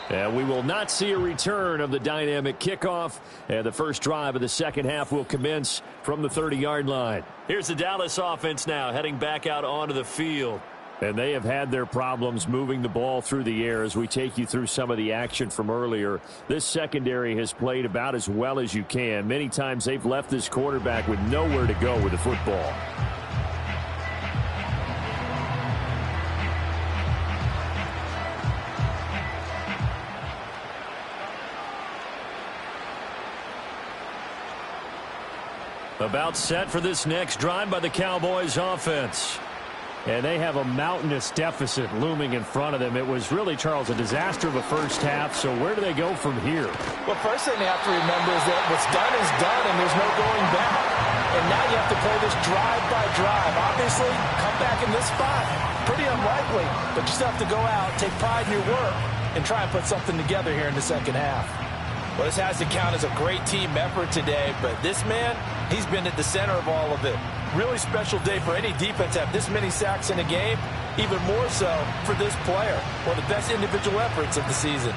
And we will not see a return of the dynamic kickoff, and the first drive of the second half will commence from the 30-yard line. Here's the Dallas offense now heading back out onto the field. And they have had their problems moving the ball through the air as we take you through some of the action from earlier. This secondary has played about as well as you can. Many times they've left this quarterback with nowhere to go with the football. About set for this next drive by the Cowboys offense. And they have a mountainous deficit looming in front of them. It was really, Charles, a disaster of a first half. So where do they go from here?
Well, first thing they have to remember is that what's done is done, and there's no going back. And now you have to play this drive by drive. Obviously, come back in this spot. Pretty unlikely, but you still have to go out, take pride in your work, and try and put something together here in the second half. Well, this has to count as a great team effort today, but this man, he's been at the center of all of it. Really special day for any defense to have this many sacks in a game, even more so for this player. One of the best individual efforts of the season.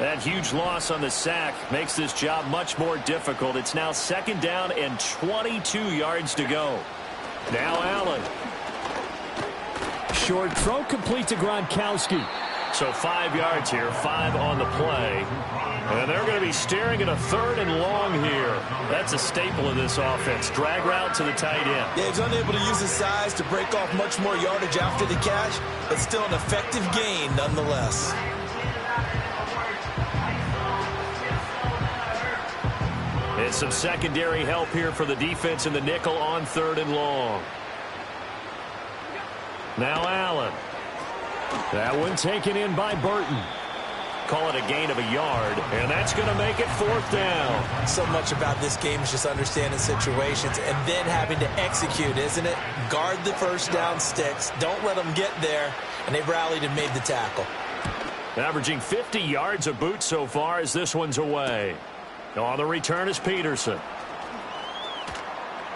That huge loss on the sack makes this job much more difficult. It's now second down and 22 yards to go. Now Allen. Short throw complete to Gronkowski. So 5 yards here, 5 on the play. And they're going to be staring at a third and long here. That's a staple of this offense. Drag route to the tight end.
Yeah, he's unable to use his size to break off much more yardage after the catch, but still an effective gain nonetheless.
And some secondary help here for the defense in the nickel on third and long. Now Allen. That one taken in by Burton. Call it a gain of a yard, and that's going to make it fourth down.
So much about this game is just understanding situations and then having to execute, isn't it? Guard the first down sticks. Don't let them get there, and they've rallied and made the tackle.
Averaging 50 yards a boot so far as this one's away. On the return is Peterson.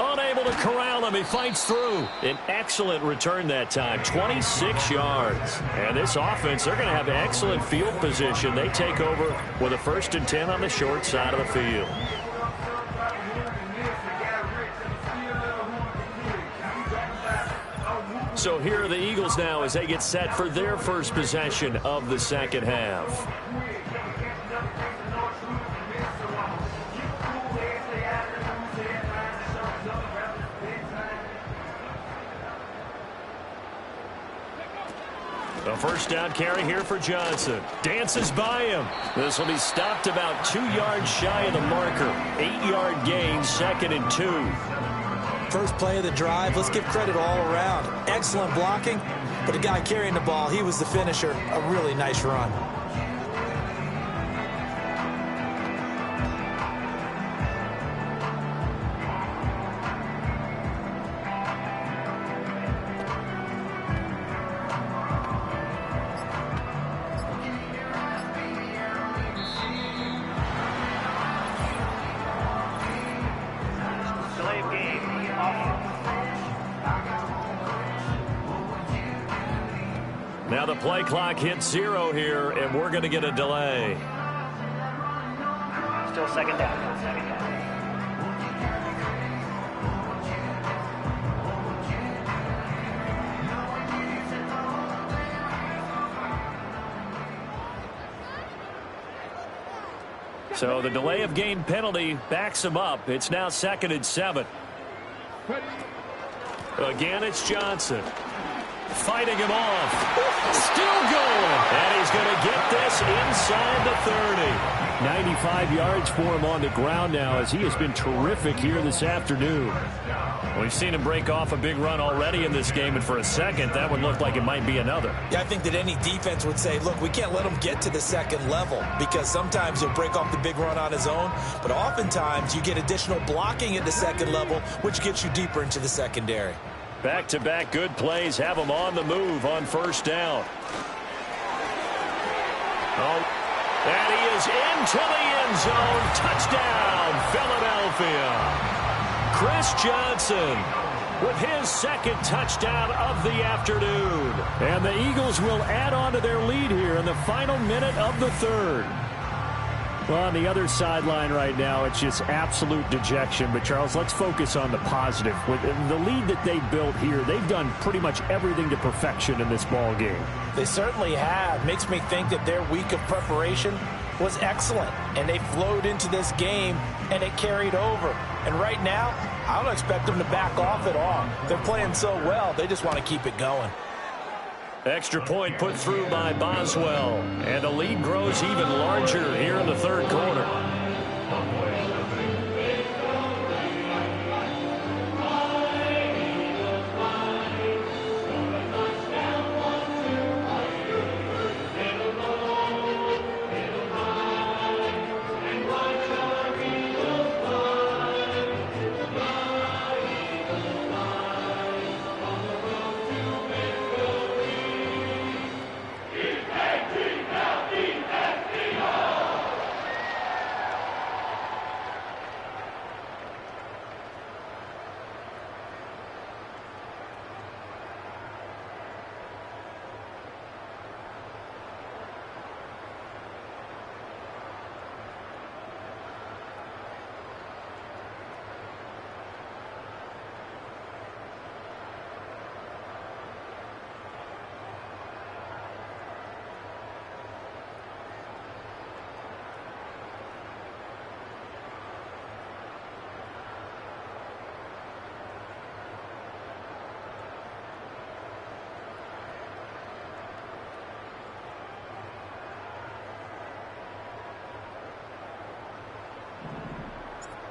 Unable to corral him. He fights through. An excellent return that time. 26 yards. And this offense, they're going to have excellent field position. They take over with a 1st and 10 on the short side of the field. So here are the Eagles now as they get set for their first possession of the second half.
A first down carry here for Johnson. Dances by him. This will be stopped about 2 yards shy of the marker. 8-yard gain, 2nd and 2.
First play of the drive, let's give credit all around. Excellent blocking, but the guy carrying the ball, he was the finisher. A really nice run.
Delay of game, offense.
Now the play clock hits 0 here, and we're going to get a delay.
Still second down.
So the delay of game penalty backs him up. It's now 2nd and 7. Again, it's Johnson. Fighting him off. Still going. And he's going to get this inside the 30. 95 yards for him on the ground now, as he has been terrific here this afternoon. We've seen him break off a big run already in this game, and for a second, that would look like it might be another.
Yeah, I think that any defense would say, look, we can't let him get to the second level, because sometimes he'll break off the big run on his own, but oftentimes you get additional blocking at the second level, which gets you deeper into the secondary.
Back-to-back good plays have him on the move on first down. Oh, and he is into the end zone. Touchdown, Philadelphia. Chris Johnson with his 2nd touchdown of the afternoon. And the Eagles will add on to their lead here in the final minute of the 3rd. Well, on the other sideline right now, it's just absolute dejection. But, Charles, let's focus on the positive. With the lead that they built here, they've done pretty much everything to perfection in this ball game.
They certainly have. Makes me think that their week of preparation was excellent. And they flowed into this game, and it carried over. And right now, I don't expect them to back off at all. They're playing so well, they just want to keep it going.
Extra point put through by Boswell. And the lead grows even larger here in the 3rd quarter.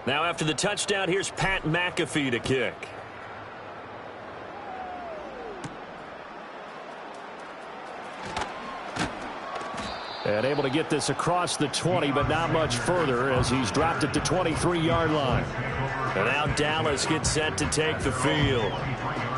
Now after the touchdown, here's Pat McAfee to kick. And able to get this across the 20, but not much further as he's dropped it to 23-yard line. And now Dallas gets set to take the field.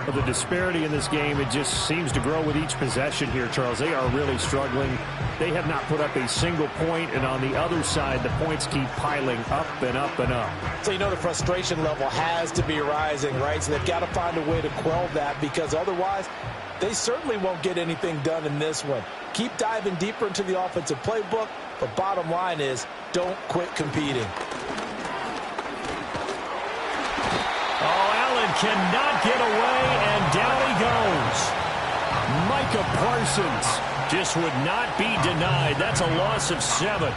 Well, the disparity in this game, it just seems to grow with each possession here, Charles. They are really struggling. They have not put up a single point, and on the other side, the points keep piling up and up and up.
So, you know, the frustration level has to be rising, right? So they've got to find a way to quell that, because otherwise they certainly won't get anything done in this one. Keep diving deeper into the offensive playbook, but bottom line is don't quit competing.
Oh, Allen cannot get away, and down he goes. Micah Parsons just would not be denied. That's a loss of 7.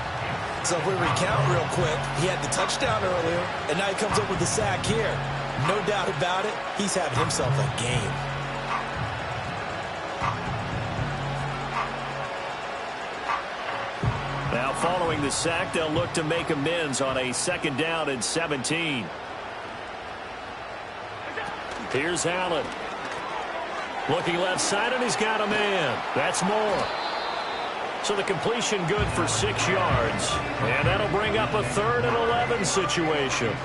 So if we recount real quick, he had the touchdown earlier, and now he comes up with the sack here. No doubt about it, he's having himself a game.
Now following the sack, they'll look to make amends on a 2nd down and 17. Here's Allen. Looking left side, and he's got a man. That's Moore. So the completion good for 6 yards. And that'll bring up a 3rd and 11 situation.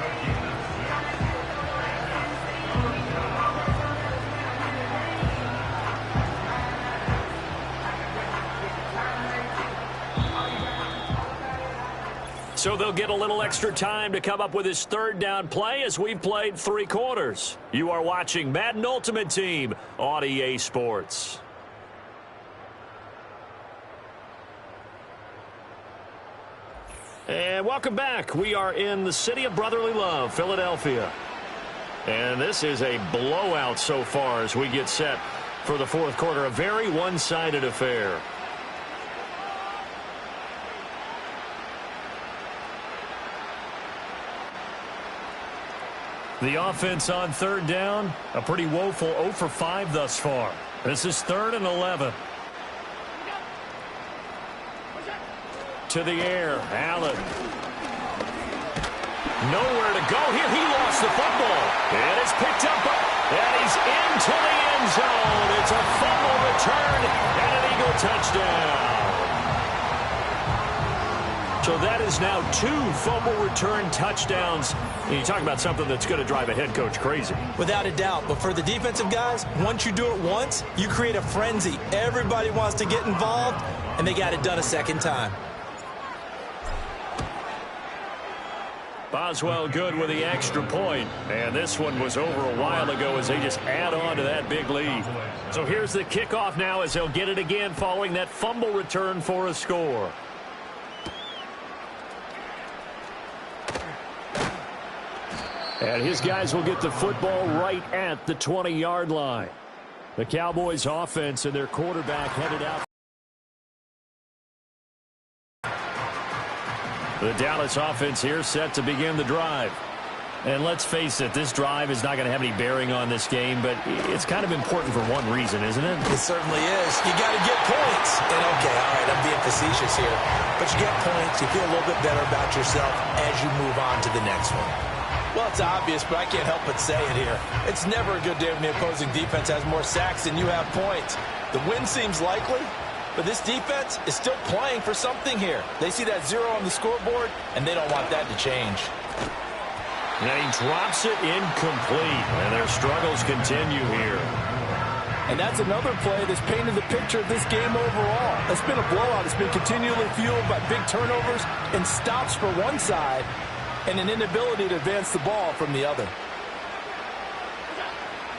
So they'll get a little extra time to come up with his 3rd down play as we've played 3 quarters. You are watching Madden Ultimate Team on EA Sports. And welcome back. We are in the city of brotherly love, Philadelphia. And this is a blowout so far as we get set for the 4th quarter. A very one-sided affair. The offense on 3rd down, a pretty woeful 0 for 5 thus far. This is 3rd and 11. To the air, Allen. Nowhere to go here. He lost the football. And it's picked up, and he's into the end zone. It's a fumble return and an Eagle touchdown. So that is now 2 fumble return touchdowns. And you talk about something that's going to drive a head coach crazy.
Without a doubt. But for the defensive guys, once you do it once, you create a frenzy. Everybody wants to get involved, and they got it done a 2nd time.
Boswell good with the extra point. And this one was over a while ago as they just add on to that big lead. So here's the kickoff now as they'll get it again following that fumble return for a score. And his guys will get the football right at the 20-yard line. The Cowboys offense and their quarterback headed out. The Dallas offense here set to begin the drive. And let's face it, this drive is not going to have any bearing on this game, but it's kind of important for one reason, isn't it?
It certainly is. You got to get points. And okay, all right, I'm being facetious here. But you get points, you feel a little bit better about yourself as you move on to the next one. Well, it's obvious, but I can't help but say it here. It's never a good day when the opposing defense has more sacks than you have points. The win seems likely, but this defense is still playing for something here. They see that 0 on the scoreboard, and they don't want that to change.
And he drops it incomplete, and their struggles continue here.
And that's another play that's painted the picture of this game overall. It's been a blowout. It's been continually fueled by big turnovers and stops for one side and an inability to advance the ball from the other.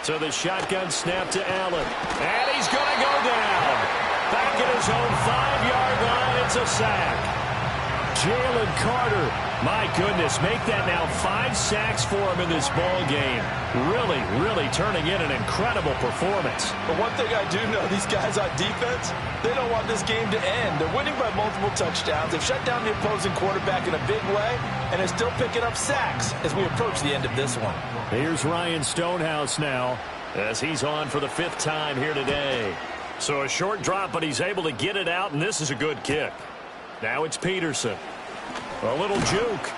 So the shotgun snap to Allen. And he's going to go down. Back at his own 5-yard line, it's a sack. Jalen Carter, my goodness, make that now 5 sacks for him in this ball game. Really turning in an incredible performance.
But one thing I do know, these guys on defense, they don't want this game to end. They're winning by multiple touchdowns. They've shut down the opposing quarterback in a big way, and they're still picking up sacks as we approach the end of this one.
Here's Ryan Stonehouse now as he's on for the 5th time here today. So a short drop, but he's able to get it out, and this is a good kick. Now it's Peterson. A little juke.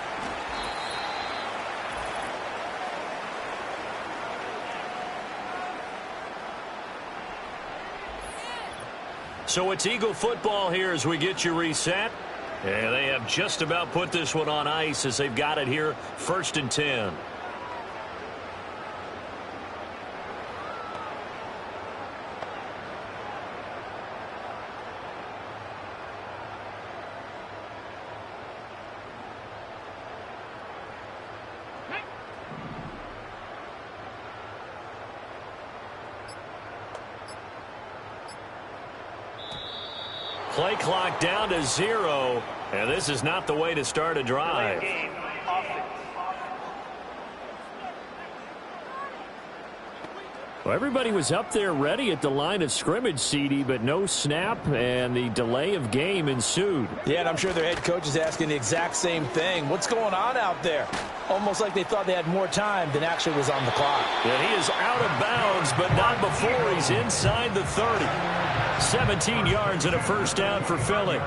So it's Eagle football here as we get you reset. And they have just about put this one on ice as they've got it here, 1st and 10. Play clock down to 0, and this is not the way to start a drive. Well, everybody was up there ready at the line of scrimmage, CD, but no snap, and the delay of game ensued.
Yeah, and I'm sure their head coach is asking the exact same thing. What's going on out there? Almost like they thought they had more time than actually was on the clock.
And he is out of bounds, but not before he's inside the 30. 17 yards and a 1st down for Philly.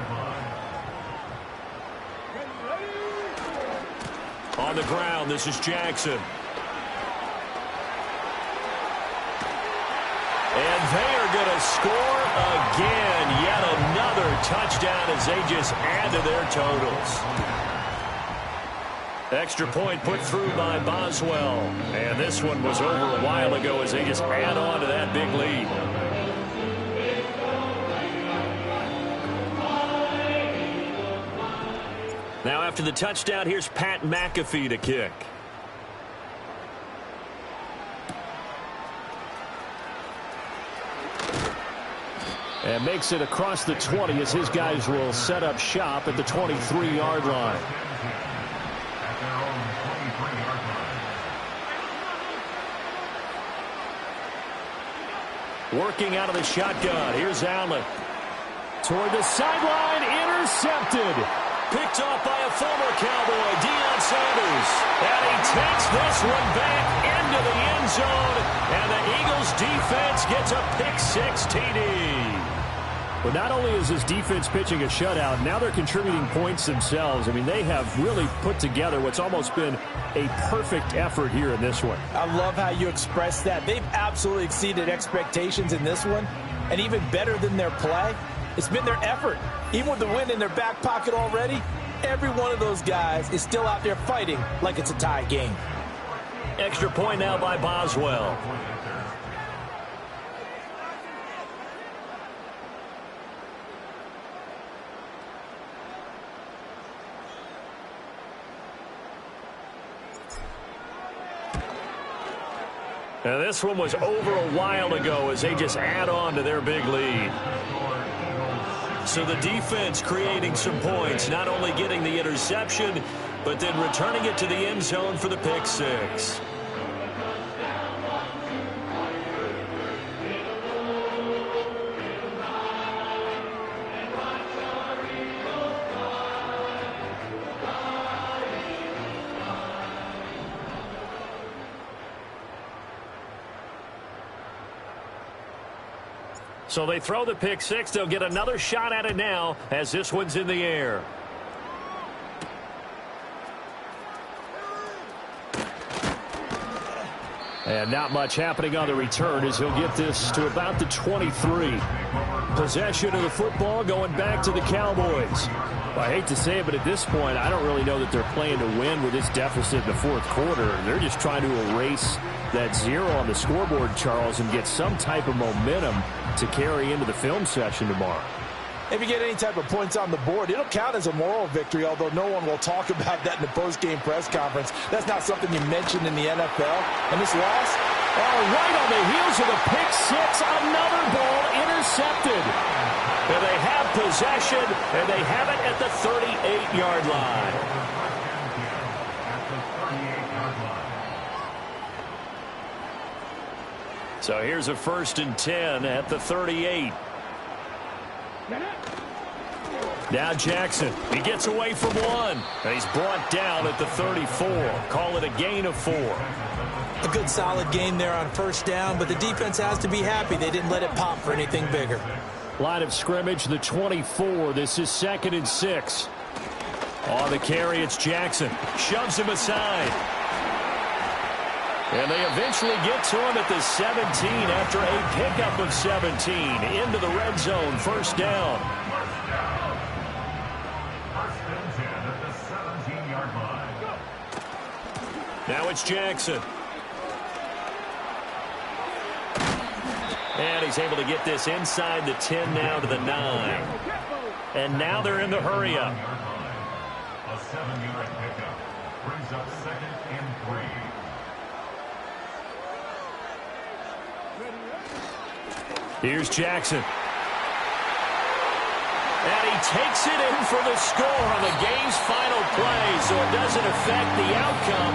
On the ground, this is Jackson. And they are going to score again. Yet another touchdown as they just add to their totals. Extra point put through by Boswell. And this one was over a while ago as they just add on to that big lead. Now after the touchdown, here's Pat McAfee to kick.
And makes it across the 20 as his guys will set up shop at the 23-yard line. Working out of the shotgun. Here's Allen. Toward the sideline. Intercepted.
Picked off by a former Cowboy, Deion Sanders. And he takes this one back into the end zone. And the Eagles defense gets a pick-6 TD.
But not only is this defense pitching a shutout, now they're contributing points themselves. I mean, they have really put together what's almost been a perfect effort here in this one.
I love how you express that. They've absolutely exceeded expectations in this one. And even better than their play, it's been their effort. Even with the win in their back pocket already, every one of those guys is still out there fighting like it's a tie game.
Extra point now by Boswell. And this one was over a while ago as they just add on to their big lead. So the defense creating some points, not only getting the interception, but then returning it to the end zone for the pick-6. So they throw the pick-6. They'll get another shot at it now as this one's in the air. And not much happening on the return as he'll get this to about the 23. Possession of the football going back to the Cowboys. Well, I hate to say it, but at this point, I don't really know that they're playing to win with this deficit in the fourth quarter. They're just trying to erase that 0 on the scoreboard, Charles, and get some type of momentum to carry into the film session tomorrow.
If you get any type of points on the board, it'll count as a moral victory, although no one will talk about that in the post-game press conference. That's not something you mentioned in the NFL. And this loss,
right on the heels of the pick-6, another ball intercepted.
And they have possession, and they have it at the 38-yard line. So here's a 1st and 10 at the 38. Now Jackson, he gets away from one. And he's brought down at the 34. Call it a gain of 4.
A good solid game there on 1st down, but the defense has to be happy they didn't let it pop for anything bigger.
Line of scrimmage, the 24. This is 2nd and 6.
On the carry, it's Jackson. Shoves him aside. And they eventually get to him at the 17 after a pickup of 17 into the red zone. 1st down. Now it's Jackson. And he's able to get this inside the 10 now to the 9. And now they're in the hurry-up.
A 7-yard pickup brings up 2nd and 3.
Here's Jackson. And he takes it in for the score on the game's final play, so it doesn't affect the outcome.